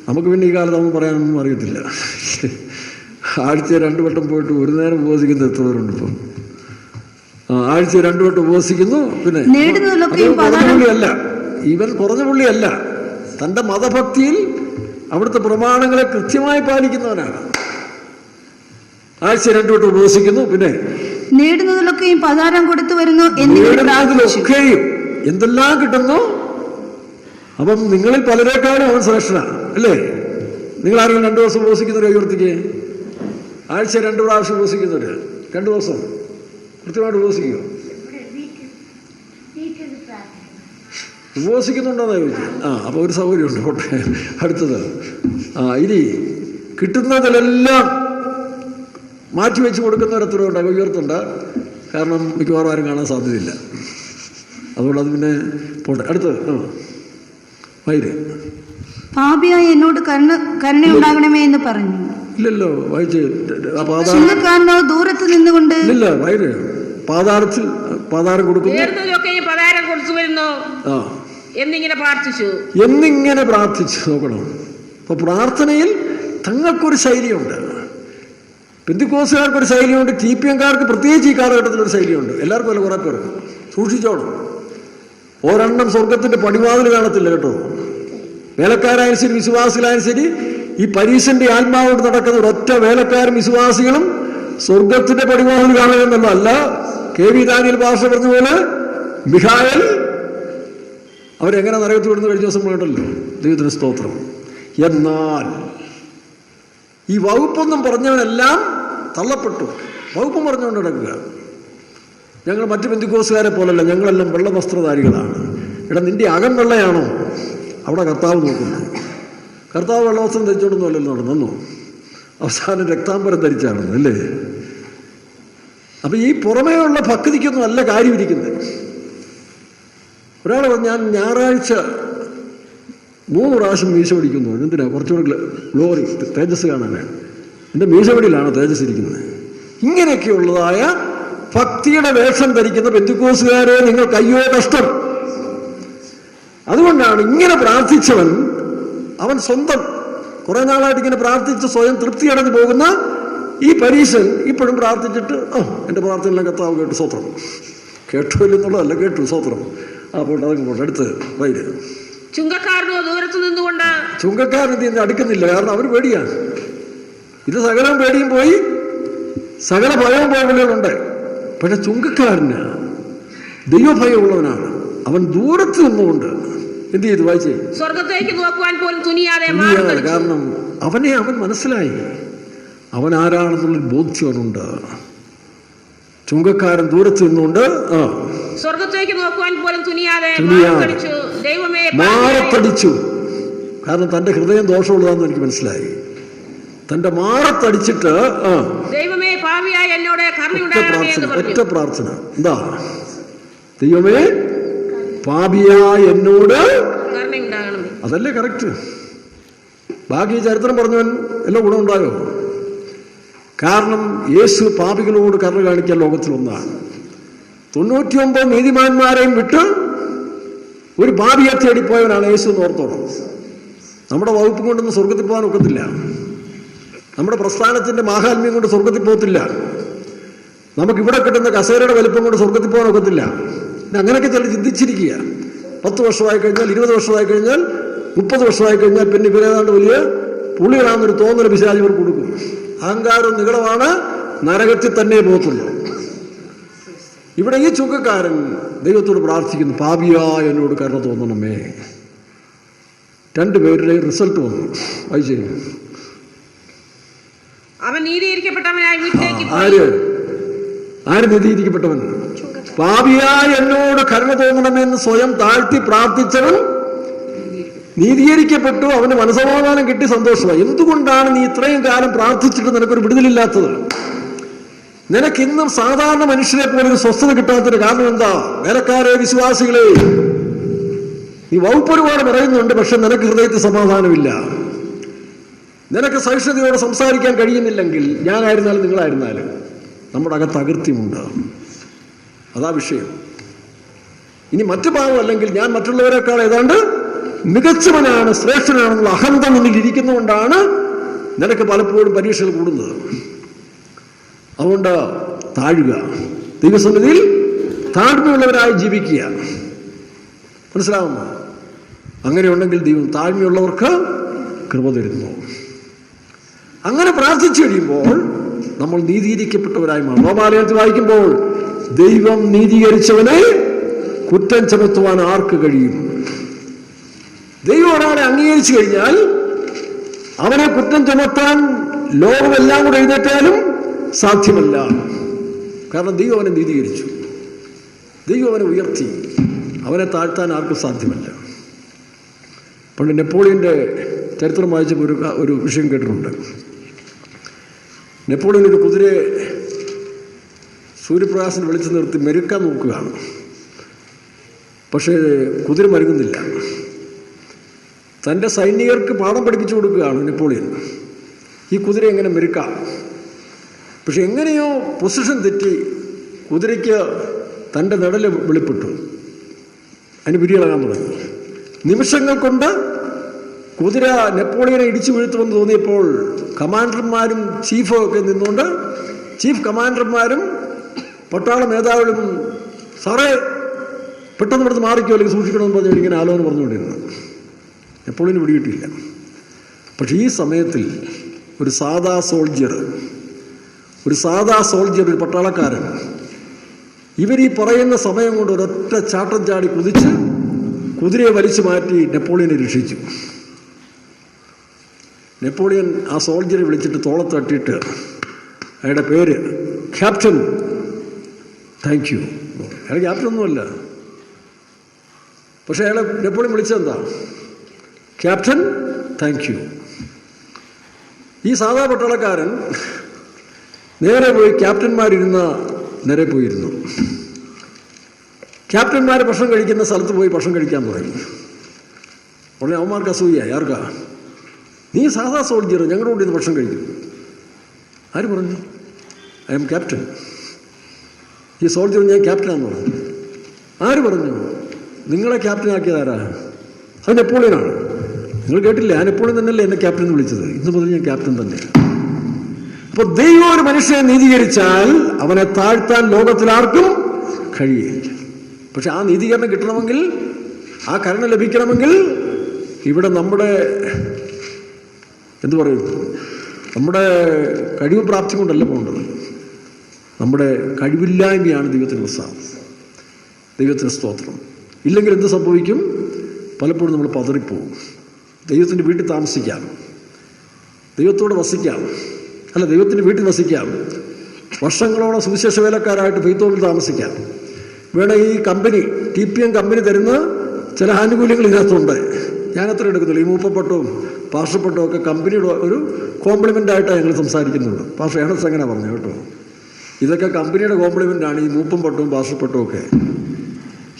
നമുക്ക് പിന്നെ ഈ കാലത്ത് ഒന്നും പറയാനൊന്നും അറിയത്തില്ല. ആഴ്ചയിൽ 2 വട്ടം പോയിട്ട് ഒരു നേരം ഉപവസിക്കുന്ന എത്ര പേരുണ്ട് ഇപ്പം? ആഴ്ചയിൽ 2 വട്ടം ഉപവസിക്കുന്നു. പിന്നെ പുള്ളിയല്ല, ഇവൻ കുറഞ്ഞ പുള്ളിയല്ല, തൻ്റെ മതഭക്തിയിൽ അവിടുത്തെ പ്രമാണങ്ങളെ കൃത്യമായി പാലിക്കുന്നവനാണ്. ആഴ്ച 2 വട്ടം ഉപവസിക്കുന്നു. പിന്നെ നേടുന്നതിലൊക്കെയും പതാരം കൊടുത്തു വരുന്നു. നേടുന്നതിലൊക്കെയും എന്തെല്ലാം കിട്ടുന്നു. അപ്പം നിങ്ങളിൽ പലരെക്കാളും അവൻ ശ്രേഷ്ഠനാണ്, അല്ലേ? നിങ്ങൾ ആരെങ്കിലും 2 ദിവസം ഉപവസിക്കുന്നവർ ഉയർത്തിക്ക്. ആഴ്ച 2 പ്രാവശ്യം ഉപവസിക്കുന്നവര് 2 ദിവസം കൃത്യമായിട്ട് ഉപവസിക്കുക. ഉപവസിക്കുന്നുണ്ടോന്നാ ചോദിച്ചു. അപ്പോൾ ഒരു സൗകര്യമുണ്ട്. ഓട്ടെ, അടുത്തത്. ഇനി കിട്ടുന്നതിലെല്ലാം മാറ്റിവെച്ച് കൊടുക്കുന്നവരെത്രയുണ്ട്? ഉയർത്തുണ്ട്. കാരണം മിക്കവാറും ആരും കാണാൻ സാധ്യതയില്ല. അതുകൊണ്ട് അത് പിന്നെ പോട്ടെ. അടുത്തത്. പാപിയായി എന്നോട് കരുണയുണ്ടാകണമേ എന്ന് പറഞ്ഞു. ഇല്ലല്ലോ, വായിച്ച് ദൂരത്ത് നിന്നുകൊണ്ട് ഇല്ല, വൈര് പാതാരം കൊടുക്കുന്നു. എന്നിങ്ങനെ പ്രാർത്ഥിച്ചു. നോക്കണം, അപ്പൊ പ്രാർത്ഥനയിൽ തങ്ങൾക്കൊരു ശൈലിയുണ്ട്. പെന്തിക്കോസുകാർക്കൊരു ശൈലിയുണ്ട്, TPMകാർക്ക് പ്രത്യേകിച്ച് ഈ കാലഘട്ടത്തിലൊരു ശൈലിയുണ്ട്. എല്ലാവർക്കും അല്ല, കുറെ പേർക്ക്. സൂക്ഷിച്ചോണം, ഒരെണ്ണം സ്വർഗത്തിന്റെ പടിവാതിൽ കാണത്തില്ല കേട്ടോ. വേലക്കാരായാലും ശരി, വിശ്വാസികളായാലും ശരി, ഈ പരീശന്റെ ആത്മാവോട് നടക്കുന്ന ഒരൊറ്റ വേലക്കാരും വിശ്വാസികളും സ്വർഗത്തിന്റെ പടിവാതിൽ കാണുമെന്നുള്ളതല്ല. KV ദാനിയേൽ ഭാഷ പറഞ്ഞ പോലെ മിഖായേൽ അവരെങ്ങനെ നരകത്തിൽ വിടുന്ന കഴിഞ്ഞ ദിവസം കേട്ടല്ലോ. ദൈവത്തിന് സ്തോത്രം. എന്നാൽ ഈ വകുപ്പൊന്നും പറഞ്ഞവനെല്ലാം തള്ളപ്പെട്ടു. വകുപ്പും പറഞ്ഞുകൊണ്ട് നടക്കുക. ഞങ്ങൾ മറ്റു പെന്തിക്കോസുകാരെ പോലല്ല, ഞങ്ങളെല്ലാം വെള്ള വസ്ത്രധാരികളാണ്. എടാ, നിന്റെ അകം വെള്ളയാണോ? അവിടെ കർത്താവ് നോക്കുന്നു. കർത്താവ് വെള്ളവസ്ത്രം ധരിച്ചോണ്ടൊന്നും അല്ലല്ലോ നടന്നു, അവസാനം രക്താംബരം ധരിച്ചാണ്, അല്ലേ? അപ്പം ഈ പുറമേയുള്ള ഭക്തിക്കൊന്നും അല്ല കാര്യം ഇരിക്കുന്നത്. ഒരാൾ ഞാൻ ഞായറാഴ്ച 3 പ്രാവശ്യം മീശ പിടിക്കുന്നു. എന്തിനാ? കുറച്ചുകൂടെ ഗ്ലോറി, തേജസ് കാണാനാണ്. എൻ്റെ മീശപിടിയിലാണ് തേജസ് ഇരിക്കുന്നത്. ഇങ്ങനെയൊക്കെയുള്ളതായ ഭക്തിയുടെ വേഷം ധരിക്കുന്ന പെന്തിക്കോസുകാരെ നിങ്ങൾക്ക് അയ്യോ കഷ്ടം. അതുകൊണ്ടാണ് ഇങ്ങനെ പ്രാർത്ഥിച്ചവൻ, അവൻ സ്വന്തം കുറെ നാളായിട്ട് ഇങ്ങനെ പ്രാർത്ഥിച്ച് സ്വയം തൃപ്തി അടഞ്ഞു പോകുന്ന ഈ പരീശൻ ഇപ്പോഴും പ്രാർത്ഥിച്ചിട്ട് എൻ്റെ പ്രാർത്ഥനയെല്ലാം കർത്താവ് കേട്ട് സ്തോത്രം. കേട്ടില്ലെന്നുള്ളതല്ല, കേട്ടു, സ്വത്രം. ആ പോട്ടെ, അതൊക്കെ പോട്ടെ. അടുത്ത് വൈര്. ചുങ്കക്കാരനോ ദൂരത്ത് നിന്നുകൊണ്ട്. ചുങ്കക്കാരൻ ഇതിന് അടുക്കുന്നില്ല, കാരണം അവർ പേടിയാണ്. ഇത് സകലം പേടിയും പോയി, സകല ഭയവും പോയുണ്ട്. പക്ഷെ ചുങ്കക്കാരന് ദൈവഭയമുള്ളവനാണ്. അവൻ ദൂരത്ത് നിന്നുകൊണ്ട് എന്ത് ചെയ്തു? വായിച്ചേ. സ്വർഗത്തേക്ക് നോക്കുവാൻ പോലും തുനിയാതെ. കാരണം അവൻ മനസ്സിലായി, അവൻ ആരാണെന്നുള്ളൊരു ബോധ്യവനുണ്ട്. ചുങ്കക്കാരൻ ദൂരത്ത് നിന്നുകൊണ്ട് സ്വർഗത്തേക്ക് നോക്കുവാൻ പോലും തുനിയാതെ മാറത്തടിച്ചു. കാരണം തന്റെ ഹൃദയം ദോഷമുള്ളതാണെന്ന് എനിക്ക് മനസ്സിലായി. തന്റെ മാറത്തടിച്ചിട്ട് ദൈവമേ പാപിയായ എന്നോട് കരുണയുണ്ടാകണമേ എന്ന് പറഞ്ഞു. ഒറ്റ പ്രാർത്ഥന. എന്താ? ദൈവമേ പാപിയായ എന്നോട് കരുണയുണ്ടാകണമേ. അതല്ലേ കറക്റ്റ്. ബാക്കി ചരിത്രം പറഞ്ഞവൻ എല്ലാം ഗുണമുണ്ടായോ? കാരണം യേശു പാപികളോട് കരുണ കാണിക്കാൻ ലോകത്തിൽ ഒന്നാണ്. 99 നീതിമാന്മാരെയും വിട്ട് ഒരു പാപിയെ തേടിപ്പോയവനാണ് യേശു എന്ന് ഓർത്തോണം. നമ്മുടെ വകുപ്പ് കൊണ്ടൊന്നും സ്വർഗത്തിൽ പോകാൻ ഒക്കത്തില്ല. നമ്മുടെ പ്രസ്ഥാനത്തിന്റെ മാഹാത്മ്യം കൊണ്ട് സ്വർഗത്തിൽ പോകത്തില്ല. നമുക്കിവിടെ കിട്ടുന്ന കസേരയുടെ വലിപ്പം കൊണ്ട് സ്വർഗത്തിൽ പോകാൻ ഒക്കത്തില്ല. അങ്ങനെയൊക്കെ ചില ചിന്തിച്ചിരിക്കുക. 10 വർഷമായി കഴിഞ്ഞാൽ, 20 വർഷമായി കഴിഞ്ഞാൽ, 30 വർഷമായി കഴിഞ്ഞാൽ പിന്നെ ഇവരേതാണ്ട് വലിയ പുള്ളികളാണെന്നൊരു തോന്നൽ പിശാച് ഇവർക്ക് കൊടുക്കും. അഹങ്കാരവും നികളമാണ്, നരകത്തിൽ തന്നെ പോകത്തുള്ളൂ. ഇവിടെ ഈ ചുങ്കക്കാരൻ ദൈവത്തോട് പ്രാർത്ഥിക്കുന്നു, പാപിയായ എന്നോട് കരുണ തോന്നണമേ. 2 പേരുടെ റിസൾട്ട് വന്നു. വായിച്ചേ. അവൻ നീതീകരിക്കപ്പെട്ടവനായി വീട്ടിലേക്ക്. ആര് നീതീകരിക്കപ്പെട്ടവൻ? പാപിയായ എന്നോട് കരുണ തോന്നണമെന്ന് സ്വയം താഴ്ത്തി പ്രാർത്ഥിച്ചവൻ നീതീകരിക്കപ്പെട്ടു. അവന് മനസമാധാനം കിട്ടി, സന്തോഷമായി. എന്തുകൊണ്ടാണ് നീ ഇത്രയും കാലം പ്രാർത്ഥിച്ചിട്ട് നിനക്കൊരു വിടുതലില്ലാത്തത്? നിനക്കിന്നും സാധാരണ മനുഷ്യരെ പോലെ ഒരു സ്വസ്ഥത കിട്ടാത്തതിന് കാരണം എന്താ? വേലക്കാരെ, വിശ്വാസികളെ, നീ വകുപ്പൊരുപാട് പറയുന്നുണ്ട്, പക്ഷെ നിനക്ക് ഹൃദയത്തിൽ സമാധാനമില്ല. നിനക്ക് സഹിഷ്ണുതയോടെ സംസാരിക്കാൻ കഴിയുന്നില്ലെങ്കിൽ, ഞാനായിരുന്നാലും നിങ്ങളായിരുന്നാലും നമ്മുടെ അകത്ത് അകൃത്യമുണ്ട്. അതാ വിഷയം. ഇനി മറ്റു ഭാവം അല്ലെങ്കിൽ ഞാൻ മറ്റുള്ളവരെക്കാൾ ഏതാണ്ട് മികച്ചവനാണ്, ശ്രേഷ്ഠനാണെന്നുള്ള അഹന്ത നിന്നിൽ ഇരിക്കുന്നതുകൊണ്ടാണ് നിനക്ക് പലപ്പോഴും പരീക്ഷകൾ കൂടുന്നത്. അതുകൊണ്ട് താഴുക, ദൈവസന്നിധിയിൽ താഴ്മയുള്ളവരായി ജീവിക്കുക. മനസ്സിലാവുന്നു? അങ്ങനെയുണ്ടെങ്കിൽ ദൈവം താഴ്മയുള്ളവർക്ക് കൃപ തരുന്നു. അങ്ങനെ പ്രാർത്ഥിച്ചു കഴിയുമ്പോൾ നമ്മൾ നീതീകരിക്കപ്പെട്ടവരായി മാറും. റോമാലേഖനത്തിൽ വായിക്കുമ്പോൾ ദൈവം നീതീകരിച്ചവനെ കുറ്റം ചുമത്തുവാൻ ആർക്ക് കഴിയും? ദൈവം ഒരാളെ അംഗീകരിച്ചു കഴിഞ്ഞാൽ അവനെ കുറ്റം ചുമത്താൻ ലോകമെല്ലാം കൂടെ എഴുന്നേറ്റാലും സാധ്യമല്ല. കാരണം ദൈവം അവനെ നീതീകരിച്ചു, ദൈവം അവനെ ഉയർത്തി. അവനെ താഴ്ത്താൻ ആർക്കും സാധ്യമല്ല. പണ്ട് നെപ്പോളിയൻ്റെ ചരിത്രം വായിച്ചപ്പോൾ ഒരു വിഷയം കേട്ടിട്ടുണ്ട്. നെപ്പോളിയൻ ഒരു കുതിരയെ സൂര്യപ്രകാശം വിളിച്ചു നിർത്തി മെരുക്കാൻ നോക്കുകയാണ്. പക്ഷേ കുതിര മരുങ്ങുന്നില്ല. തൻ്റെ സൈനികർക്ക് പാഠം പഠിപ്പിച്ചു കൊടുക്കുകയാണ് നെപ്പോളിയൻ, ഈ കുതിര എങ്ങനെ മെരുക്കാം. പക്ഷെ എങ്ങനെയോ പൊസിഷൻ തെറ്റി കുതിരയ്ക്ക് തൻ്റെ നിഴല് വെളിപ്പെട്ടു. അതിന് പിരിയിളകാൻ തുടങ്ങി. നിമിഷങ്ങൾ കൊണ്ട് കുതിര നെപ്പോളിയനെ ഇടിച്ചു വീഴ്ത്തുമെന്ന് തോന്നിയപ്പോൾ കമാൻഡർമാരും ചീഫും ഒക്കെ നിന്നുകൊണ്ട് ചീഫ് കമാൻഡർമാരും പട്ടാള മേധാവികളും സാറേ പെട്ടെന്ന് ഇവിടുന്ന് മാറിക്കോ അല്ലെങ്കിൽ സൂക്ഷിക്കണമെന്ന് പറഞ്ഞ് ഇങ്ങനെ ആലോചന പറഞ്ഞുകൊണ്ടിരുന്നു. നെപ്പോളിയന് പിടികിട്ടില്ല. പക്ഷെ ഈ സമയത്തിൽ ഒരു സാധാ സോൾജിയർ, ഒരു പട്ടാളക്കാരൻ, ഇവരീ പറയുന്ന സമയം കൊണ്ട് ഒരൊറ്റ ചാട്ടം ചാടി കുതിച്ച് കുതിരയെ വലിച്ചു മാറ്റി നെപ്പോളിയനെ രക്ഷിച്ചു. നെപ്പോളിയൻ ആ സോൾജിയറെ വിളിച്ചിട്ട് തോളത്ത് തട്ടിയിട്ട് അയാളുടെ പേര് ക്യാപ്റ്റൻ താങ്ക് യു. അയാൾ ക്യാപ്റ്റൻ ഒന്നുമല്ല, പക്ഷെ അയാളെ നെപ്പോളിയൻ വിളിച്ചതെന്താ? Captain thank you. ഈ സാധാ പട്ടാളക്കാരൻ നേരെ പോയി ക്യാപ്റ്റന്മാരിരുന്ന നേരെ പോയിരുന്നു. ക്യാപ്റ്റന്മാർ ഭക്ഷണം കഴിക്കുന്ന സ്ഥലത്ത് പോയി ഭക്ഷണം കഴിക്കാൻ തുടങ്ങി. ഉടനെ അവന്മാർക്ക് അസൂയ. ആർക്കാ? നീ സാധാ സോൾജിയർ, ഞങ്ങളുടെ കൂടെ ഭക്ഷണം കഴിക്കും. ആര് പറഞ്ഞു? I M captain. ഈ സോൾജിയർ ഞാൻ ക്യാപ്റ്റനാന്ന് പറഞ്ഞു. ആര് പറഞ്ഞു? നിങ്ങളെ ക്യാപ്റ്റനാക്കിയതാരാ? അത് നെപ്പോളിയനാണ്. നിങ്ങൾ കേട്ടില്ലേ? ആ നെപ്പോളിയൻ തന്നെയല്ലേ എന്നെ ക്യാപ്റ്റൻ എന്ന് വിളിച്ചത്. ഇന്ന് മുതൽ ഞാൻ ക്യാപ്റ്റൻ തന്നെയാണ്. അപ്പോൾ ദൈവം ഒരു മനുഷ്യനെ നീതീകരിച്ചാൽ അവനെ താഴ്ത്താൻ ലോകത്തിൽ ആർക്കും കഴിയുകയില്ല. പക്ഷെ ആ നീതീകരണം കിട്ടണമെങ്കിൽ, ആ കരുണ ലഭിക്കണമെങ്കിൽ ഇവിടെ നമ്മുടെ എന്തു പറയും, നമ്മുടെ കഴിവ് പ്രാപ്തി കൊണ്ടല്ല പോകേണ്ടത്. നമ്മുടെ കഴിവില്ലായ്മയാണ് ദൈവത്തിന് പ്രസാദം. ദൈവത്തിന് സ്തോത്രം. ഇല്ലെങ്കിൽ എന്ത് സംഭവിക്കും? പലപ്പോഴും നമ്മൾ പതറിപ്പോവും. ദൈവത്തിൻ്റെ വീട്ടിൽ താമസിക്കാം, ദൈവത്തോട് വസിക്കാം, അല്ല ദൈവത്തിൻ്റെ വീട്ടിൽ വസിക്കാം, വർഷങ്ങളോളം സുവിശേഷ വേലക്കാരായിട്ട് ഫെയ്ത്തോവിൽ താമസിക്കാം. വേണം ഈ കമ്പനി TPM കമ്പനി തരുന്ന ചില ആനുകൂല്യങ്ങൾ ഇതിനകത്തുണ്ട്. ഞാനത്ര എടുക്കുന്നില്ല. ഈ മൂപ്പപ്പെട്ടവും പാർശ്വപ്പെട്ടവും ഒക്കെ കമ്പനിയുടെ ഒരു കോംപ്ലിമെൻ്റായിട്ടാണ് ഞങ്ങൾ സംസാരിക്കുന്നുണ്ട്. പാർശ്വ ഏണസ് അങ്ങനെ പറഞ്ഞു കേട്ടോ. ഇതൊക്കെ കമ്പനിയുടെ കോംപ്ലിമെൻ്റാണ്, ഈ മൂപ്പും പട്ടവും പാർശ്വപ്പെട്ടവും ഒക്കെ.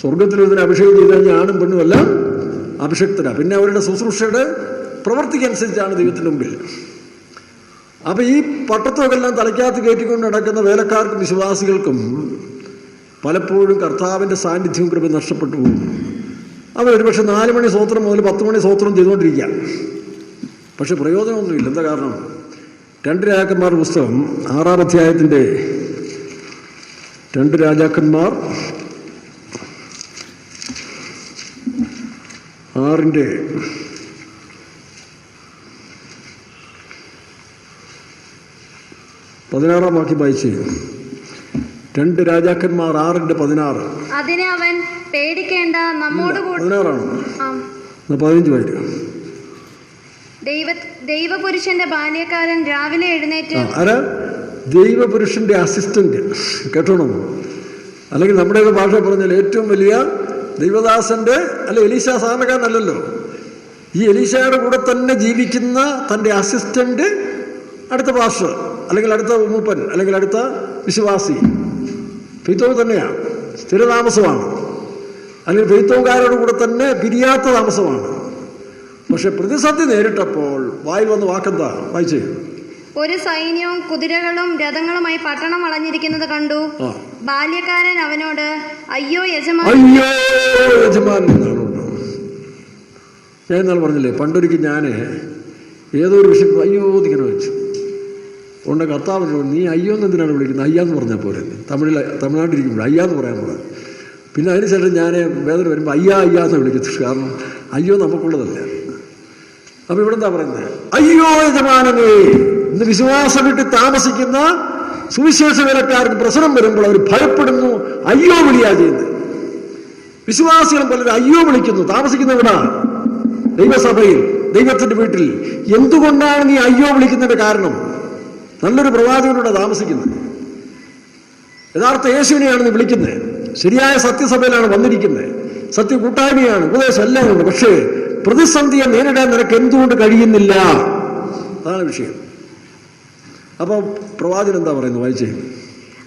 സ്വർഗത്തിൽ ഇതിനെ അഭിഷേകം ചെയ്ത് കഴിഞ്ഞാൽ ആണും പെണ്ണും എല്ലാം അഭിഷക്തരാണ്. പിന്നെ അവരുടെ ശുശ്രൂഷയുടെ പ്രവൃത്തിക്കനുസരിച്ചാണ് ദൈവത്തിൻ്റെ മുമ്പിൽ. അപ്പം ഈ പട്ടത്തൊക്കെല്ലാം തലയ്ക്കകത്ത് കയറ്റിക്കൊണ്ട് നടക്കുന്ന വേലക്കാർക്കും വിശ്വാസികൾക്കും പലപ്പോഴും കർത്താവിൻ്റെ സാന്നിധ്യവും കൃപ നഷ്ടപ്പെട്ടു പോകും. അവർ ഒരുപക്ഷെ 4 മണി സ്വോത്രം മുതൽ 10 മണി സ്വോത്രം ചെയ്തുകൊണ്ടിരിക്കുക. പക്ഷെ പ്രയോജനമൊന്നുമില്ല. എന്താ കാരണം? 2 രാജാക്കന്മാരുടെ പുസ്തകം 6-ാം അധ്യായത്തിൻ്റെ 2 രാജാക്കന്മാർ 6-ന്റെ 16-ാം വാക്യം വായിച്ച്. 2 രാജാക്കന്മാർ 6-ന്റെ 16. അതിന് അവൻ പേടിക്കേണ്ട, നമ്മോട് 16 15 വായിക്കും. ദൈവപുരുഷന്റെ ബാല്യക്കാരൻ രാവിലെ എഴുന്നേറ്റ്. ആരാ? ദൈവപുരുഷന്റെ അസിസ്റ്റന്റ്. കേട്ടോണം. അല്ലെങ്കിൽ നമ്മുടെയൊക്കെ ഭാഷ പറഞ്ഞാൽ ഏറ്റവും വലിയ ദൈവദാസന്റെ, അല്ല എലീശ സാധാരണക്കാരനല്ലല്ലോ. ഈ എലീശയുടെ കൂടെ തന്നെ ജീവിക്കുന്ന തൻ്റെ അസിസ്റ്റന്റ്, അടുത്ത പാസ്റ്റർ അല്ലെങ്കിൽ അടുത്ത മൂപ്പൻ അല്ലെങ്കിൽ അടുത്ത വിശ്വാസി ഫെയ്ത്തോവ് തന്നെയാണ്. സ്ഥിരതാമസമാണ്. അല്ലെങ്കിൽ ഫെയ്ത്തോവുകാരോട് കൂടെ തന്നെ പിരിയാത്ത താമസമാണ്. പക്ഷെ പ്രതിസന്ധി നേരിട്ടപ്പോൾ വായിൽ വന്ന വാക്കെന്താ? വായിച്ചേ. ഒരു സൈന്യവും കുതിരകളും രഥങ്ങളുമായി പട്ടണം വളഞ്ഞിരിക്കുന്നത് കണ്ടു. ബാല്യക്കാരൻ അവനോട്, അയ്യോ യജമാൻ, അയ്യോ യജമാൻ എന്നാണ്. ഞാൻ ഇന്നാൾ പറഞ്ഞില്ലേ, പണ്ടൊരിക്കൽ ഞാൻ ഏതോ ഒരു വിഷയം അയ്യോ എന്നിങ്ങനെ വെച്ചു. അതുകൊണ്ട് കർത്താവിനോട്, നീ അയ്യോ എന്ന് എന്തിനാണ് വിളിക്കുന്നത്? അയ്യാന്ന് പറഞ്ഞാൽ പോരെ. തമിഴ്നാട്ടിലിരിക്കുമ്പോൾ അയ്യാന്ന് പറയാൻ പറയാം. പിന്നെ അതിനുശേഷം ഞാൻ വേദന വരുമ്പോൾ അയ്യാന്ന് വിളിക്കത്തില്ല. കാരണം അയ്യോ നമുക്കുള്ളതല്ല. അപ്പം ഇവിടെ എന്താ പറയുന്നത്? അയ്യോ യജമാനനേ. ഇന്ന് വിശ്വാസം വിട്ട് താമസിക്കുന്ന സുവിശേഷ വേലക്കാർക്ക് പ്രശ്നം വരുമ്പോൾ അവർ ഭയപ്പെടുന്നു, അയ്യോ വിളിയാ ചെയ്യുന്നത്. വിശ്വാസികളും പലരും അയ്യോ വിളിക്കുന്നു. താമസിക്കുന്നവിടാ ദൈവസഭയിൽ, ദൈവത്തിന്റെ വീട്ടിൽ. എന്തുകൊണ്ടാണ് നീ അയ്യോ വിളിക്കുന്നതിന്റെ കാരണം? നല്ലൊരു പ്രവാചകനോടെ താമസിക്കുന്നത്. യഥാർത്ഥ യേശുവിനെയാണ് നീ വിളിക്കുന്നത്. ശരിയായ സത്യസഭയിലാണ് വന്നിരിക്കുന്നത്. സത്യ കൂട്ടായ്മയാണ്, ഉപദേശം എല്ലാം ഉണ്ട്. പക്ഷേ പ്രതിസന്ധിയെ നേരിടാൻ നിനക്ക് എന്തുകൊണ്ട് കഴിയുന്നില്ല? അതാണ് വിഷയം. അപ്പൊ പ്രവാചകൻ എന്താ പറയുന്നത്? വായിച്ചേ.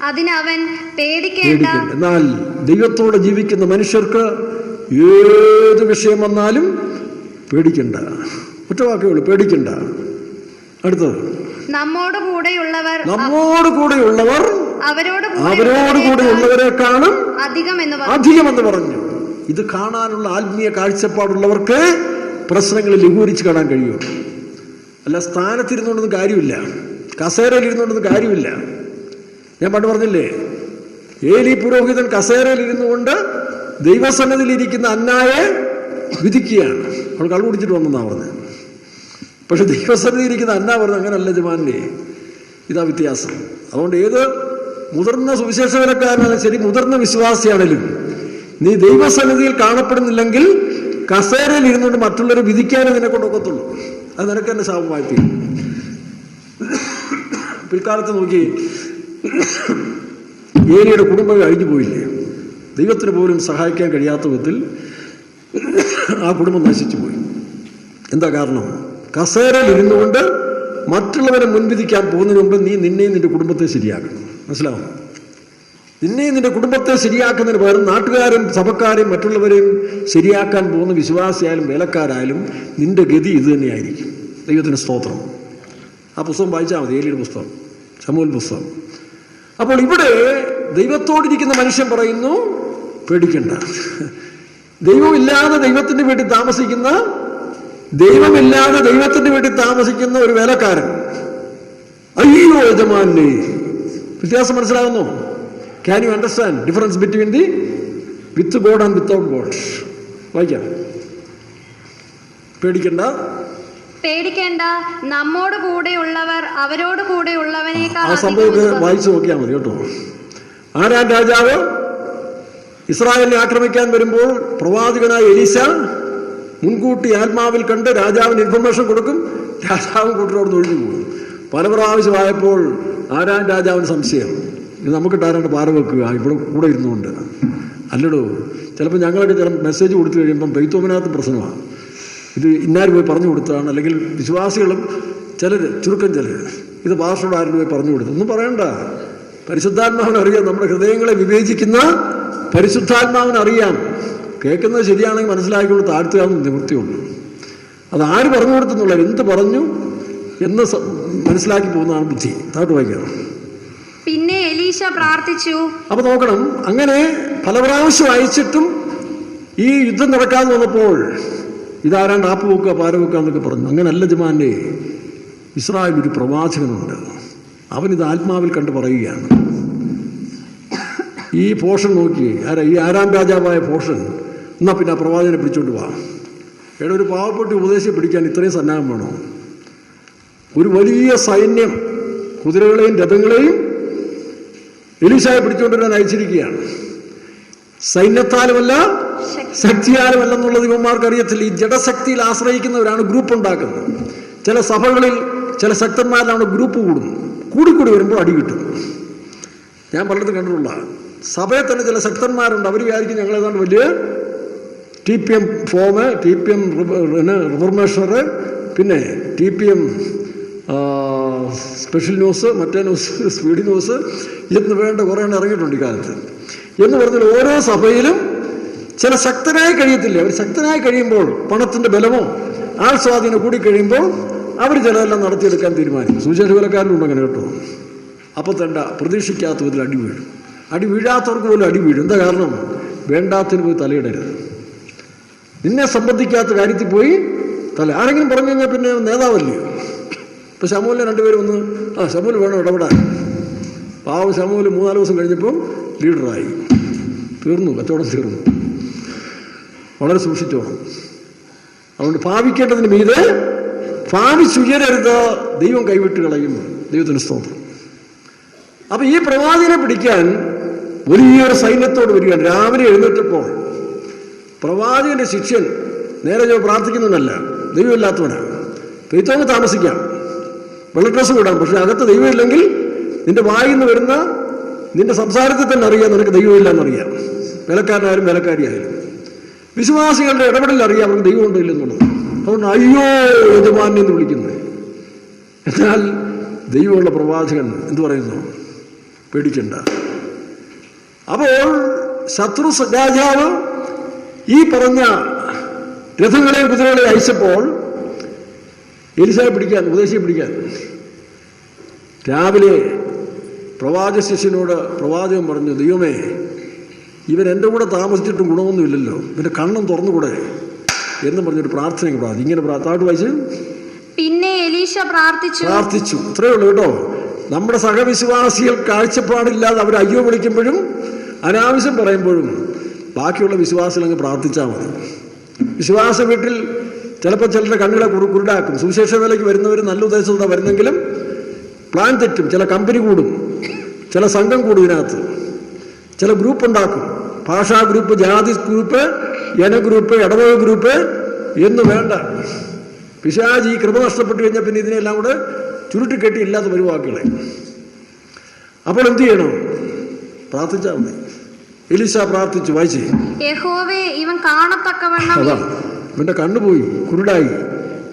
അതിനവൻ പേടിക്കേണ്ട. എന്നാൽ ദൈവത്തോടെ ജീവിക്കുന്ന മനുഷ്യർക്ക് ഏത് വിഷയം വന്നാലും പേടിക്കണ്ട. ഒറ്റ വാക്കേ ഉള്ളൂ, പേടിക്കണ്ട. അടുത്തത്, നമ്മോട് കൂടെയുള്ളവർ അവരോട് കൂടെയുള്ളവരെക്കാളും അധികമെന്ന് പറഞ്ഞു. ഇത് കാണാനുള്ള ആത്മീയ കാഴ്ചപ്പാടുള്ളവർക്ക് പ്രശ്നങ്ങൾ ലഘൂകരിച്ച് കാണാൻ കഴിയും. അല്ല സ്ഥാനത്തിരുന്നുകൊണ്ടൊന്നും കാര്യമില്ല, കസേരയിൽ ഇരുന്നുകൊണ്ടൊന്നും കാര്യമില്ല. ഞാൻ പണ്ട് പറഞ്ഞില്ലേ, ഏലി പുരോഹിതൻ കസേരയിൽ ഇരുന്നു കൊണ്ട് ദൈവസന്നിധിയിലിരിക്കുന്ന അന്നായെ വിധിക്കുകയാണ്. അവൾ കള്ളു കുടിച്ചിട്ട് വന്നെന്നാ പറഞ്ഞത്. പക്ഷെ ദൈവസന്നിധിയിരിക്കുന്ന അന്ന പറഞ്ഞു, അങ്ങനല്ല യജമാനെ, ഇതാ വ്യത്യാസം. അതുകൊണ്ട് ഏത് മുതിർന്ന സുവിശേഷ വേലക്കാരനാണെങ്കിലും ശരി, മുതിർന്ന വിശ്വാസിയാണെങ്കിലും നീ ദൈവസന്നിധിയിൽ കാണപ്പെടുന്നില്ലെങ്കിൽ കസേരയിൽ ഇരുന്നുകൊണ്ട് മറ്റുള്ളവരെ വിധിക്കാനേ നിന്നെ കൊണ്ടൊക്കത്തുള്ളൂ. അത് നിനക്ക് തന്നെ ശാപമായി തീരും. പിൽക്കാലത്ത് നോക്കി ഏലിയുടെ കുടുംബം അഴിഞ്ഞു പോയില്ലേ? ദൈവത്തിന് പോലും സഹായിക്കാൻ കഴിയാത്ത വിധത്തിൽ ആ കുടുംബം നശിച്ചു പോയി. എന്താ കാരണം? കസേരയിൽ ഇരുന്നുകൊണ്ട് മറ്റുള്ളവരെ മുൻവിധിക്കാൻ പോകുന്നതിന് മുമ്പ് നീ നിന്നെയും നിന്റെ കുടുംബത്തെ ശരിയാക്കണം. മനസ്സിലാവും? നിന്നെയും നിന്റെ കുടുംബത്തെ ശരിയാക്കുന്നതിന് പകരം നാട്ടുകാരും സഭക്കാരെയും മറ്റുള്ളവരെയും ശരിയാക്കാൻ പോകുന്ന വിശ്വാസിയായാലും വേലക്കാരായാലും നിന്റെ ഗതി ഇത് തന്നെയായിരിക്കും. ദൈവത്തിന് സ്തോത്രം. ആ പുസ്തകം വായിച്ചാൽ മതി, ഏലിയുടെ പുസ്തകം, ശമൂവേൽ പുസ്തകം. അപ്പോൾ ഇവിടെ ദൈവത്തോടിരിക്കുന്ന മനുഷ്യൻ പറയുന്നു, പേടിക്കണ്ട. ദൈവമില്ലാതെ ദൈവത്തിന്റെ വീട്ടിൽ താമസിക്കുന്ന ഒരു വേലക്കാരൻ, അയ്യോ യജമാനെ. വ്യത്യാസം മനസ്സിലാകുന്നു? Can you understand difference between the with God and without God? വായിക്കാം. പേടിക്കണ്ട, പേടിക്കേണ്ട, നമ്മോട് കൂടെയുള്ളവർ അവരോട് കൂടെയുള്ളവനേക്കാൾ ആ സംഭവമൊക്കെ വായിച്ചു നോക്കിയാൽ മതി കേട്ടോ. ആരാൻ രാജാവ് ഇസ്രായേലിനെ ആക്രമിക്കാൻ വരുമ്പോൾ പ്രവാചകനായ എലീശ മുൻകൂട്ടി ആത്മാവിൽ കണ്ട് രാജാവിന് ഇൻഫർമേഷൻ കൊടുക്കും. രാജാവും കൂട്ടരോട് ഒഴിഞ്ഞു പോകും. പല പ്രാവശ്യമായപ്പോൾ ആരാൻ രാജാവിന് സംശയം, ഇത് നമുക്കിട്ട് ആരാണ്ട് പാര വെക്കുക ഇവിടെ കൂടെ ഇരുന്നുകൊണ്ട്. അല്ലടോ, ചിലപ്പോൾ ഞങ്ങളൊക്കെ ചില മെസ്സേജ് കൊടുത്തു കഴിയുമ്പം പെയ്ത്തോമിനകത്ത് പ്രശ്നമാണ്. ഇത് ഇന്നാർ പോയി പറഞ്ഞു കൊടുത്തതാണ്, അല്ലെങ്കിൽ വിശ്വാസികളും ചിലർ, ചുരുക്കം ചിലർ ഇത് പാസ്റ്ററോട് ആരും പോയി പറഞ്ഞു കൊടുത്തു. ഒന്നും പറയണ്ട, പരിശുദ്ധാത്മാവിനറിയാം. നമ്മുടെ ഹൃദയങ്ങളെ വിവേചിക്കുന്ന പരിശുദ്ധാത്മാവിനറിയാം. കേൾക്കുന്നത് ശരിയാണെങ്കിൽ മനസ്സിലാക്കിക്കൊണ്ട് താഴ്ത്തുകയെന്ന് നിവൃത്തിയുള്ളൂ. അത് ആര് പറഞ്ഞു കൊടുത്തെന്നുള്ള, എന്ത് പറഞ്ഞു എന്ന് മനസ്സിലാക്കി പോകുന്നതാണ് ബുദ്ധി. താഴ്ത്തു വായിക്കാം. പിന്നെ എലീശ പ്രാർത്ഥിച്ചു. അപ്പൊ നോക്കണം, അങ്ങനെ പല പ്രാവശ്യം അയച്ചിട്ടും ഈ യുദ്ധം നടക്കാതെ വന്നപ്പോൾ ഇതാരാണ്ട് ആപ്പ് വെക്കുക പാര വെക്കുക എന്നൊക്കെ പറഞ്ഞു. അങ്ങനല്ല ജമാനെ, ഇസ്രായേൽ ഒരു പ്രവാചകനുണ്ട്. അവനിത് ആത്മാവിൽ കണ്ട് പറയുകയാണ്. ഈ പോഷൻ നോക്കി, ഈ ആരാം രാജാവായ പോഷൻ, എന്നാൽ പിന്നെ ആ പ്രവാചകനെ പിടിച്ചോണ്ട് പോവാം. എവിടെ ഒരു പാവപ്പെട്ടി ഉപദേശിയെ പിടിക്കാൻ ഇത്രയും സന്നാഹം വേണോ? ഒരു വലിയ സൈന്യം, കുതിരകളെയും രഥങ്ങളെയും എലീശായെ പിടിച്ചുകൊണ്ടുവരാൻ അയച്ചിരിക്കുകയാണ്. സൈന്യത്താലുമല്ല ശക്തിയാലുമല്ലെന്നുള്ളത് ഇവന്മാർക്ക് അറിയത്തില്ല. ഈ ജഡശക്തിയിൽ ആശ്രയിക്കുന്നവരാണ് ഗ്രൂപ്പ് ഉണ്ടാക്കുന്നത്. ചില സഭകളിൽ ചില ശക്തന്മാരിലാണ് ഗ്രൂപ്പ് കൂടുന്നത്. കൂടിക്കൂടി വരുമ്പോൾ അടി കിട്ടും. ഞാൻ പലയിടത്തും കണ്ടിട്ടുള്ള സഭയിൽ തന്നെ ചില ശക്തന്മാരുണ്ട്. അവർ വിചാരിക്കും ഞങ്ങൾ ഏതാണ്ട് വലിയ TPM ഫോം, TPM റിഫോർമേഷണർ, പിന്നെ TPM സ്പെഷ്യൽ ന്യൂസ്, മറ്റേ ന്യൂസ്, സ്പീഡ് ന്യൂസ് എന്ന് വേണ്ട കുറേ എണ്ണം ഇറങ്ങിയിട്ടുണ്ട് ഈ കാലത്ത്. എന്ന് പറഞ്ഞാൽ ഓരോ സഭയിലും ചില ശക്തനായി കഴിയത്തില്ല. അവർ ശക്തനായി കഴിയുമ്പോൾ പണത്തിൻ്റെ ബലമോ ആൾ സ്വാധീനം കൂടി കഴിയുമ്പോൾ അവർ ചിലതെല്ലാം നടത്തിയെടുക്കാൻ തീരുമാനിക്കും. സുവിശേഷ വിലക്കാരനുണ്ട് അങ്ങനെ കേട്ടോ. അപ്പോൾ തന്നെ പ്രതീക്ഷിക്കാത്ത വിധത്തിൽ അടി വീഴും. അടി വീഴാത്തവർക്ക് പോലും അടി വീഴും. എന്താ കാരണം? വേണ്ടാത്തിന് പോയി തലയിടരുത്. നിന്നെ സംബന്ധിക്കാത്ത കാര്യത്തിൽ പോയി ആരെങ്കിലും പറഞ്ഞു കഴിഞ്ഞാൽ പിന്നെ നേതാവല്ലയോ? ഇപ്പം ശമൂലിനെ രണ്ടുപേരും ഒന്ന് ശമൂൽ വേണം ഇടപെടാൻ. പാവം ശമൂൽ 3-4 ദിവസം കഴിഞ്ഞപ്പം ലീഡറായി. തീർന്നു, കച്ചവടം തീർന്നു. വളരെ സൂക്ഷിച്ചോണം. അതുകൊണ്ട് ഭാവിക്കേണ്ടതിന് മീതെ ഭാവിച്ചുയരരുത്, ദൈവം കൈവിട്ട് കളയും. ദൈവത്തിന് സ്തോത്രം. അപ്പം ഈ പ്രവാചകനെ പിടിക്കാൻ വലിയൊരു സൈന്യത്തോട് വരികയാണ്. രാവിലെ എഴുന്നേറ്റപ്പോൾ പ്രവാചകന്റെ ശിഷ്യൻ നേരെ പ്രാർത്ഥിക്കുന്നതല്ല, ദൈവമില്ലാത്തവനാണ്. പെയ്ത്തോന്ന് താമസിക്കാം, വെള്ള ഡ്രസ്സ് വിടാം, പക്ഷെ അകത്ത് ദൈവമില്ലെങ്കിൽ നിന്റെ വായിൽ നിന്ന് വരുന്ന നിന്റെ സംസാരത്തിൽ തന്നെ അറിയാം നിനക്ക് ദൈവമില്ല എന്നറിയാം. വിലക്കാരനായാലും വിലക്കാരിയായാലും വിശ്വാസികളുടെ ഇടപെടലിൽ അറിയാം അവർക്ക് ദൈവം ഉണ്ടോ ഇല്ലെന്നുള്ളത്. അതുകൊണ്ട് അയ്യോ യജമാനെ എന്ന് വിളിക്കുന്നത്. എന്നാൽ ദൈവമുള്ള പ്രവാചകൻ എന്തു പറയുന്നു? പേടിക്കണ്ട. അപ്പോൾ ശത്രു രാജാവ് ഈ പറഞ്ഞ രഥങ്ങളെയും കുതിരകളെയും അയച്ചപ്പോൾ എലീശായെ പിടിക്കാൻ, ഉപദേശിയെ പിടിക്കാൻ രാവിലെ പ്രവാചക ശിഷ്യനോട് പ്രവാചകൻ പറഞ്ഞു, ദൈവമേ, ഇവൻ എൻ്റെ കൂടെ താമസിച്ചിട്ടും ഗുണമൊന്നുമില്ലല്ലോ, ഇവൻ്റെ കണ്ണും തുറന്നുകൂടെ എന്ന് പറഞ്ഞൊരു പ്രാർത്ഥനയ്ക്ക് പ്രാർത്ഥിച്ചു. ഇങ്ങനെ താഴ്ത്ത് വായിച്ചു. പിന്നെ എലീശ പ്രാർത്ഥിച്ചു. ഇത്രയേ ഉള്ളൂ കേട്ടോ. നമ്മുടെ സഹവിശ്വാസികൾ കാഴ്ചപ്പാടില്ലാതെ അവർ അയ്യോ വിളിക്കുമ്പോഴും അനാവശ്യം പറയുമ്പോഴും ബാക്കിയുള്ള വിശ്വാസികൾ അങ്ങ് പ്രാർത്ഥിച്ചാൽ മതി. വിശ്വാസ വീട്ടിൽ ചിലപ്പോൾ ചിലരുടെ കണ്ണുകളെ കുരുടാക്കും. സുവിശേഷ വേലയ്ക്ക് വരുന്നവർ നല്ല ഉദ്ദേശത്തോടെ വരുന്നെങ്കിലും പ്ലാൻ തെറ്റും. ചില കമ്പനി കൂടും, ചില സംഘം കൂടും, ഇതിനകത്ത് ചില ഗ്രൂപ്പ് ഉണ്ടാക്കും. ഭാഷാ ഗ്രൂപ്പ്, ജാതി ഗ്രൂപ്പ്, ജന ഗ്രൂപ്പ്, ഇടവക ഗ്രൂപ്പ് എന്ന് വേണ്ട. പിശാച് ഈ കൃപ നഷ്ടപ്പെട്ടു കഴിഞ്ഞാൽ പിന്നെ ഇതിനെല്ലാം കൂടെ ചുരുട്ടിക്കെട്ടി ഇല്ലാത്ത പരിവാക്കുകളെ. അപ്പോൾ എന്ത് ചെയ്യണം? പ്രാർത്ഥിച്ചാൽ മതി. എലീശ പ്രാർത്ഥിച്ചു. വായിച്ചേ. യഹോവേ, ഇവൻ കാണത്തക്കവണ്ണം. അതാ, ഇവന്റെ കണ്ണുപോയി, കുരുടായി.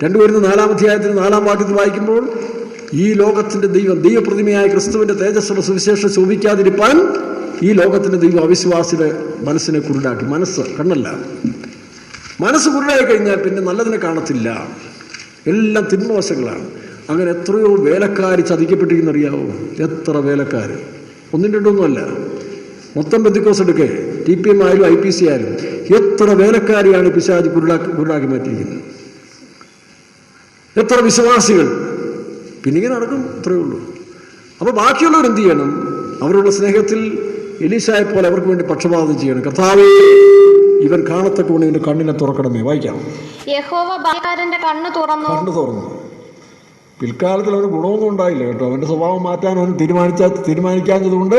2-4 അധ്യായത്തിന് 4 വാക്യത്തിൽ വായിക്കുമ്പോൾ ഈ ലോകത്തിന്റെ ദൈവം, ദൈവപ്രതിമയായ ക്രിസ്തുവിന്റെ തേജസ്സുള്ള സുവിശേഷം ശോഭിക്കാതിരിപ്പാൻ ഈ ലോകത്തിന്റെ ദൈവം അവിശ്വാസിയുടെ മനസ്സിനെ കുരുടാക്കി. മനസ്സ്, കണ്ണല്ല. മനസ്സ് കുരുടായി കഴിഞ്ഞാൽ പിന്നെ നല്ലതിനെ കാണത്തില്ല. എല്ലാം തിന്മവശങ്ങളാണ്. അങ്ങനെ എത്രയോ വേലക്കാർ ചതിക്കപ്പെട്ടിരിക്കുന്നറിയാവോ? എത്ര വേലക്കാർ! 1-2 മൊത്തം പെന്തിക്കോസ് എടുക്കേ, TPM ആയാലും IPC ആയാലും എത്ര വേലക്കാരിയാണ് പിശാച് കുരുടാക്കി മാറ്റിയിരിക്കുന്നത്. എത്ര വിശ്വാസികൾ പിന്നിങ്ങനെ നടക്കും. ഇത്രയേ ഉള്ളൂ. അപ്പോൾ ബാക്കിയുള്ളവർ എന്ത് ചെയ്യണം? അവരുടെ സ്നേഹത്തിൽ എലീശായെ പോലെ അവർക്ക് വേണ്ടി പക്ഷപാതം ചെയ്യണം. കർത്താവേ, ഇവൻ കാണത്തക്കൊണ്ട് ഇവൻ്റെ കണ്ണിനെ തുറക്കണമേ. വായിക്കാം. യഹോവ ബാല്യക്കാരന്റെ കണ്ണ് തുറന്നു. പിൽക്കാലത്തിൽ അവന് ഗുണമൊന്നും ഉണ്ടായില്ല കേട്ടോ. അവൻ്റെ സ്വഭാവം മാറ്റാൻ അവൻ തീരുമാനിക്കാത്തതുകൊണ്ട്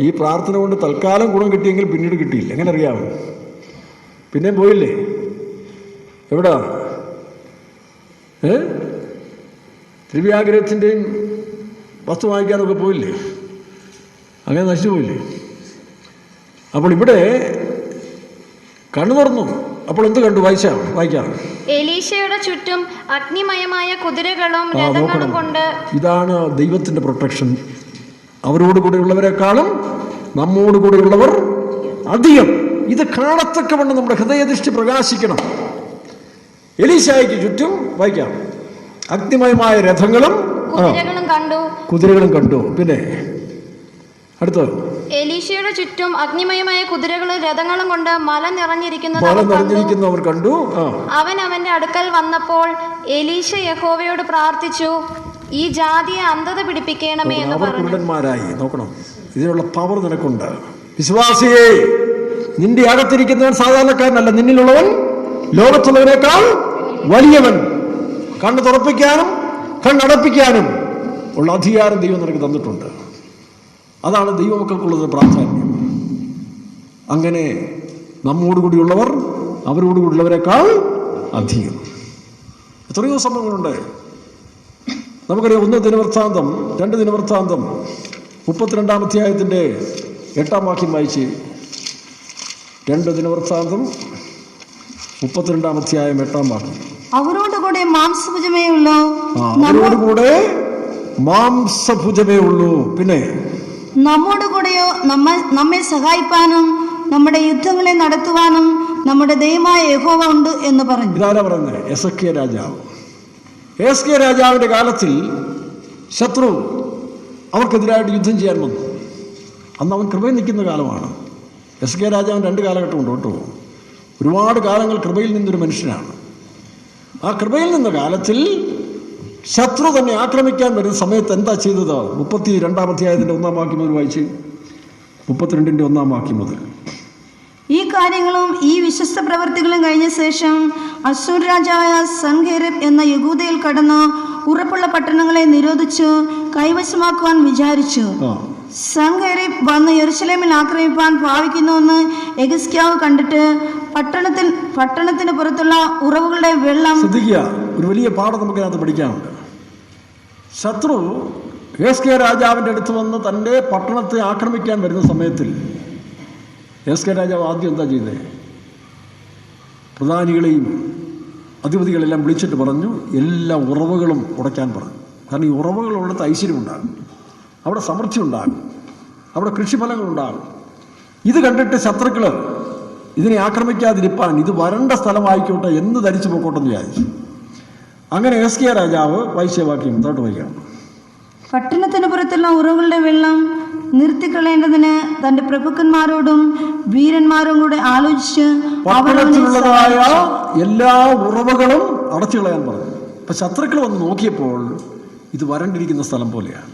ഈ പ്രാർത്ഥന കൊണ്ട് തൽക്കാലം ഗുണം കിട്ടിയെങ്കിൽ പിന്നീട് കിട്ടിയില്ല. എങ്ങനെ അറിയാമോ? പിന്നെയും പോയില്ലേ? എവിടാ? ദ്രവ്യാഗ്രഹത്തിൻ്റെയും വസ്തു വാങ്ങിക്കാനൊക്കെ പോയില്ലേ? അങ്ങനെ നശിച്ചു പോയില്ലേ? അപ്പോൾ ഇവിടെ കണ്ണു തുറന്നു. അപ്പോൾ എന്ത് കണ്ടു? വായിക്കാം. എലീശയുടെ ചുറ്റും അഗ്നിമയമായ കുതിരകളും രഥങ്ങളും കൊണ്ട്. ഇതാണ് ദൈവത്തിൻ്റെ പ്രൊട്ടക്ഷൻ. അവരോട് കൂടെയുള്ളവരെക്കാളും നമ്മോട് കൂടെയുള്ളവർ അധികം. ഇത് കാണത്തക്കവണ്ണം നമ്മുടെ ഹൃദയദൃഷ്ടി പ്രകാശിക്കണം. എലീശായ്ക്ക് ചുറ്റും വായിക്കാം അഗ്നിമയമായ രഥങ്ങളും കുതിരകളും കണ്ടു. പിന്നെ അടുത്തത്, എലീശയുടെ ചുറ്റും അഗ്നിമയമായ കുതിരകളും രഥങ്ങളും കൊണ്ട് മല നിറഞ്ഞിരിക്കുന്നത് അവർ കണ്ടു. അവൻ അവന്റെ അടുക്കൽ വന്നപ്പോൾ എലീശ യഹോവയോട് പ്രാർത്ഥിച്ചു, ഈ ജാതിയെ അന്ധത പിടിപ്പിക്കണമേ എന്ന് പറഞ്ഞു. കുരുടന്മാരായി നോക്കണം. ഇതിനുള്ള പവർ നിനക്കുണ്ട്. വിശ്വാസിയെ, നിന്റെ അകത്തിരിക്കുന്നവൻ സാധാരണക്കാരനല്ല, നിന്നിലുള്ളവൻ ലോകത്തുള്ളവനേക്കാൾ വലിയവൻ. കണ്ണ് തുറപ്പിക്കാനും കണ്ണടപ്പിക്കാനും ഉള്ള അധികാരം ദൈവം നിനക്ക് തന്നിട്ടുണ്ട്. അതാണ് ദൈവമക്കൾക്കുള്ളത് പ്രാധാന്യം. അങ്ങനെ നമ്മോടുകൂടിയുള്ളവർ അവരോടുകൂടിയുള്ളവരെക്കാൾ അധികം. എത്രയോ സംഭവങ്ങളുണ്ട്. നമുക്കറിയാം. 1 ദിനവൃത്താന്തം 2 ദിനവൃത്താന്തം 32-ാം അധ്യായത്തിൻ്റെ 8-ാം വാക്യം വായിച്ച്. 2 ദിനവൃത്താന്തം 32-ാം അധ്യായം 8-ാം വാക്യം. അവരോടുകൂടെ മാംസഭുജമേ ഉള്ളൂ. അവരോടുകൂടെ മാംസഭുജമേ ഉള്ളൂ. പിന്നെ നമ്മോടുകൂടെയോ നമ്മെ സഹായിപ്പാനും നമ്മുടെ യുദ്ധങ്ങളെ നടത്തുവാനും നമ്മുടെ ദൈവമായ യഹോവ ഉണ്ട് എന്ന് പറഞ്ഞു. ഇതാരാ പറയുന്നത്? എസെക്കിയാ രാജാവ്. എസെക്കിയാ രാജാവിൻ്റെ കാലത്തിൽ ശത്രു അവർക്കെതിരായിട്ട് യുദ്ധം ചെയ്യാൻ വന്നു. അന്ന് അവൻ കൃപയിൽ നിൽക്കുന്ന കാലമാണ്. എസെക്കിയാ രാജാവിന് 2 കാലഘട്ടമുണ്ട് കേട്ടോ. ഒരുപാട് കാലങ്ങൾ കൃപയിൽ നിന്നൊരു മനുഷ്യനാണ്. ആ കൃപയിൽ നിന്ന കാലത്തിൽ ശത്രു തന്നെ ആക്രമിക്കാൻ വരുന്ന സമയത്ത് എന്താ ചെയ്തത്? 32-ാം അധ്യായത്തിൻ്റെ 1-ാം വാക്യം മുതൽ വായിച്ച്. 32-ന്റെ 1-ാം വാക്യം മുതൽ. ഈ കാര്യങ്ങളും ഈ വിശ്വസ്ത പ്രവർത്തികളും കഴിഞ്ഞ ശേഷം അശ്ശൂർ രാജാവായ സൻഹേരീബ് എന്ന യഹൂദയിൽ കടന്ന് ഉറപ്പുള്ള പട്ടണങ്ങളെ നിരോധിച്ചു കൈവശമാക്കുവാൻ വിചാരിച്ചു. സൻഹേരീബ് വന്ന് യെരൂശലേമിൽ ആക്രമിപ്പാൻ ഭാവിക്കുന്നുവെന്ന് യെഹിസ്കിയാവ് കണ്ടിട്ട് പട്ടണത്തിന് പുറത്തുള്ള ഉറവുകളുടെ വെള്ളം. ശ്രദ്ധിക്കുക, ഒരു വലിയ പാഠം നമുക്കതിനകത്ത് പഠിക്കാനുണ്ട്. ശത്രു യെഹിസ്കിയാ രാജാവിൻ്റെ അടുത്ത് വന്ന് തൻ്റെ പട്ടണത്തെ ആക്രമിക്കാൻ വരുന്ന സമയത്തിൽ യെഹിസ്കിയാ രാജാവ് ആദ്യം എന്താ ചെയ്തത്? പ്രധാനികളെയും അധിപതികളെല്ലാം വിളിച്ചിട്ട് പറഞ്ഞു, എല്ലാ ഉറവുകളും ഉടയ്ക്കാൻ പറഞ്ഞു. കാരണം ഈ ഉറവുകളുള്ളിടത്ത് ഐശ്വര്യമുണ്ടാകും, അവിടെ സമൃദ്ധി ഉണ്ടാകും, അവിടെ കൃഷിഫലങ്ങളുണ്ടാകും. ഇത് കണ്ടിട്ട് ശത്രുക്കൾ ഇതിനെ ആക്രമിക്കാതിരിപ്പാൻ ഇത് വരണ്ട സ്ഥലമായിക്കോട്ടെ എന്ന് ധരിച്ചു പോയിക്കോട്ടെ എന്ന് വിചാരിച്ചു. അങ്ങനെ യെഹിസ്കിയാ രാജാവ് വാക്യം തൊട്ട് വായിക്കാം. പട്ടണത്തിന് പുറത്തുള്ള ഉറവുകളുടെ വെള്ളം നിർത്തിക്കളയേണ്ടതിന് തന്റെ പ്രഭുക്കന്മാരോടും വീരന്മാരും കൂടെ ആലോചിച്ച് പട്ടണത്തിലുള്ളതായ എല്ലാ ഉറവുകളും അടച്ചു കളയാൻ പറഞ്ഞു. അപ്പൊ ശത്രുക്കൾ വന്ന് നോക്കിയപ്പോൾ ഇത് വരണ്ടിരിക്കുന്ന സ്ഥലം പോലെയാണ്.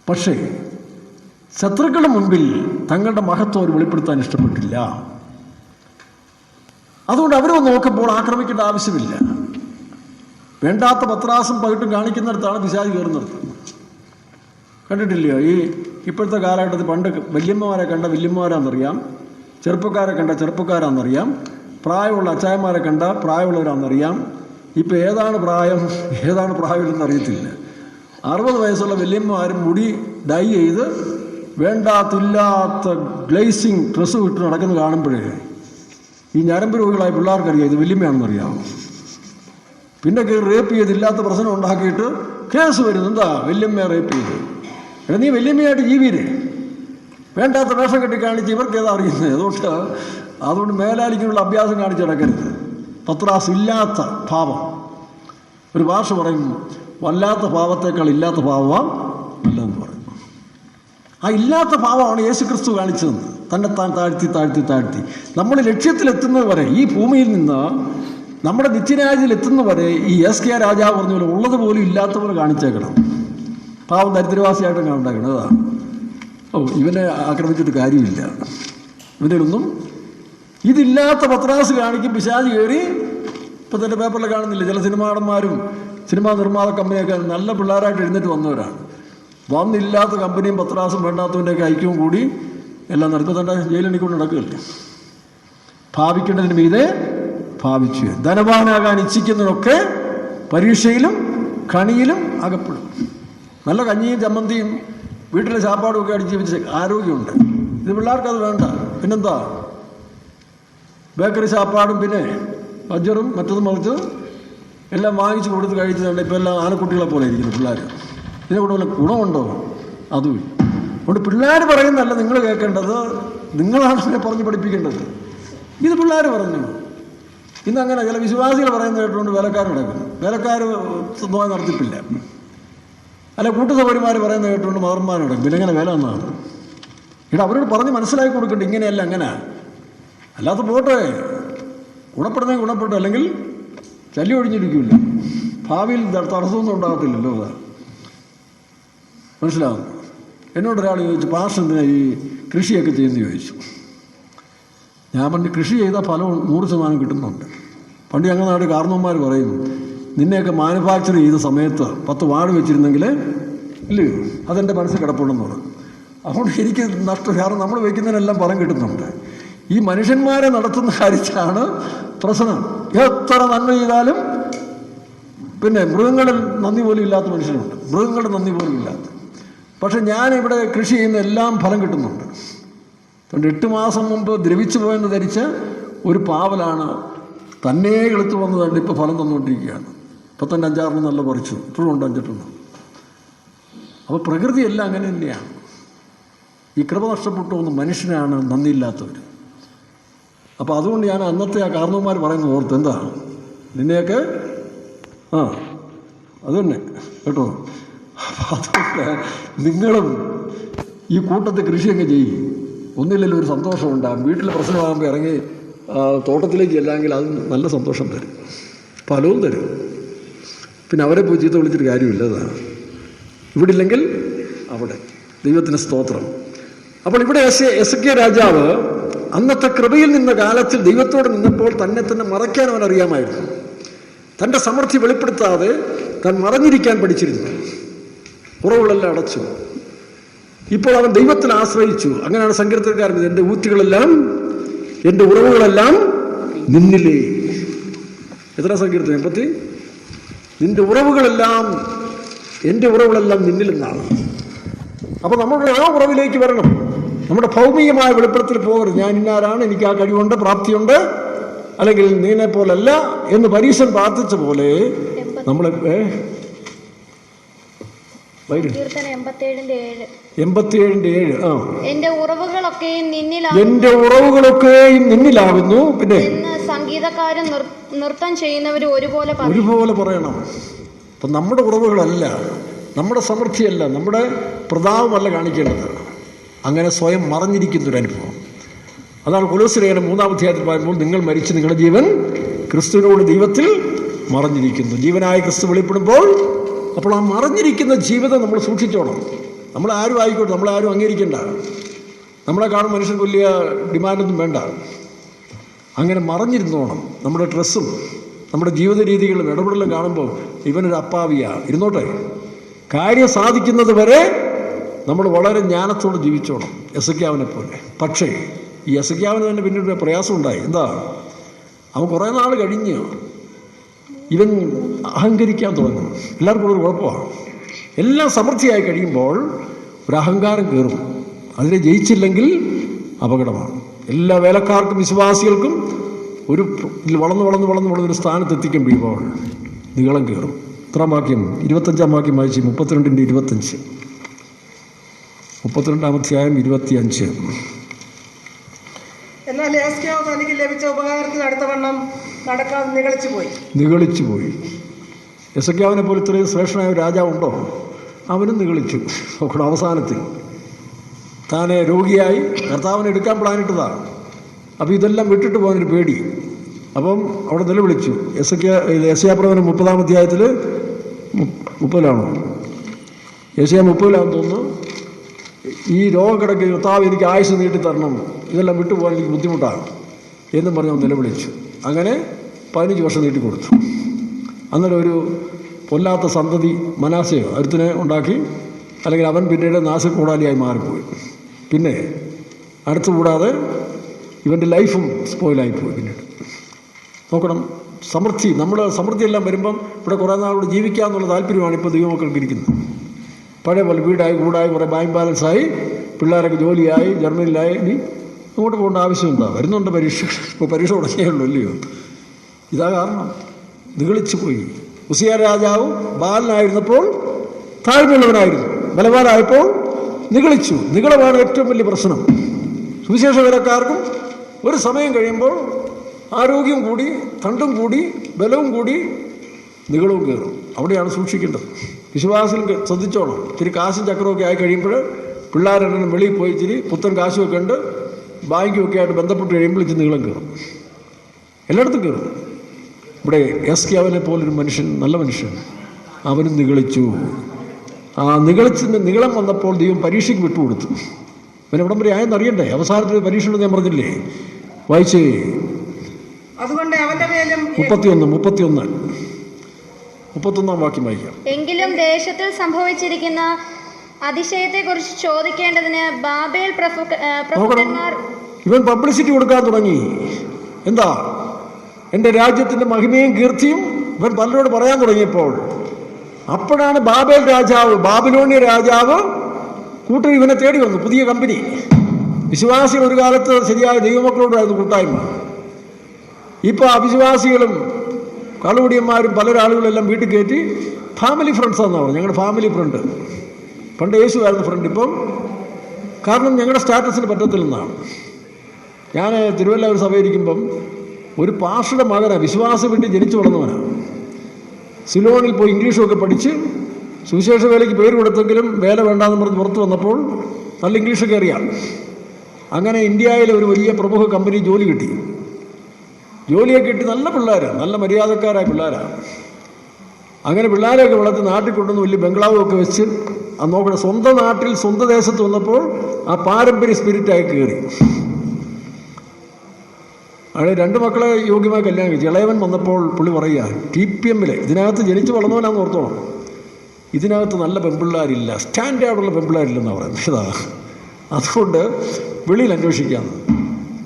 പക്ഷേ ശത്രുക്കളുടെ മുൻപിൽ തങ്ങളുടെ മഹത്വം അവർ വെളിപ്പെടുത്താൻ ഇഷ്ടപ്പെട്ടില്ല. അതുകൊണ്ട് അവർ വന്ന് നോക്കുമ്പോൾ ആക്രമിക്കേണ്ട ആവശ്യമില്ല. വേണ്ടാത്ത പത്രാസും പകിട്ടും കാണിക്കുന്നിടത്താണ് പിശാച് കയറുന്നത്. കണ്ടിട്ടില്ലയോ? ഇപ്പോഴത്തെ കാലഘട്ടത്തിൽ പണ്ട് വല്യമ്മമാരെ കണ്ട വല്യമ്മമാരാണെന്നറിയാം, ചെറുപ്പക്കാരെ കണ്ട ചെറുപ്പക്കാരാണെന്നറിയാം, പ്രായമുള്ള അച്ചായന്മാരെ കണ്ട പ്രായമുള്ളവരാണെന്നറിയാം. ഇപ്പം ഏതാണ് പ്രായമില്ലെന്ന് അറിയത്തില്ല. 60 വയസ്സുള്ള വല്യമ്മമാരും മുടി ഡൈ ചെയ്ത് വേണ്ടാത്തില്ലാത്ത ഗ്ലേസിങ് ഡ്രസ്സ് വിട്ട് നടക്കുന്നത് കാണുമ്പോഴേ ഈ ഞരമ്പ് രോഗികളായ പിള്ളേർക്കറിയാം ഇത് വല്യമ്മയാണെന്നറിയാം. പിന്നെ റേപ്പ് ചെയ്തില്ലാത്ത പ്രശ്നം ഉണ്ടാക്കിയിട്ട് കേസ് വരുന്നു. എന്താ വല്യമ്മയെ റേപ്പ് ചെയ്ത്? എടാ, നീ വല്യമ്മയായിട്ട് ജീവിതേ വേണ്ടാത്ത വേഷം കെട്ടി കാണിച്ച് ഇവർക്ക് ഏതാ അറിയുന്നത്? അതുകൊണ്ട് മേലാലിക്കുള്ള അഭ്യാസം കാണിച്ച് നടക്കരുത്. പത്രാസ് ഇല്ലാത്ത ഭാവം. ഒരു ഭാഷ പറയും, വല്ലാത്ത ഭാവത്തേക്കാൾ ഇല്ലാത്ത ഭാവമാണ് നല്ലതെന്ന് പറയും. ആ ഇല്ലാത്ത ഭാവമാണ് യേശു ക്രിസ്തു കാണിച്ചത്. തന്നെ താഴ്ത്തി നമ്മൾ ലക്ഷ്യത്തിലെത്തുന്നത് വരെ, ഈ ഭൂമിയിൽ നിന്ന് നമ്മുടെ നിത്യരാജ്യത്തിൽ എത്തുന്നവരെ ഈ യെഹിസ്കിയാ രാജാവ് പറഞ്ഞ പോലെ ഉള്ളത് പോലും ഇല്ലാത്ത പോലെ കാണിച്ചേക്കണം. പാവം ദരിദ്രവാസിയായിട്ടും കണ്ടേക്കണം. അതാ ഇവനെ ആക്രമിച്ചിട്ട് കാര്യമില്ല, ഇവൻ്റെ ഒന്നും ഇതില്ലാത്ത പത്രാസ് കാണിക്കും. പിശാച് കയറി ഇപ്പം തന്നെ പേപ്പറിൽ കാണുന്നില്ല, ചില സിനിമാടന്മാരും സിനിമാ നിർമ്മാണ കമ്പനിയൊക്കെ നല്ല പിള്ളേരായിട്ട് എഴുന്നേറ്റ് വന്നവരാണ്. വന്നില്ലാത്ത കമ്പനിയും പത്രാസും വേണ്ടാത്തവൻ്റെയൊക്കെ ഐക്യവും കൂടി എല്ലാം നടത്തി തന്നെ ജയിലെണിക്കൊണ്ട് നടക്കുകയല്ലേ. ഭാവിക്കേണ്ടതിന് മീതെ ഭാവിച്ചു. ധനവാനാകാൻ ഇച്ഛിക്കുന്നതൊക്കെ പരീക്ഷയിലും കണിയിലും അകപ്പെടും. നല്ല കഞ്ഞിയും ചമ്മന്തിയും വീട്ടിലെ ചാപ്പാടും ഒക്കെ അടിച്ച് വെച്ച് ആരോഗ്യമുണ്ട്. ഇത് പിള്ളേർക്കത് വേണ്ട. പിന്നെന്താ, ബേക്കറി ചാപ്പാടും പിന്നെ ബജ്ജറും മറ്റതും മറിച്ചതും എല്ലാം വാങ്ങിച്ച് കൊടുത്ത് കഴിച്ചതുകൊണ്ട് ഇപ്പോൾ എല്ലാം ആനക്കുട്ടികളെ പോലെ ഇരിക്കുന്നു പിള്ളേർ. ഇതിനെ കൊണ്ട് വല്ല ഗുണമുണ്ടോ? അതും അതുകൊണ്ട് പിള്ളേർ പറയുന്നതല്ല നിങ്ങൾ കേൾക്കേണ്ടത്, നിങ്ങളാണ് അവരെ പറഞ്ഞ് പഠിപ്പിക്കേണ്ടത്. ഇത് പിള്ളേർ പറഞ്ഞു. ഇന്നങ്ങനെ ചില വിശ്വാസികൾ പറയുന്ന കേട്ടുകൊണ്ട് വേലക്കാർ കിടക്കുന്നു. വേലക്കാർ സ്വന്തമായി നടത്തിപ്പില്ല. അല്ല കൂട്ടുസൗകര്യമാർ പറയുന്ന കേട്ടുകൊണ്ട് മദർമാർ കിടക്കും. പിന്നെ എങ്ങനെ വേല എന്നാണ് ഇവിടെ അവരോട് പറഞ്ഞ് മനസ്സിലാക്കി കൊടുക്കണ്ട. ഇങ്ങനെയല്ല, അങ്ങനെ അല്ലാത്ത പോട്ടെ, ഗുണപ്പെടുന്നെങ്കിൽ ഗുണപ്പെട്ടു, അല്ലെങ്കിൽ ശല്യം ഒഴിഞ്ഞിരിക്കില്ല. ഭാവിയിൽ തടസ്സമൊന്നും ഉണ്ടാകത്തില്ലല്ലോ. അതാ മനസ്സിലാവും. എന്നോടൊരാൾ ചോദിച്ചു, പാസ്റ്റർ എന്തിനാ ഈ കൃഷിയൊക്കെ ചെയ്യുമെന്ന് ചോദിച്ചു. ഞാൻ പണ്ട് കൃഷി ചെയ്താൽ ഫലം 100% കിട്ടുന്നുണ്ട്. പണ്ട് ഞങ്ങളുടെ നാട് കാരണവന്മാർ പറയുന്നു, നിന്നെയൊക്കെ മാനുഫാക്ചർ ചെയ്ത സമയത്ത് 10 വാഴ വെച്ചിരുന്നെങ്കിൽ ഇല്ലേ, അതെൻ്റെ മനസ്സിൽ കിടപ്പുണ്ടെന്ന് പറഞ്ഞു. അതുകൊണ്ട് എനിക്ക് നഷ്ടം. കാരണം നമ്മൾ വയ്ക്കുന്നതിനെല്ലാം ഫലം കിട്ടുന്നുണ്ട്. ഈ മനുഷ്യന്മാരെ നടത്തുന്ന കാര്യത്തിലാണ് പ്രശ്നം. എത്ര നന്മ ചെയ്താലും പിന്നെ മൃഗങ്ങളിൽ നന്ദി പോലും ഇല്ലാത്ത മനുഷ്യരുണ്ട്, മൃഗങ്ങളുടെ നന്ദി പോലും ഇല്ലാത്ത. പക്ഷെ ഞാനിവിടെ കൃഷി ചെയ്യുന്ന എല്ലാം ഫലം കിട്ടുന്നുണ്ട്. അതുകൊണ്ട് 8 മാസം മുമ്പ് ദ്രവിച്ചു പോയെന്ന് ധരിച്ച ഒരു പാവലാണ് തന്നെ എളുത്ത് വന്നതുകൊണ്ട് ഇപ്പോൾ ഫലം തന്നുകൊണ്ടിരിക്കുകയാണ്. ഇപ്പം തന്നെ 5-6 നല്ല പറിച്ചു, ഇപ്പോഴും ഉണ്ട് 5-8. അപ്പോൾ പ്രകൃതിയെല്ലാം അങ്ങനെ തന്നെയാണ്. ഈ കൃപ നഷ്ടപ്പെട്ടു പോകുന്ന മനുഷ്യനാണ് നന്ദിയില്ലാത്തവർ. അപ്പോൾ അതുകൊണ്ട് ഞാൻ അന്നത്തെ ആ കാരണവന്മാർ പറയുന്നത് ഓർത്ത്, എന്താ നിന്നെയൊക്കെ അത് തന്നെ കേട്ടോ. അതുകൊണ്ട് നിങ്ങളും ഈ കൂട്ടത്തിൽ കൃഷിയൊക്കെ ചെയ്യും. ഒന്നില്ലെങ്കിൽ ഒരു സന്തോഷമുണ്ടാകും. വീട്ടിൽ പ്രശ്നമാകുമ്പോൾ ഇറങ്ങി തോട്ടത്തിലേക്ക് ചെല്ലാമെങ്കിൽ അത് നല്ല സന്തോഷം തരും, ഫലവും തരും. പിന്നെ അവരെ പോയി ചീത്ത വിളിച്ചിട്ട് കാര്യമില്ല. അതാണ് ഇവിടെ ഇല്ലെങ്കിൽ അവിടെ. ദൈവത്തിന് സ്തോത്രം. അപ്പോൾ ഇവിടെ എസെക്കിയാ രാജാവ് അന്നത്തെ കൃപയിൽ നിന്ന കാലത്തിൽ ദൈവത്തോട് നിന്നപ്പോൾ തന്നെ മറയ്ക്കാൻ അവൻ അറിയാമായിരുന്നു. തൻ്റെ സമൃദ്ധി വെളിപ്പെടുത്താതെ താൻ മറഞ്ഞിരിക്കാൻ പഠിച്ചിരുന്നു. കുറവുകളെല്ലാം അടച്ചു. ഇപ്പോൾ അവൻ ദൈവത്തിൽ ആശ്രയിച്ചു. അങ്ങനെയാണ് സങ്കീർത്തനക്കാരൻ, എൻ്റെ ഊറ്റുകളെല്ലാം എൻ്റെ ഉറവുകളെല്ലാം നിന്നിലേ. എത്ര സങ്കീർത്തനം? 80. നിന്റെ ഉറവുകളെല്ലാം, എൻ്റെ ഉറവുകളെല്ലാം നിന്നിലെന്നാണ്. അപ്പോൾ നമ്മൾ ആ ഉറവിലേക്ക് വരണം. നമ്മുടെ ഭൗമികമായ വെളിപ്പെടുത്തൽ പോകരുത്. ഞാൻ ഇന്നാരാണ്, എനിക്ക് ആ കഴിവുണ്ട്, പ്രാപ്തിയുണ്ട്, അല്ലെങ്കിൽ നീനെ പോലല്ല എന്ന് പരീശൻ പ്രാർത്ഥിച്ച പോലെ നമ്മളെ 87:7 എന്റെ ഉറവുകളൊക്കെയും നിന്നിലാകുന്നു. പിന്നെ സംഗീതക്കാരും നൃത്തം ചെയ്യുന്നവർ ഒരുപോലെ പറയണം. അപ്പം നമ്മുടെ ഉറവുകളല്ല, നമ്മുടെ സമൃദ്ധിയല്ല, നമ്മുടെ പ്രതാപമല്ല കാണിക്കേണ്ടത്. അങ്ങനെ സ്വയം മറഞ്ഞിരിക്കുന്നൊരനുഭവം. അതാണ് കൊലോസ്യർ ലേഖനം 3-ാം അധ്യായത്തിൽ പറയുമ്പോൾ, നിങ്ങൾ മരിച്ച് നിങ്ങളുടെ ജീവൻ ക്രിസ്തുവിനോട് ദൈവത്തിൽ മറഞ്ഞിരിക്കുന്നു. ജീവനായ ക്രിസ്തു വെളിപ്പെടുമ്പോൾ അപ്പോൾ ആ മറഞ്ഞിരിക്കുന്ന ജീവിതം നമ്മൾ സൂക്ഷിച്ചോണം. നമ്മളാരും ആയിക്കോട്ടെ, നമ്മളാരും അംഗീകരിക്കേണ്ട, നമ്മളെ കാണും മനുഷ്യർക്ക് വലിയ ഡിമാൻഡൊന്നും വേണ്ട. അങ്ങനെ മറഞ്ഞിരുന്നോണം. നമ്മുടെ ഡ്രസ്സും നമ്മുടെ ജീവിത രീതികളും ഇടപെടലും കാണുമ്പോൾ ഇവനൊരു അപ്പാവിയാണ്, ഇരുന്നോട്ടെ. കാര്യം സാധിക്കുന്നത് വരെ നമ്മൾ വളരെ ജ്ഞാനത്തോടെ ജീവിച്ചോണം, എസെക്കിയാവിനെ പോലെ. പക്ഷേ ഈ എസെക്കിയാവിന് തന്നെ പിന്നീട് പ്രയാസം ഉണ്ടായി. എന്താ, അവൻ കുറേ നാൾ കഴിഞ്ഞ് ഇവൻ അഹങ്കരിക്കാൻ തുടങ്ങും. എല്ലാവർക്കും ഒരു കുഴപ്പമാണ്. എല്ലാം സമൃദ്ധിയായി കഴിയുമ്പോൾ ഒരു അഹങ്കാരം കയറും. അതിനെ ജയിച്ചില്ലെങ്കിൽ അപകടമാണ്. എല്ലാ വേലക്കാർക്കും വിശ്വാസികൾക്കും ഒരു വളർന്നൊരു സ്ഥാനത്തെത്തിക്കാൻ കഴിയുമ്പോൾ നീളം കയറും. ഇത്രാം വാക്യം 25-ാം വാക്യം വായിച്ച് 32-25. 32-ാം അധ്യായം 25. എന്നാൽ യെഹെസ്കേൽ തനിക്ക് ലഭിച്ച ഉപകാരത്തിന് അടുത്തവണ്ണം നടക്കാതെ നിഗളിച്ചു പോയി. എസെക്കിയാവിനെ പോലെ ഇത്രയും ശ്രേഷ്ഠനായ ഒരു രാജാവുണ്ടോ? അവനും നിഗളിച്ചു. നോക്കണം, അവസാനത്തിൽ താനെ രോഗിയായി കർത്താവിനെ എടുക്കാൻ പ്ലാനിട്ടതാണ്. അപ്പോൾ ഇതെല്ലാം വിട്ടിട്ട് പോകാനൊരു പേടി. അപ്പം അവിടെ നിലവിളിച്ചു. യെശയ്യാപ്രവചനം 30-ാം അധ്യായത്തിൽ 30-ലാണോ? യെശയ്യാ 30-ലാണെന്ന് തോന്നുന്നു. ഈ രോഗം കിടക്കുക, കർത്താവ് എനിക്ക് ആയുസ് നീട്ടിത്തരണം, ഇതെല്ലാം വിട്ടുപോകാൻ എനിക്ക് ബുദ്ധിമുട്ടാണ് എന്നും പറഞ്ഞ് അവൻ നിലവിളിച്ചു. അങ്ങനെ 15 വർഷം നീട്ടിക്കൊടുത്തു. അങ്ങനെ ഒരു പൊല്ലാത്ത സന്തതി മനാസയോ ഒരുത്തിനെ ഉണ്ടാക്കി. അല്ലെങ്കിൽ അവൻ പിന്നീട് നാശക്കൂടാലിയായി മാറിപ്പോയി. പിന്നെ അടുത്തുകൂടാതെ ഇവൻ്റെ ലൈഫും സ്പോയിലായിപ്പോയി. പിന്നീട് നോക്കണം, സമൃദ്ധി, നമ്മൾ സമൃദ്ധിയെല്ലാം വരുമ്പം ഇവിടെ കുറേ നാളോട് ജീവിക്കാമെന്നുള്ള താല്പര്യമാണ് ഇപ്പോൾ ദൈവമക്കൾക്ക് ഇരിക്കുന്നത്. പഴയ പോലെ വീടായി കൂടായി കുറേ ബാങ്ക് ബാലൻസായി, പിള്ളേരൊക്കെ ജോലിയായി, ജർമ്മനിയിലായി, ഇനി അങ്ങോട്ട് പോകേണ്ട ആവശ്യം എന്താ? വരുന്നുണ്ട് പരീക്ഷ. ഇപ്പോൾ പരീക്ഷ തുടങ്ങിയേ ഉള്ളൂ അല്ലയോ? ഇതാ കാരണം, നിഗളിച്ചു പോയി. ഉസിയ രാജാവ് ബാലനായിരുന്നപ്പോൾ താഴ്മയുള്ളവനായിരുന്നു, ബലവാനായപ്പോൾ നിഗളിച്ചു. നിഗളമാണ് ഏറ്റവും വലിയ പ്രശ്നം. സുവിശേഷ വേലക്കാർക്കും ഒരു സമയം കഴിയുമ്പോൾ ആരോഗ്യം കൂടി, തണ്ടും കൂടി, ബലവും കൂടി, നിഗളവും കയറും. അവിടെയാണ് സൂക്ഷിക്കേണ്ടത്. വിശ്വാസികൾ ശ്രദ്ധിച്ചോണം. ഇത്തിരി കാശും ചക്രമൊക്കെ ആയി കഴിയുമ്പോൾ പിള്ളേരെണ്ണം വെളിയിൽ പോയി ഇച്ചിരി പുത്തൻ കാശുമൊക്കെ ഉണ്ട്, ബാങ്കുമൊക്കെ ആയിട്ട് ബന്ധപ്പെട്ട് കഴിയുമ്പോൾ ഇച്ചിരി നീളം കയറും, എല്ലായിടത്തും കയറും. ഇവിടെ എസ്കേവനെ പോലൊരു മനുഷ്യൻ, നല്ല മനുഷ്യൻ, അവനും നിഗളിച്ചു. ആ നിഗളം വന്നപ്പോൾ ദൈവം പരീക്ഷയ്ക്ക് വിട്ടുകൊടുത്തു. പിന്നെ എവിടം വരെ ആയെന്നറിയണ്ടേ? അവസാനത്തിൽ പരീക്ഷ ഉണ്ടെന്ന് ഞാൻ പറഞ്ഞില്ലേ? വായിച്ചേ. അതുകൊണ്ട് അവന്റെ മേലും 31 വാക്യം വായിക്കാം. എങ്കിലും ദേശത്തിൽ സംഭവിച്ചിരിക്കുന്ന അതിശയത്തെക്കുറിച്ച് ചോദിക്കേണ്ടതിന് ബാബേൽ പ്രഭുക്കന്മാർ ഇവൻ പബ്ലിസിറ്റി കൊടുക്കാൻ തുടങ്ങി. എന്താ? എൻ്റെ രാജ്യത്തിൻ്റെ മഹിമയും കീർത്തിയും ഇവൻ പലരോട് പറയാൻ തുടങ്ങിയപ്പോൾ അപ്പോഴാണ് ബാബേൽ രാജാവ്, ബാബിലോണിയ രാജാവ് കൂട്ടർ ഇവനെ തേടി വന്നു. പുതിയ കമ്പനി. വിശ്വാസികൾ ഒരു കാലത്ത് ശരിയായ ദൈവമക്കളോടായിരുന്നു കൂട്ടായ്മ. ഇപ്പോൾ അവിശ്വാസികളും കളുകുടിയന്മാരും പലരാളുകളെല്ലാം വീട്ടിൽ കയറ്റി ഫാമിലി ഫ്രണ്ട്സാണെന്നാണ് പറഞ്ഞു. ഞങ്ങളുടെ ഫാമിലി ഫ്രണ്ട്. പണ്ട് യേശുവായിരുന്നു ഫ്രണ്ട്. ഇപ്പം കാരണം ഞങ്ങളുടെ സ്റ്റാറ്റസിന് പറ്റത്തില്ലെന്നാണ്. ഞാൻ തിരുവല്ല ഒരു സഭയിരിക്കുമ്പം ഒരു പാസ്റ്ററുടെ മകനാണ്, വിശ്വാസ വീട്ടിൽ ജനിച്ചു വളർന്നവനാണ്. സിലോണിൽ പോയി ഇംഗ്ലീഷൊക്കെ പഠിച്ച് സുവിശേഷ വേലയ്ക്ക് പേര് കൊടുത്തെങ്കിലും വേല വേണ്ടാന്ന് പറഞ്ഞ് പുറത്ത് വന്നപ്പോൾ നല്ല ഇംഗ്ലീഷൊക്കെ അറിയാം. അങ്ങനെ ഇന്ത്യയിലെ ഒരു വലിയ പ്രമുഖ കമ്പനി ജോലി കിട്ടി. ജോലിയൊക്കെ കിട്ടി. നല്ല പിള്ളേരാണ്, നല്ല മര്യാദക്കാരായ പിള്ളേരാണ്. അങ്ങനെ പിള്ളേരെയൊക്കെ വളർത്തി നാട്ടിൽ കൊണ്ടുവന്ന് വലിയ ബംഗ്ലാവൊക്കെ വെച്ച് നോക്കണം. സ്വന്തം നാട്ടിൽ സ്വന്തം ദേശത്ത് വന്നപ്പോൾ ആ പാരമ്പര്യ സ്പിരിറ്റായി കയറി. അവിടെ 2 മക്കളെ യോഗ്യമായി കല്യാണം കഴിച്ചു. ഇളയവൻ വന്നപ്പോൾ പുള്ളി പറയുക, TPM ഇതിനകത്ത് ജനിച്ച് വളർന്നവനാന്ന് ഓർത്തോണം, ഇതിനകത്ത് നല്ല പെൺപിള്ളേരില്ല, സ്റ്റാൻഡേർഡുള്ള പെൺപിള്ളേരില്ലെന്നാണ് പറയുന്നത്. ഇതാ അതുകൊണ്ട് വെളിയിൽ അന്വേഷിക്കാമെന്ന്.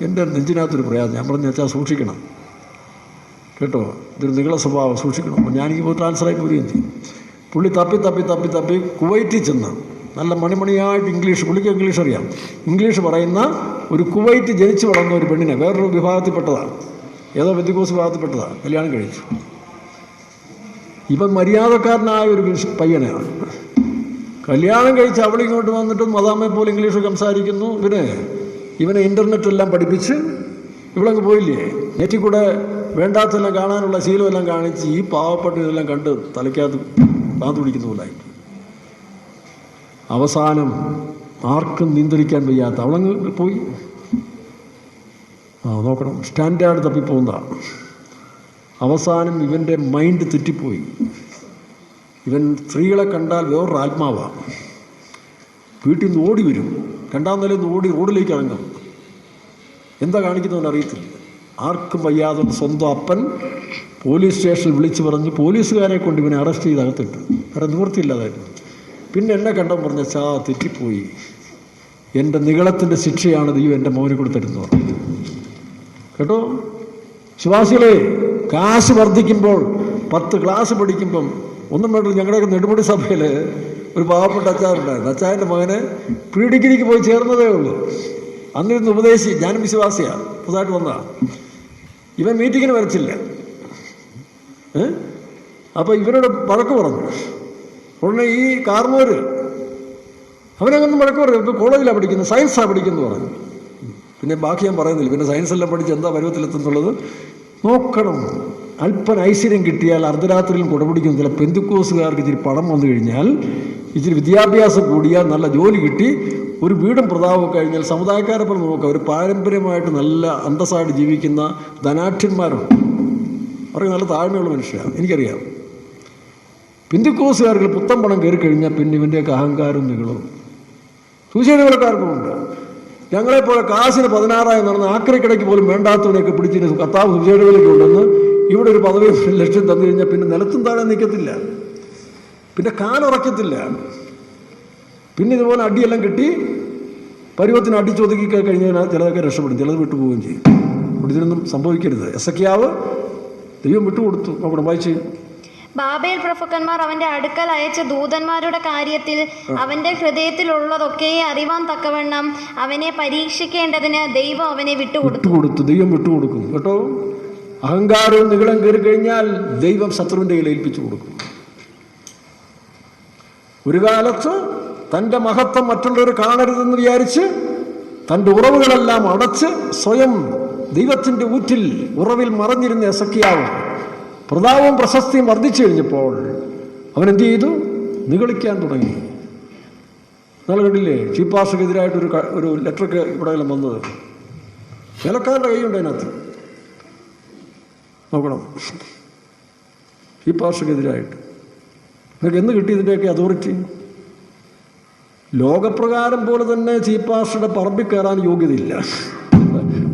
എൻ്റെ നെഞ്ചിനകത്തൊരു പ്രയാസം. ഞാൻ പറഞ്ഞു, വെച്ചാൽ സൂക്ഷിക്കണം കേട്ടോ, ഇതൊരു നികള സ്വഭാവം, സൂക്ഷിക്കണം. അപ്പോൾ ഞാനെനിക്ക് പോയി ട്രാൻസ്ഫറായി പോവുകയും ചെയ്യും. പുള്ളി തപ്പി കുവൈറ്റിൽ ചെന്ന് നല്ല മണിമണിയായിട്ട് ഇംഗ്ലീഷ്, പുള്ളിക്ക് ഇംഗ്ലീഷ് അറിയാം, ഇംഗ്ലീഷ് പറയുന്ന ഒരു കുവൈറ്റ് ജനിച്ച് വളർന്ന ഒരു പെണ്ണിനെ, വേറൊരു വിഭാഗത്തിൽപ്പെട്ടതാണ്, ഏതോ പെന്തിക്കോസ് വിഭാഗത്തിൽപ്പെട്ടതാണ്, കല്യാണം കഴിച്ചു. ഇവൻ മര്യാദക്കാരനായ ഒരു പയ്യനാണ്. കല്യാണം കഴിച്ച് അവളിങ്ങോട്ട് വന്നിട്ടും മദാമയെ പോലെ ഇംഗ്ലീഷ് സംസാരിക്കുന്നു. ഇവനെ ഇൻ്റർനെറ്റെല്ലാം പഠിപ്പിച്ച് ഇവളങ്ങ് പോയില്ലേ. നെറ്റിൽ കൂടെ വേണ്ടാത്തെല്ലാം കാണാനുള്ള ശീലമെല്ലാം കാണിച്ച് ഈ പാവപ്പെട്ട ഇതെല്ലാം കണ്ട് തലയ്ക്കകത്ത് പാന്ത് പിടിക്കുന്ന പോലായി. അവസാനം ആർക്കും നിയന്ത്രിക്കാൻ വയ്യാത്ത അവളങ്ങ് പോയി. നോക്കണം, സ്റ്റാൻഡേർഡ് തപ്പിപ്പോകുന്നതാണ്. അവസാനം ഇവൻ്റെ മൈൻഡ് തെറ്റിപ്പോയി. ഇവൻ സ്ത്രീകളെ കണ്ടാൽ വേറൊരു ആത്മാവാണ്. വീട്ടിൽ നിന്ന് ഓടി വരും, 2ാം നിലയിൽ നിന്ന് ഓടി റോഡിലേക്ക് ഇറങ്ങും. എന്താ കാണിക്കുന്നവന് അറിയത്തില്ല. ആർക്കും വയ്യാതെ സ്വന്തം അപ്പൻ പോലീസ് സ്റ്റേഷനിൽ വിളിച്ചു പറഞ്ഞ് പോലീസുകാരെ കൊണ്ട് ഇവനെ അറസ്റ്റ് ചെയ്ത് അകത്തിട്ടു. വേറെ നിവൃത്തിയില്ലാതായിരുന്നു. പിന്നെ എന്നെ കണ്ടം പറഞ്ഞ തെറ്റിപ്പോയി, എൻ്റെ നികളത്തിൻ്റെ ശിക്ഷയാണ് ദൈവം എൻ്റെ മോനെ കൂടെ തരുന്നു പറഞ്ഞു കേട്ടോ. വിശ്വാസികളെ, കാശ് വർദ്ധിക്കുമ്പോൾ 10 ക്ലാസ് പഠിക്കുമ്പം ഒന്നും വേണ്ട. ഞങ്ങളുടെയൊക്കെ നെടുമുടി സഭയിൽ ഒരു പാവപ്പെട്ട അച്ചാറുണ്ടായിരുന്നു. അച്ചായൻ്റെ മകന് പ്രീ-ഡിഗ്രിക്ക് പോയി ചേർന്നതേ ഉള്ളൂ. അന്നിരുന്ന് ഉപദേശി, ഞാനും വിശ്വാസിയാണ്, പുതുതായിട്ട് വന്നതാണ്. ഇവൻ മീറ്റിങ്ങിന് വരച്ചില്ല. അപ്പോൾ ഇവരോട് വഴക്ക് പറഞ്ഞു. ഉടനെ ഈ കാർമോര് അവനങ്ങൊന്നും വഴക്ക് പറഞ്ഞു. ഇപ്പോൾ കോളേജിലാണ് പഠിക്കുന്നത്, സയൻസാണ് പഠിക്കുന്നത് പറഞ്ഞു. പിന്നെ ബാക്കി ഞാൻ പറയുന്നില്ല. പിന്നെ സയൻസെല്ലാം പഠിച്ച് എന്താ പരുവത്തിലെത്തുന്നുള്ളത് നോക്കണം. അല്പം ഐശ്വര്യം കിട്ടിയാൽ അർദ്ധരാത്രിയിലും കുടപിടിക്കും. ചില പെന്തിക്കോസുകാർക്ക് ഇച്ചിരി പണം വന്നു കഴിഞ്ഞാൽ, ഇച്ചിരി വിദ്യാഭ്യാസം കൂടിയാൽ, നല്ല ജോലി കിട്ടി, ഒരു വീടും പ്രതാപവും കഴിഞ്ഞാൽ സമുദായക്കാരെ പോലെ നോക്കാം. ഒരു പാരമ്പര്യമായിട്ട് നല്ല അന്തസ്സായിട്ട് ജീവിക്കുന്ന ധനാഠ്യന്മാരുണ്ട്. അവർക്ക് നല്ല താഴ്മയുള്ള മനുഷ്യരാണ്, എനിക്കറിയാം. പെന്തിക്കോസുകാർക്ക് പുത്തൻ പണം കയറി കഴിഞ്ഞാൽ പിന്നെ ഇവൻ്റെയൊക്കെ അഹങ്കാരവും നികളും. സുവിശേഷക്കാർക്കുമുണ്ട്. ഞങ്ങളെപ്പോലെ കാശിന് 16 നടന്ന് ആക്രിക്കിടയ്ക്ക് പോലും വേണ്ടാത്തവനെയൊക്കെ പിടിച്ചിട്ട് കർത്താവ് സുവിശേഷയിലേക്ക് ഉണ്ടെന്ന് ഇവിടെ ഒരു 15 ലക്ഷം തന്നു കഴിഞ്ഞാൽ പിന്നെ നിലത്തും താഴെ നിൽക്കത്തില്ല, പിന്നെ കാലുറക്കത്തില്ല. പിന്നെ ഇതുപോലെ അടിയെല്ലാം കിട്ടി പരുവത്തിന് അടിച്ചൊതുക്കി കഴിഞ്ഞാൽ ചിലതൊക്കെ രക്ഷപ്പെടും, ചിലത് വിട്ടുപോവുകയും ചെയ്യും. ഇതിനൊന്നും സംഭവിക്കരുത്. എസെക്കിയാവ് ദൈവം വിട്ടുകൊടുത്തു. നോക്കണം, വായിച്ച്. ബാബേൽ പ്രഭുക്കന്മാർ അവന്റെ അടുക്കൽ അയച്ച ദൂതന്മാരുടെ കാര്യത്തിൽ അവന്റെ ഹൃദയത്തിലുള്ളതൊക്കെ അറിവാൻ തക്കവണ്ണം അവനെ പരീക്ഷിക്കേണ്ടതിന് ദൈവം അവനെ വിട്ടുകൊടുത്തു. ദൈവം വിട്ടുകൊടുക്കും കേട്ടോ. അഹങ്കാരവും നിഗളം കയറി കഴിഞ്ഞാൽ ദൈവം ശത്രുവിന്റെ കയ്യിൽ ഏൽപ്പിച്ചു കൊടുക്കും. ഒരു കാലത്ത് തൻ്റെ മഹത്വം മറ്റുള്ളവർ കാണരുതെന്ന് വിചാരിച്ച് തൻ്റെ ഉറവുകളെല്ലാം അടച്ച് സ്വയം ദൈവത്തിൻ്റെ ഊറ്റിൽ ഉറവിൽ മറഞ്ഞിരുന്ന എസെക്കിയാവ് പ്രതാപവും പ്രശസ്തിയും വർദ്ധിച്ചു കഴിഞ്ഞപ്പോൾ അവൻ എന്ത് ചെയ്തു? നിഗളിക്കാൻ തുടങ്ങി. നിങ്ങൾ കണ്ടില്ലേ, ചീഫ് പാസ്റ്റർക്കെതിരായിട്ട് ഒരു ലെറ്ററൊക്കെ ഇവിടെ വന്നത്? വേലക്കാരുടെ കൈയുണ്ട് അതിനകത്ത്. നോക്കണം, ചീഫ് പാസ്റ്റർക്കെതിരായിട്ട്. നിങ്ങൾക്ക് എന്ന് കിട്ടി ഇതിൻ്റെയൊക്കെ അതോറിറ്റി? ലോകപ്രകാരം പോലെ തന്നെ ചീഫ് പാസ്റ്ററുടെ പറമ്പിൽ കയറാൻ യോഗ്യതയില്ല.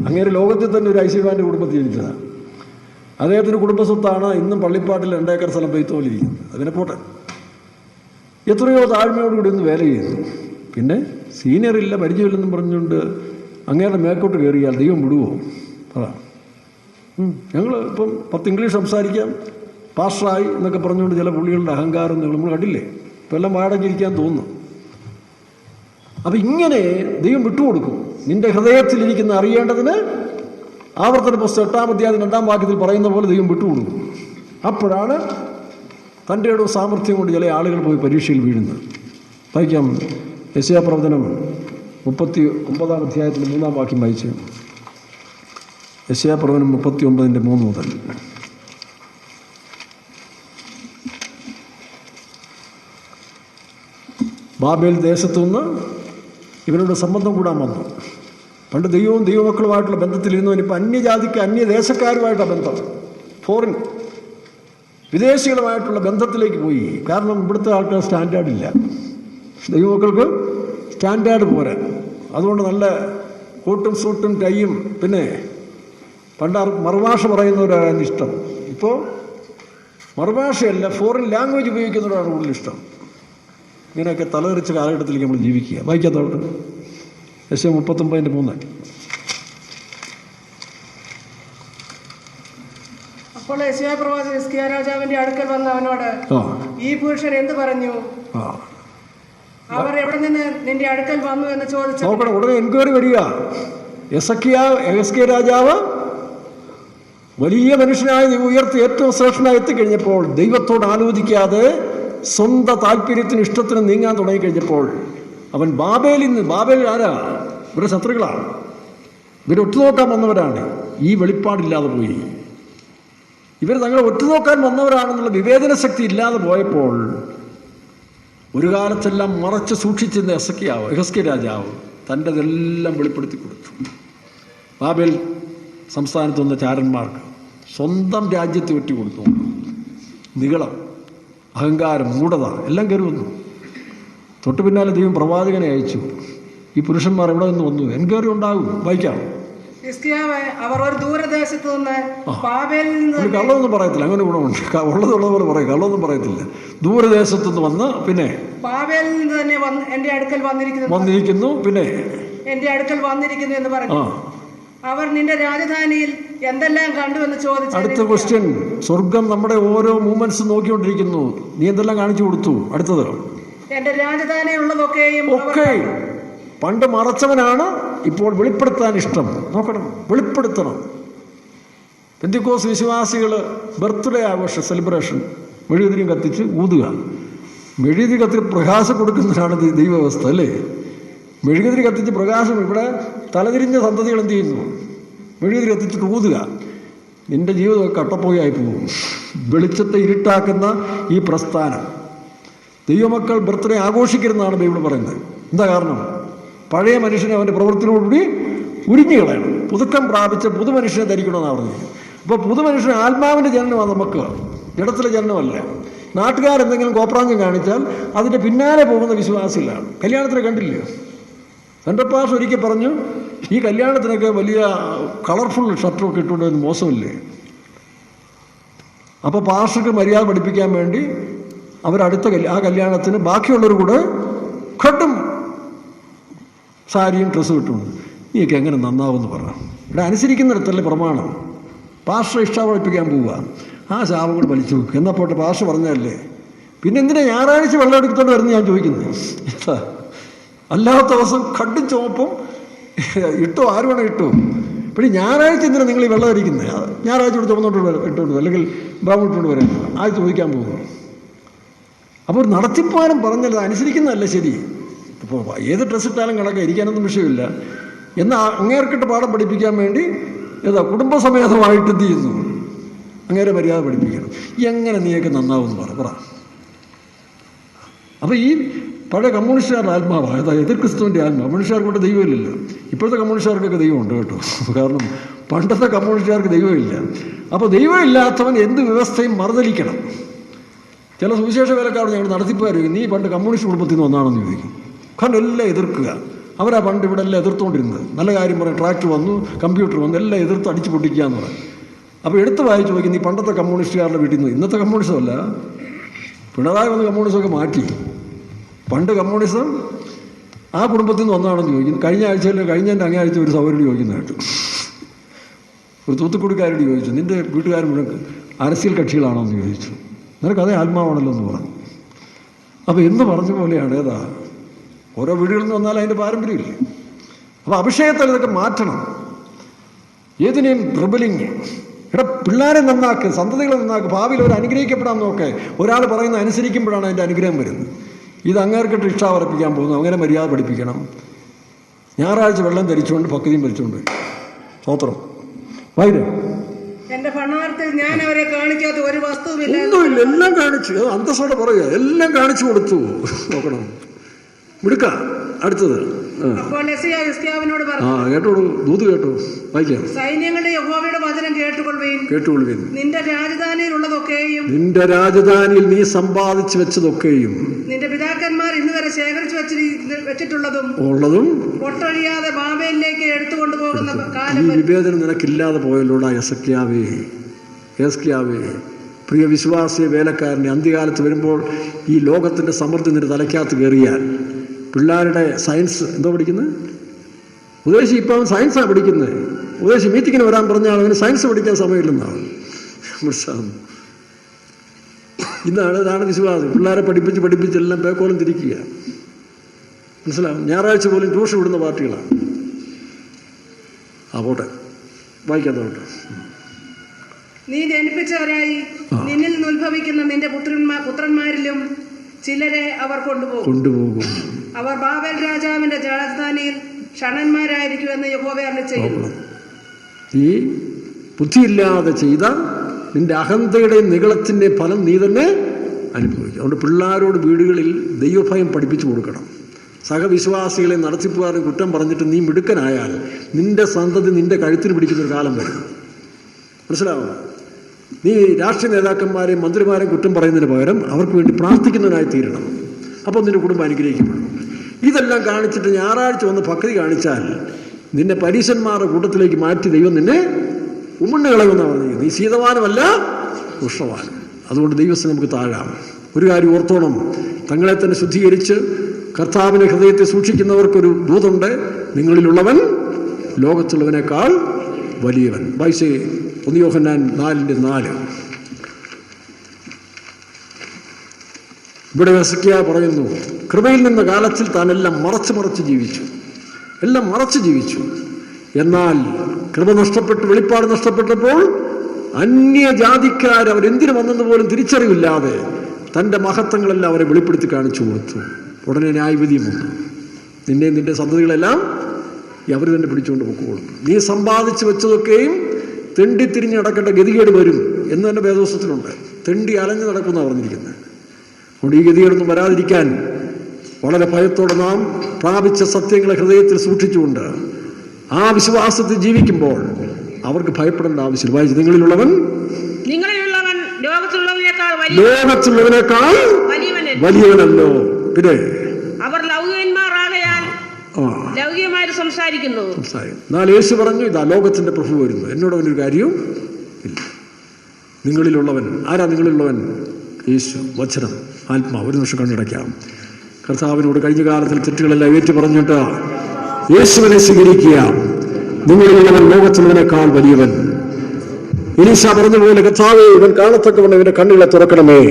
അങ്ങനെ ലോകത്തിൽ തന്നെ ഒരു ഐശ്വര്യാൻ്റെ കുടുംബത്തിൽ ജനിച്ചതാണ്. അദ്ദേഹത്തിൻ്റെ കുടുംബസ്വത്താണ് ഇന്നും പള്ളിപ്പാട്ടിൽ 2 ഏക്കർ സ്ഥലം പെയ്ത്തോലിരിക്കുന്നത്. അതിനെ പോട്ടെ, എത്രയോ താഴ്മയോടുകൂടി ഒന്ന് വേല ചെയ്യുന്നു. പിന്നെ സീനിയറില്ല, പരിചയമില്ലെന്നും പറഞ്ഞുകൊണ്ട് അങ്ങേരുടെ മേക്കോട്ട് കയറിയാൽ ദൈവം വിടുവോ? അതാണ്. ഞങ്ങൾ ഇപ്പം 10 ഇംഗ്ലീഷ് സംസാരിക്കാം, പാസ്റ്ററായി എന്നൊക്കെ പറഞ്ഞുകൊണ്ട് ചില പുള്ളികളുടെ അഹങ്കാരം നമ്മൾ കണ്ടില്ലേ? ഇപ്പം എല്ലാം വാടകയിരിക്കാൻ തോന്നുന്നു. അപ്പം ഇങ്ങനെ ദൈവം വിട്ടുകൊടുക്കും. നിന്റെ ഹൃദയത്തിലിരിക്കുന്ന അറിയേണ്ടതിന് ആവർത്തന പുസ്തകം 8-ാം അധ്യായം 2-ാം വാക്യത്തിൽ പറയുന്ന പോലെ ദൈവം വിട്ടുകൊടുക്കും. അപ്പോഴാണ് തൻ്റെ ഇടവും സാമർഥ്യം കൊണ്ട് ചില ആളുകൾ പോയി പരീക്ഷയിൽ വീഴുന്നത്. വായിക്കാം, യെശയ്യാ പ്രവചനം 39-ാം അധ്യായത്തിൽ 3-ാം വാക്യം വായിച്ച്. യെശയ്യാ പ്രവചനം 39:3 മുതൽ. ബാബേൽ ദേശത്തുനിന്ന് ഇവരുടെ സംബന്ധം കൂടാൻ വന്നു. പണ്ട് ദൈവവും ദൈവമക്കളുമായിട്ടുള്ള ബന്ധത്തിലിരുന്നവൻ ഇപ്പം അന്യജാതിക്ക് അന്യദേശക്കാരുമായിട്ടുള്ള ബന്ധം, ഫോറിൻ വിദേശികളുമായിട്ടുള്ള ബന്ധത്തിലേക്ക് പോയി. കാരണം ഇവിടുത്തെ ആൾക്കാർ സ്റ്റാൻഡേർഡില്ല, ദൈവമക്കൾക്ക് സ്റ്റാൻഡേർഡ് പോരാ. അതുകൊണ്ട് നല്ല കോട്ടും സൂട്ടും ടൈയും, പിന്നെ പണ്ട് മറുഭാഷ പറയുന്നവരാണ് ഇഷ്ടം. ഇപ്പോൾ മറുഭാഷയല്ല, ഫോറിൻ ലാംഗ്വേജ് ഉപയോഗിക്കുന്നവരാണ് കൂടുതൽ ഇഷ്ടം. ഇങ്ങനെയൊക്കെ തലതെറിച്ച കാലഘട്ടത്തിലേക്ക് നമ്മൾ ജീവിക്കുക. വായിക്കാത്തവട്ട് യെശയ്യാ 39:3. അപ്പോൾ യെശയ്യാ പ്രവാചകൻ ഹിസ്കിയാ രാജാവിന്റെ അടുക്കൽ വന്ന് അവനോട്, ഈ പുരുഷൻ എന്ത് പറഞ്ഞു? അവർ എവിടെ നിന്ന് നിന്റെ അടുക്കൽ വന്നു എന്ന് ചോദിച്ചു. നോക്കണം, ഉടനെ എൻക്വയറി വരിക. എസെക്കിയാ രാജാവ് വലിയ മനുഷ്യനായി ഉയർത്തി ഏറ്റവും ശ്രേഷ്ഠനായി എത്തിക്കഴിഞ്ഞപ്പോൾ ദൈവത്തോട് ആലോചിക്കാതെ സ്വന്തം താല്പര്യത്തിന് ഇഷ്ടത്തിന് നീങ്ങാൻ തുടങ്ങിക്കഴിഞ്ഞപ്പോൾ അവൻ ബാബേൽ ആരാ? ഇവരുടെ ശത്രുക്കളാണ്, ഇവർ ഒറ്റുനോക്കാൻ വന്നവരാണ്. ഈ വെളിപ്പാടില്ലാതെ പോയി. ഇവർ തങ്ങളെ ഒറ്റുനോക്കാൻ വന്നവരാണെന്നുള്ള വിവേചന ശക്തി ഇല്ലാതെ പോയപ്പോൾ ഒരു കാലത്തെല്ലാം മറച്ച് സൂക്ഷിച്ചിരുന്ന യെഹെസ്കേൽ രാജാവ് തൻ്റെതെല്ലാം വെളിപ്പെടുത്തി കൊടുത്തു. ബാബേൽ സംസ്ഥാനത്ത് വന്ന ചാരന്മാർക്ക് സ്വന്തം രാജ്യത്തെ ഒറ്റി കൊടുത്തു. നിഗളം, അഹങ്കാരം, മൂഢത എല്ലാം കയറി വന്നു. തൊട്ടു പിന്നാലെ ദൈവം പ്രവാചകനെ അയച്ചു. ഈ പുരുഷന്മാർ എവിടെ നിന്ന് വന്നു? എൻക്വയറി ഉണ്ടാകും. വായിക്കാം. അവർ ഒരു ദൂരദേശത്ത് നിന്ന് ബാബേലിൽ നിന്ന്, കള്ളമൊന്നും പറയത്തില്ല, അങ്ങനെ ഗുണമുണ്ട്. ഉള്ളതുള്ളതുപോലെ പറയും, കള്ളമൊന്നും പറയത്തില്ല. ദൂരദേശത്തുനിന്ന് വന്ന് പിന്നെ ബാബേലിൽ നിന്ന് തന്നെ എന്റെ അടുക്കൽ വന്നിരിക്കുന്നു, പിന്നെ എന്റെ അടുക്കൽ വന്നിരിക്കുന്നു എന്ന് പറഞ്ഞു. അവർ നിന്റെ രാജധാനിയിൽ എന്തെല്ലാം കണ്ടു എന്ന് ചോദിച്ചു. അടുത്ത ക്വസ്റ്റ്യൻ, സ്വർഗം നമ്മുടെ ഓരോ മൂവ്മെന്റ്സ് നോക്കിക്കൊണ്ടിരിക്കുന്നു. നീ എന്തെല്ലാം കാണിച്ചു കൊടുത്തു? അടുത്തത്, എന്റെ രാജധാനിയുള്ളതൊക്കെയും ഒക്കെ പണ്ട് മറച്ചവനാണ്, ഇപ്പോൾ വെളിപ്പെടുത്താൻ ഇഷ്ടം. നോക്കണം, വെളിപ്പെടുത്തണം. പെന്തിക്കോസ് വിശ്വാസികൾ ബർത്ത്ഡേ ആഘോഷ സെലിബ്രേഷൻ മെഴുകുതിരിയും കത്തിച്ച് ഊതുക. മെഴുകുതിരി കത്തിച്ച് പ്രകാശം കൊടുക്കുന്നതിനാണ് ദൈവവ്യവസ്ഥ, അല്ലേ? മെഴുകുതിരി കത്തിച്ച് പ്രകാശം. ഇവിടെ തലതിരിഞ്ഞ സന്തതികൾ എന്ത് ചെയ്യുന്നു? മെഴുകുതിരി കത്തിച്ചിട്ട് ഊതുക. നിന്റെ ജീവിതമൊക്കെ കട്ടപ്പോയായി പോകും. വെളിച്ചത്തെ ഇരുട്ടാക്കുന്ന ഈ പ്രസ്ഥാനം, ദൈവമക്കൾ ബർത്ത്ഡേ ആഘോഷിക്കരുതെന്നാണ് ബൈബിൾ പറയുന്നത്. എന്താ കാരണം? പഴയ മനുഷ്യനെ അവൻ്റെ പ്രവൃത്തിയോടുകൂടി ഉരിഞ്ഞു കളയണം. പുതുക്കം പ്രാപിച്ച പുതുമനുഷ്യനെ ധരിക്കണമെന്നാണ് പറഞ്ഞത്. അപ്പോൾ പുതുമനുഷ്യന് ആത്മാവിൻ്റെ ജനനമാണ് നമുക്ക്, ജഡത്തിലെ ജനനമല്ല. നാട്ടുകാരെന്തെങ്കിലും കോപ്രാഞ്ചം കാണിച്ചാൽ അതിൻ്റെ പിന്നാലെ പോകുന്ന വിശ്വാസികളാണ്. കല്യാണത്തിന് കണ്ടില്ലേ, എൻ്റെ പാസ് ഒരിക്കൽ പറഞ്ഞു, ഈ കല്യാണത്തിനൊക്കെ വലിയ കളർഫുൾ ഷർട്ടൊക്കെ ഇട്ടുകൊണ്ടുവന്ന് മോശമില്ലേ? അപ്പോൾ പാസ്റ്റർക്ക് മര്യാദ പഠിപ്പിക്കാൻ വേണ്ടി അവരടുത്ത ആ കല്യാണത്തിന് ബാക്കിയുള്ളവർ കൂടെ ഘട്ടും സാരിയും ഡ്രസ്സും ഇട്ടുണ്ട്. നീയൊക്കെ എങ്ങനെ നന്നാവുമെന്ന് പറഞ്ഞു. ഇവിടെ അനുസരിക്കുന്നിടത്തല്ലേ പ്രമാണം. പാസ്റ്റർ ഇഷ്ടം പഠിപ്പിക്കാൻ പോവുക, ആ ശാപം കൂടെ വലിച്ചു വെക്കുക. എന്നാൽ പോട്ടെ, പാസ്റ്റർ പറഞ്ഞതല്ലേ. പിന്നെ എന്തിനാ ഞായറാഴ്ച വെള്ളം എടുത്തോണ്ട് വരുന്നത് ഞാൻ ചോദിക്കുന്നത്? അല്ലാത്ത ദിവസം കണ്ടും ചുവപ്പും ഇട്ടോ, ആര് വേണം ഇട്ടോ. പിന്നെ ഞായറാഴ്ച എന്തിനാണ് നിങ്ങൾ ഈ വെള്ളം അടിക്കുന്നത്? ഞായറാഴ്ച ഇവിടെ ചുമന്നോട്ട് ഇട്ടോണ്ട് അല്ലെങ്കിൽ ബ്രൗൺ ഇട്ടുകൊണ്ട് വരുന്നത് ആ ചോദിക്കാൻ പോകുന്നു. അപ്പോൾ ഒരു നടത്തിപ്പാനം പറഞ്ഞത് അനുസരിക്കുന്നതല്ല ശരി. ഇപ്പോൾ ഏത് ഡ്രസ്സ് ഇട്ടാലും കണക്കാണ്, ഇരിക്കാനൊന്നും വിഷയമില്ല. എന്നാൽ അങ്ങേർക്കിട്ട് പാഠം പഠിപ്പിക്കാൻ വേണ്ടി കുടുംബസമേതമായിട്ട് എന്ത് ചെയ്യുന്നു? അങ്ങേരെ മര്യാദ പഠിപ്പിക്കണം. എങ്ങനെ നീയൊക്കെ നന്നാവുമെന്ന് പറ. അപ്പോൾ ഈ പഴയ കമ്മ്യൂണിസ്റ്റുകാരുടെ ആത്മാവാണ്, അതായത് എതിർ ക്രിസ്തുവിൻ്റെ ആത്മാവ്. കമ്മ്യൂണിസ്റ്റുകാർക്ക് ദൈവമില്ലല്ലോ. ഇപ്പോഴത്തെ കമ്മ്യൂണിസ്റ്റുകാർക്കൊക്കെ ദൈവമുണ്ട് കേട്ടോ. കാരണം പണ്ടത്തെ കമ്മ്യൂണിസ്റ്റുകാർക്ക് ദൈവമില്ല. അപ്പോൾ ദൈവമില്ലാത്തവൻ എന്ത് വ്യവസ്ഥയും മറുതലിക്കണം. ചില സുവിശേഷ വേലക്കാർ ഞങ്ങൾ നടത്തിപ്പുകാർ ചോദിക്കും, നീ പണ്ട് കമ്മ്യൂണിസ്റ്റ് കുടുംബത്തിൽ നിന്ന് വന്നാണെന്ന് ചോദിക്കും. കാരണം എല്ലാം എതിർക്കുക. അവരാ പണ്ട് ഇവിടെ എല്ലാം എതിർത്തുകൊണ്ടിരുന്നത്. നല്ല കാര്യം പറയാം, ട്രാക്ടർ വന്നു, കമ്പ്യൂട്ടർ വന്നു, എല്ലാം എതിർത്ത് അടിച്ച് പൊട്ടിക്കുക എന്ന് പറയും. അപ്പോൾ എടുത്ത് വായിച്ച് ചോദിക്കും, നീ പണ്ടത്തെ കമ്മ്യൂണിസ്റ്റുകാരുടെ വീട്ടിൽ നിന്ന്, ഇന്നത്തെ കമ്മ്യൂണിസമല്ല, പിണറായി വന്ന് കമ്മ്യൂണിസമൊക്കെ മാറ്റി. പണ്ട് കമ്മ്യൂണിസം ആ കുടുംബത്തിൽ നിന്ന് വന്നാണെന്ന് ചോദിക്കുന്നു. കഴിഞ്ഞതിൻ്റെ അങ്ങേ ആഴ്ച ഒരു സൗകര്യം ചോദിക്കുന്ന കേട്ടു. ഒരു തൂത്തുക്കുടിക്കാരോട് ചോദിച്ചു, നിൻ്റെ വീട്ടുകാരൻ മുഴുവൻ അരസിയൽ കക്ഷികളാണോ എന്ന് ചോദിച്ചു. നിനക്ക് അതേ ആത്മാവാണല്ലോ എന്ന് പറഞ്ഞു. അപ്പോൾ എന്ന് പറഞ്ഞ പോലെയാണ് ഓരോ വീടുകളിൽ നിന്ന് വന്നാൽ അതിൻ്റെ പാരമ്പര്യമില്ലേ. അപ്പോൾ അഭിഷേകത്തിൽ ഇതൊക്കെ മാറ്റണം. ഏതിനേയും റിബലിങ്. പിള്ളേരെ നന്നാക്ക്, സന്തതികളെ നന്നാക്ക്, ഭാവിയിൽ അവർ അനുഗ്രഹിക്കപ്പെടാൻ നോക്കെ. ഒരാൾ പറയുന്നത് അനുസരിക്കുമ്പോഴാണ് അതിൻ്റെ അനുഗ്രഹം വരുന്നത്. ഇത് അങ്ങേർക്കിട്ട് ഇഷ്ടാവർപ്പിക്കാൻ പോകുന്നു, അങ്ങനെ മര്യാദ പഠിപ്പിക്കണം. ഞായറാഴ്ച വെള്ളം ധരിച്ചുകൊണ്ട് ഭക്തിയും ഭരിച്ചുകൊണ്ട് സ്തോത്രം വായിരേ. എന്റെ ഭണ്ണാരത്തിൽ ഞാൻ അവരെ കാണിക്കാത്ത ഒരു വസ്തുവില്ല. ഒന്നുമില്ല, എല്ലാം കാണിച്ചു. അന്തസ്സോടെ പറയുക, എല്ലാം കാണിച്ചു കൊടുത്തു. നോക്കണം, മിടുക്ക. അടുത്തത് അപ്പോൾ യെശയ്യാ ഹിസ്കിയാവിനോട് പറഞ്ഞു, കേട്ടോളൂ, ദൂത് കേട്ടോ, വായിക്കാം. സൈന്യങ്ങളുടെ യഹോവയുടെ വചനം കേട്ടുകൊള്ളുവീൻ. നിന്റെ രാജധാനിയിലുള്ളതൊക്കെയും, നിന്റെ രാജധാനിയിൽ നീ സമ്പാദിച്ചു വെച്ചതൊക്കെയും, നിന്റെ പിതാക്കന്മാർ ഇന്ന് വരെ ശേഖരിച്ചു വെച്ചിട്ടുള്ളതും ഒട്ടൊഴിയാതെ ബാബേലിലേക്ക് എടുത്തുകൊണ്ടു പോകുന്ന കാലം. ഈ വിവേചനം നിനക്കില്ലാതെ പോയല്ലോടാ യെശയ്യാവേ. പ്രിയ വിശ്വാസിയെ, വേലക്കാരനെ, അന്ത്യകാലത്ത് വരുമ്പോൾ ഈ ലോകത്തിൻ്റെ സമൃദ്ധി നിന്റെ തലയ്ക്കകത്ത് കയറിയാൽ, പിള്ളേരുടെ സയൻസ് എന്തോ പഠിക്കുന്നത്? ഉദ്ദേശി ഇപ്പം അവൻ സയൻസാണ് പഠിക്കുന്നത്. ഉദ്ദേശി മീറ്റിങ്ങിന് വരാൻ പറഞ്ഞാൽ അവന് സയൻസ് പഠിക്കാൻ സമയമില്ലെന്നാണ് മനസ്സിലാകുന്നു. ഇതാണ് വിശ്വാസം. പിള്ളേരെ പഠിപ്പിച്ചെല്ലാം പേക്കോളം തിരിക്കുക. മനസ്സിലാവും. ഞായറാഴ്ച പോലും ട്യൂഷൻ വിടുന്ന പാർട്ടികളാണ്. പോട്ടെ, വായിക്കാത്തോട്ടെ. നീ ജനിപ്പിച്ചവരായി നിന്നിൽ നിന്ന് ഉത്ഭവിക്കുന്ന നിന്റെ പുത്രന്മാരിലും ചിലരെ അവർ കൊണ്ടുപോകും. അവർ ബാബേൽ രാജാവിന്റെ രാജധാനിയിൽ ക്ഷണന്മാരായിരിക്കുമെന്ന് യഹോവ അരുളിച്ചെയ്യുന്നു. ഈ ബുദ്ധിയില്ലാതെ ചെയ്ത നിന്റെ അഹന്തയുടെയും നിഗളത്തിൻ്റെ ഫലം നീ തന്നെ അനുഭവിക്കും. അതുകൊണ്ട് പിള്ളേരോട് വീടുകളിൽ ദൈവഭയം പഠിപ്പിച്ചു കൊടുക്കണം. സഹവിശ്വാസികളെ നടത്തിപ്പുകാരെ കുറ്റം പറഞ്ഞിട്ട് നീ മിടുക്കനായാൽ നിന്റെ സന്തതി നിന്റെ കഴുത്തിന് പിടിക്കുന്നൊരു കാലം വരും. മനസ്സിലാവുക? നീ രാഷ്ട്രീയ നേതാക്കന്മാരെയും മന്ത്രിമാരെയും കുറ്റം പറയുന്നതിന് പകരം അവർക്ക് വേണ്ടി പ്രാർത്ഥിക്കുന്നതിനായി തീരണം. അപ്പോൾ നിന്റെ കുടുംബം അനുഗ്രഹിക്കപ്പെടും. ഇതെല്ലാം കാണിച്ചിട്ട് ഞായറാഴ്ച വന്ന് ഭക്തി കാണിച്ചാൽ നിന്നെ പരീശന്മാരുടെ കൂട്ടത്തിലേക്ക് മാറ്റി ദൈവം നിന്നെ ഉമ്മണ്ണുകളെന്നാണ് പറഞ്ഞത്. നീ ശീതവാനമല്ല, ഉഷ്ണവാനം. അതുകൊണ്ട് ദൈവത്തെ നമുക്ക് താഴാം. ഒരു കാര്യം ഓർത്തോണം, തങ്ങളെ തന്നെ ശുദ്ധീകരിച്ച് കർത്താവിനെ ഹൃദയത്തെ സൂക്ഷിക്കുന്നവർക്കൊരു ദൂതുണ്ട്, നിങ്ങളിലുള്ളവൻ ലോകത്തുള്ളവനേക്കാൾ വലിയവൻ. വായിച്ചേ 1 യോഹന്നാൻ 4:4. ഇവിടെ യെശയ്യാ പറയുന്നു, കൃപയിൽ നിന്ന കാലത്തിൽ താനെല്ലാം മറച്ച് ജീവിച്ചു. എന്നാൽ കൃപ നഷ്ടപ്പെട്ട്, വെളിപ്പാട് നഷ്ടപ്പെട്ടപ്പോൾ അന്യജാതിക്കാർ അവരെന്തിനു വന്നെന്ന് പോലും തിരിച്ചറിവില്ലാതെ തൻ്റെ മഹത്വങ്ങളെല്ലാം അവരെ വെളിപ്പെടുത്തി കാണിച്ചു കൊടുത്തു. ഉടനെ ന്യായവിധിയും വന്നു. നിന്നെയും നിന്റെ സന്തതികളെല്ലാം അവർ തന്നെ പിടിച്ചുകൊണ്ട് പൊക്കോളും. നീ സമ്പാദിച്ചു വെച്ചതൊക്കെയും തെണ്ടി തിരിഞ്ഞ് നടക്കേണ്ട ഗതികേട് വരും എന്ന് തന്നെ വേദോസ്തത്തിലുണ്ട്. തെണ്ടി അലഞ്ഞു നടക്കുമെന്നാണ് പറഞ്ഞിരിക്കുന്നത്. അതുകൊണ്ട് ഈ ഗതികേടൊന്നും വരാതിരിക്കാൻ വളരെ ഭയത്തോടെ നാം പ്രാപിച്ച സത്യങ്ങളെ ഹൃദയത്തിൽ സൂക്ഷിച്ചുകൊണ്ട് ആ വിശ്വാസത്തിൽ ജീവിക്കുമ്പോൾ അവർക്ക് ഭയപ്പെടേണ്ട ആവശ്യമില്ല. വായിച്ചു, നിങ്ങളിലുള്ളവൻ ലോകത്തുള്ളവനേക്കാൾ വലിയവനല്ലോ. പിന്നെ അവർ ലൗകികന്മാരാകയാൽ ലൗകികമായിട്ട് സംസാരിക്കുന്നു. എന്നാൽ യേശു പറഞ്ഞു, ഇതാ ലോകത്തിന്റെ പ്രഭു വരുന്നു, എന്നോട് അവനൊരു കാര്യവും ഇല്ല. നിങ്ങളിലുള്ളവൻ ആരാ? നിങ്ങളിലുള്ളവൻ യേശു, വചനം, ആത്മാവ്. ഒരു നിമിഷം കണ്ണടയ്ക്കാം. കർത്താവിനോട് കഴിഞ്ഞ കാലത്തിൽ തെറ്റുകളെല്ലാം ഏറ്റു പറഞ്ഞിട്ട് യേശുവിനെ സ്വീകരിക്കുക. നിങ്ങളിലുള്ളവൻ ലോകത്തിലുള്ളവനേക്കാൾ വലിയവൻ. എലീശ പറഞ്ഞതുപോലെ, കർത്താവേ, ഇവൻ കാണത്തക്കവണ്ണം ഇവന്റെ കണ്ണുകളെ തുറക്കണമേ.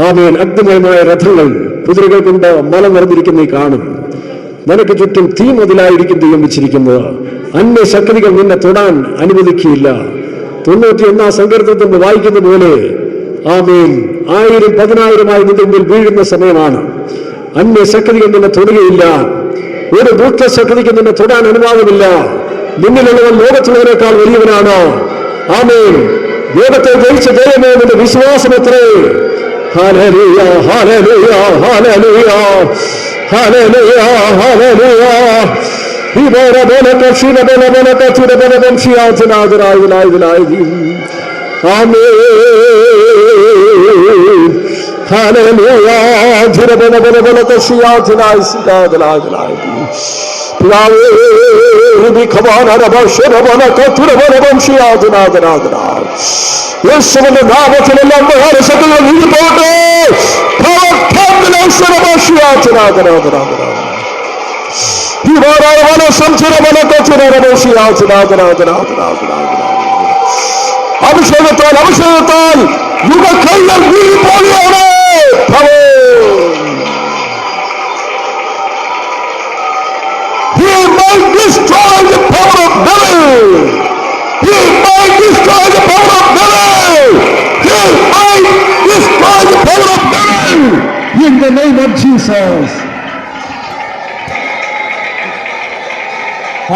ആമേൻ. അഗ്നിമയമായ രഥങ്ങൾ, കുതിരകൾ കൊണ്ട് മല നിറഞ്ഞിരിക്കുന്ന കാണും. നിനക്ക് ചുറ്റും തീ മുതലായിരിക്കും ദൈവം വെച്ചിരിക്കുന്നത്. അന്യ ശക്തികൾ നിന്നെ തൊടാൻ അനുവദിക്കുകയില്ല. 91 സങ്കീർത്തനത്തിൽ വായിക്കുന്ന പോലെ, ആമേൻ, 1000 10,000 നിന്റെ മുമ്പിൽ വീഴുന്ന സമയമാണ്. അന്യ ശക്തികൾ നിന്നെ തൊടുകയില്ല. ഒരു ദുഷ്ട ശക്തിക്ക് നിന്നെ തൊടാൻ അനുവാദമില്ല. നിന്നിലുള്ളവൻ ലോകത്തുള്ളവനേക്കാൾ വലിയവനാണ്. ആമേൻ. ലോകത്തെ ജയിച്ച ജയമേ നിന്റെ വിശ്വാസം എത്രേ. Hallelujah, hallelujah, hallelujah, hallelujah, hallelujah. ഇവരെ ബലക ശിര ബലക ചുര ബലകം ശിയാജനാജനായി. ആമേൻ. ഹല്ലേലൂയ. ചുര ബലക ശിയാജനായി സിദാജനായി. പിതാവേ, യേശുവിന്റെ നാമത്തിലെല്ലാം ശക്തികൾ നീങ്ങിപ്പോട്ടെ. അഭിഷേകത്താൽ അഭിഷേകത്താൽ യുഗക്കൈകൾ നീങ്ങിപ്പോവുകയാണ്. He might destroy the power of devil. He might destroy the power of devil. He might destroy the power of devil. In the name of Jesus.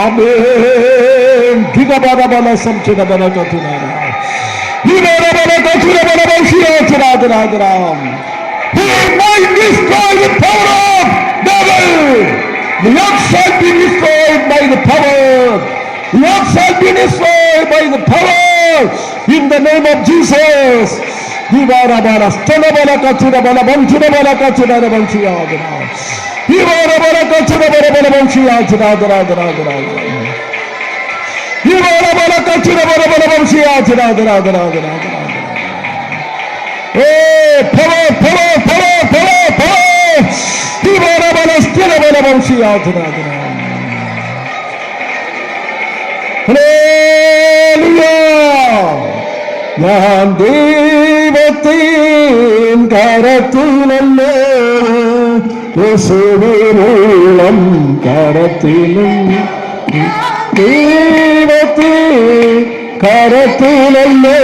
Amen. Gigabara samchina bala katunara. Gigabara katunara bala shiyachara. He might destroy the power of devil. The earth shall be destroyed by the power. The earth shall be destroyed by the power. In the name of Jesus. Hivarabara stalabala kachura bala banchura bala kachura banchiya adra. Hivarabara kachura bala bala banchiya adra adra adra adra. Hivarabara kachura bala bala banchiya adra adra adra adra adra. Hey, power, power, power, power, power. Hivarabara stalabala banchiya adra adra. ഞാൻ ദൈവത്തിൻ കരത്തിലല്ലേ, യേശുവിനുള്ളം കരത്തിലും. ദൈവത്തിൻ കരത്തിലല്ലേ,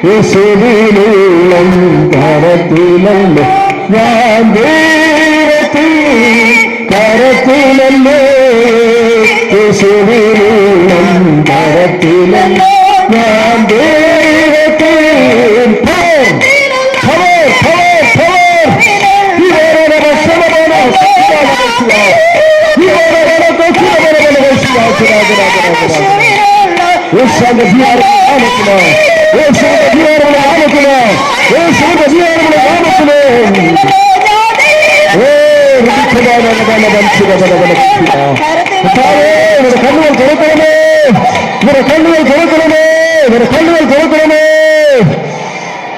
യേശുവിനുള്ളം കരത്തിലല്ലേ. ഞാൻ ദൈവത്തിൻ കരത്തിലല്ലേ, യേശുവിനുള്ളം കരത്തിലല്ലേ. ഞാൻ ദൈവത്തിൻ power, power, power, power. ഇവരുടെ ശമനമാണ് കണ്ണുകൾ തുറക്കണമേ, ഇവരെ കണ്ണുകൾ തുറക്കണമേ, ഇവരെ കണ്ണുകൾ തുറക്കണമേ.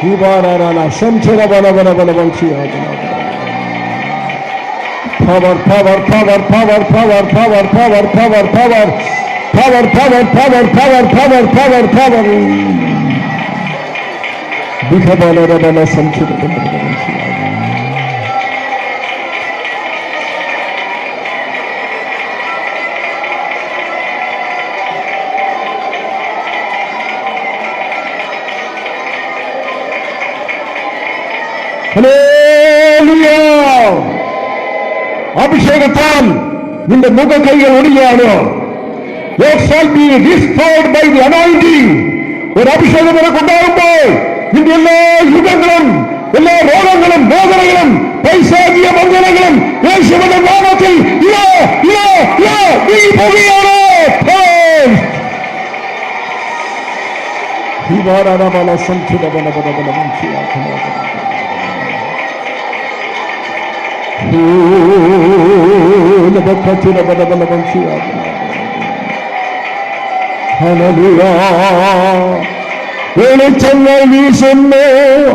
ഈ ബാലാല സംശയ ബല ബല ബല power, power, power, power, power, power, power, power, power, power, power, power, power, power, power, power. Bikhabala bala samchita bala bala. Hallelujah. അഭിഷേകത്താൽ നിന്റെ മുഖകൈകൾ ഒടിയാണ്. It shall be destroyed by the anointing. ഒരു അഭിഷേകം നിനക്കുണ്ടാകുമ്പോൾ നിന്റെ എല്ലാ യുഗങ്ങളും എല്ലാ രോഗങ്ങളും വേദനകളും പൈശാചിക വഞ്ചനകളും യേശുവിന്റെ നാമത്തിൽ നീങ്ങിപ്പോവുകയാണ്. Oh വെളിച്ചങ്ങൾ വീശുന്നു,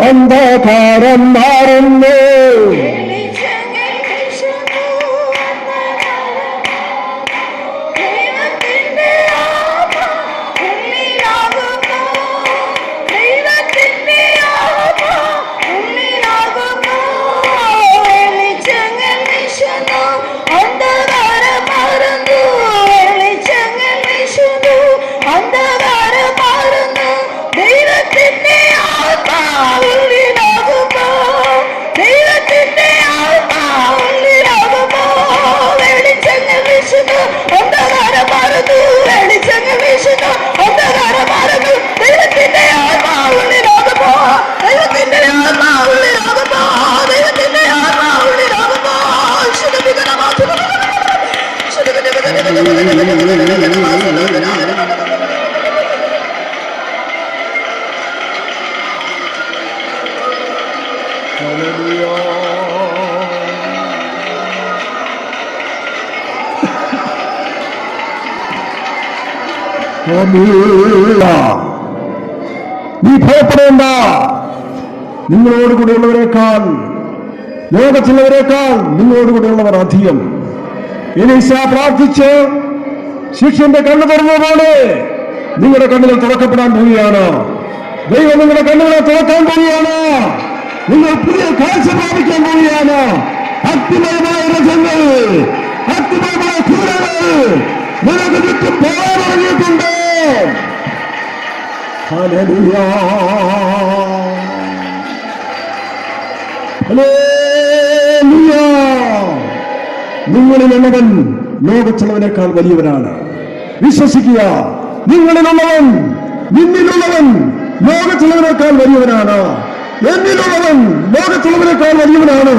അന്ധകാരം മാറുന്നു. നീ ഭയപ്പെടേണ്ട. നിങ്ങളോടുകൂടെയുള്ളവരെക്കാൾ, ലോകത്തുള്ളവരെക്കാൾ നിങ്ങളോടുകൂടെയുള്ളവർ അധികം. എലീശ പ്രാർത്ഥിച്ച് ശിഷ്യന്റെ കണ്ണു തുറന്നതുപോലെ നിങ്ങളുടെ കണ്ണുകൾ തുറക്കപ്പെടാൻ പോവുകയാണ്. ദൈവം നിങ്ങളുടെ കണ്ണുകളെ തുറക്കാൻ പോവുകയാണ്. നിങ്ങൾ പുതിയ കാഴ്ച പ്രാപിക്കാൻ പോവുകയാണ്. അത്ഭുതമായ രഥങ്ങൾ, അത്ഭുതമായ കുതിരകൾ നിനക്ക് ചുറ്റും പോകാൻ തുടങ്ങിയിട്ടുണ്ട്. Hallelujah, hallelujah. നിങ്ങളിലുള്ളവൻ ലോകത്തുള്ളവനേക്കാൾ വലിയവനാണ്. വിശ്വസിക്കുക. നിങ്ങളിലുള്ളവൻ, നിന്നിലുള്ളവൻ ലോകത്തുള്ളവനേക്കാൾ വലിയവനാണ്. എന്നിലുള്ളവൻ ലോകത്തുള്ളവനേക്കാൾ വലിയവനാണ്.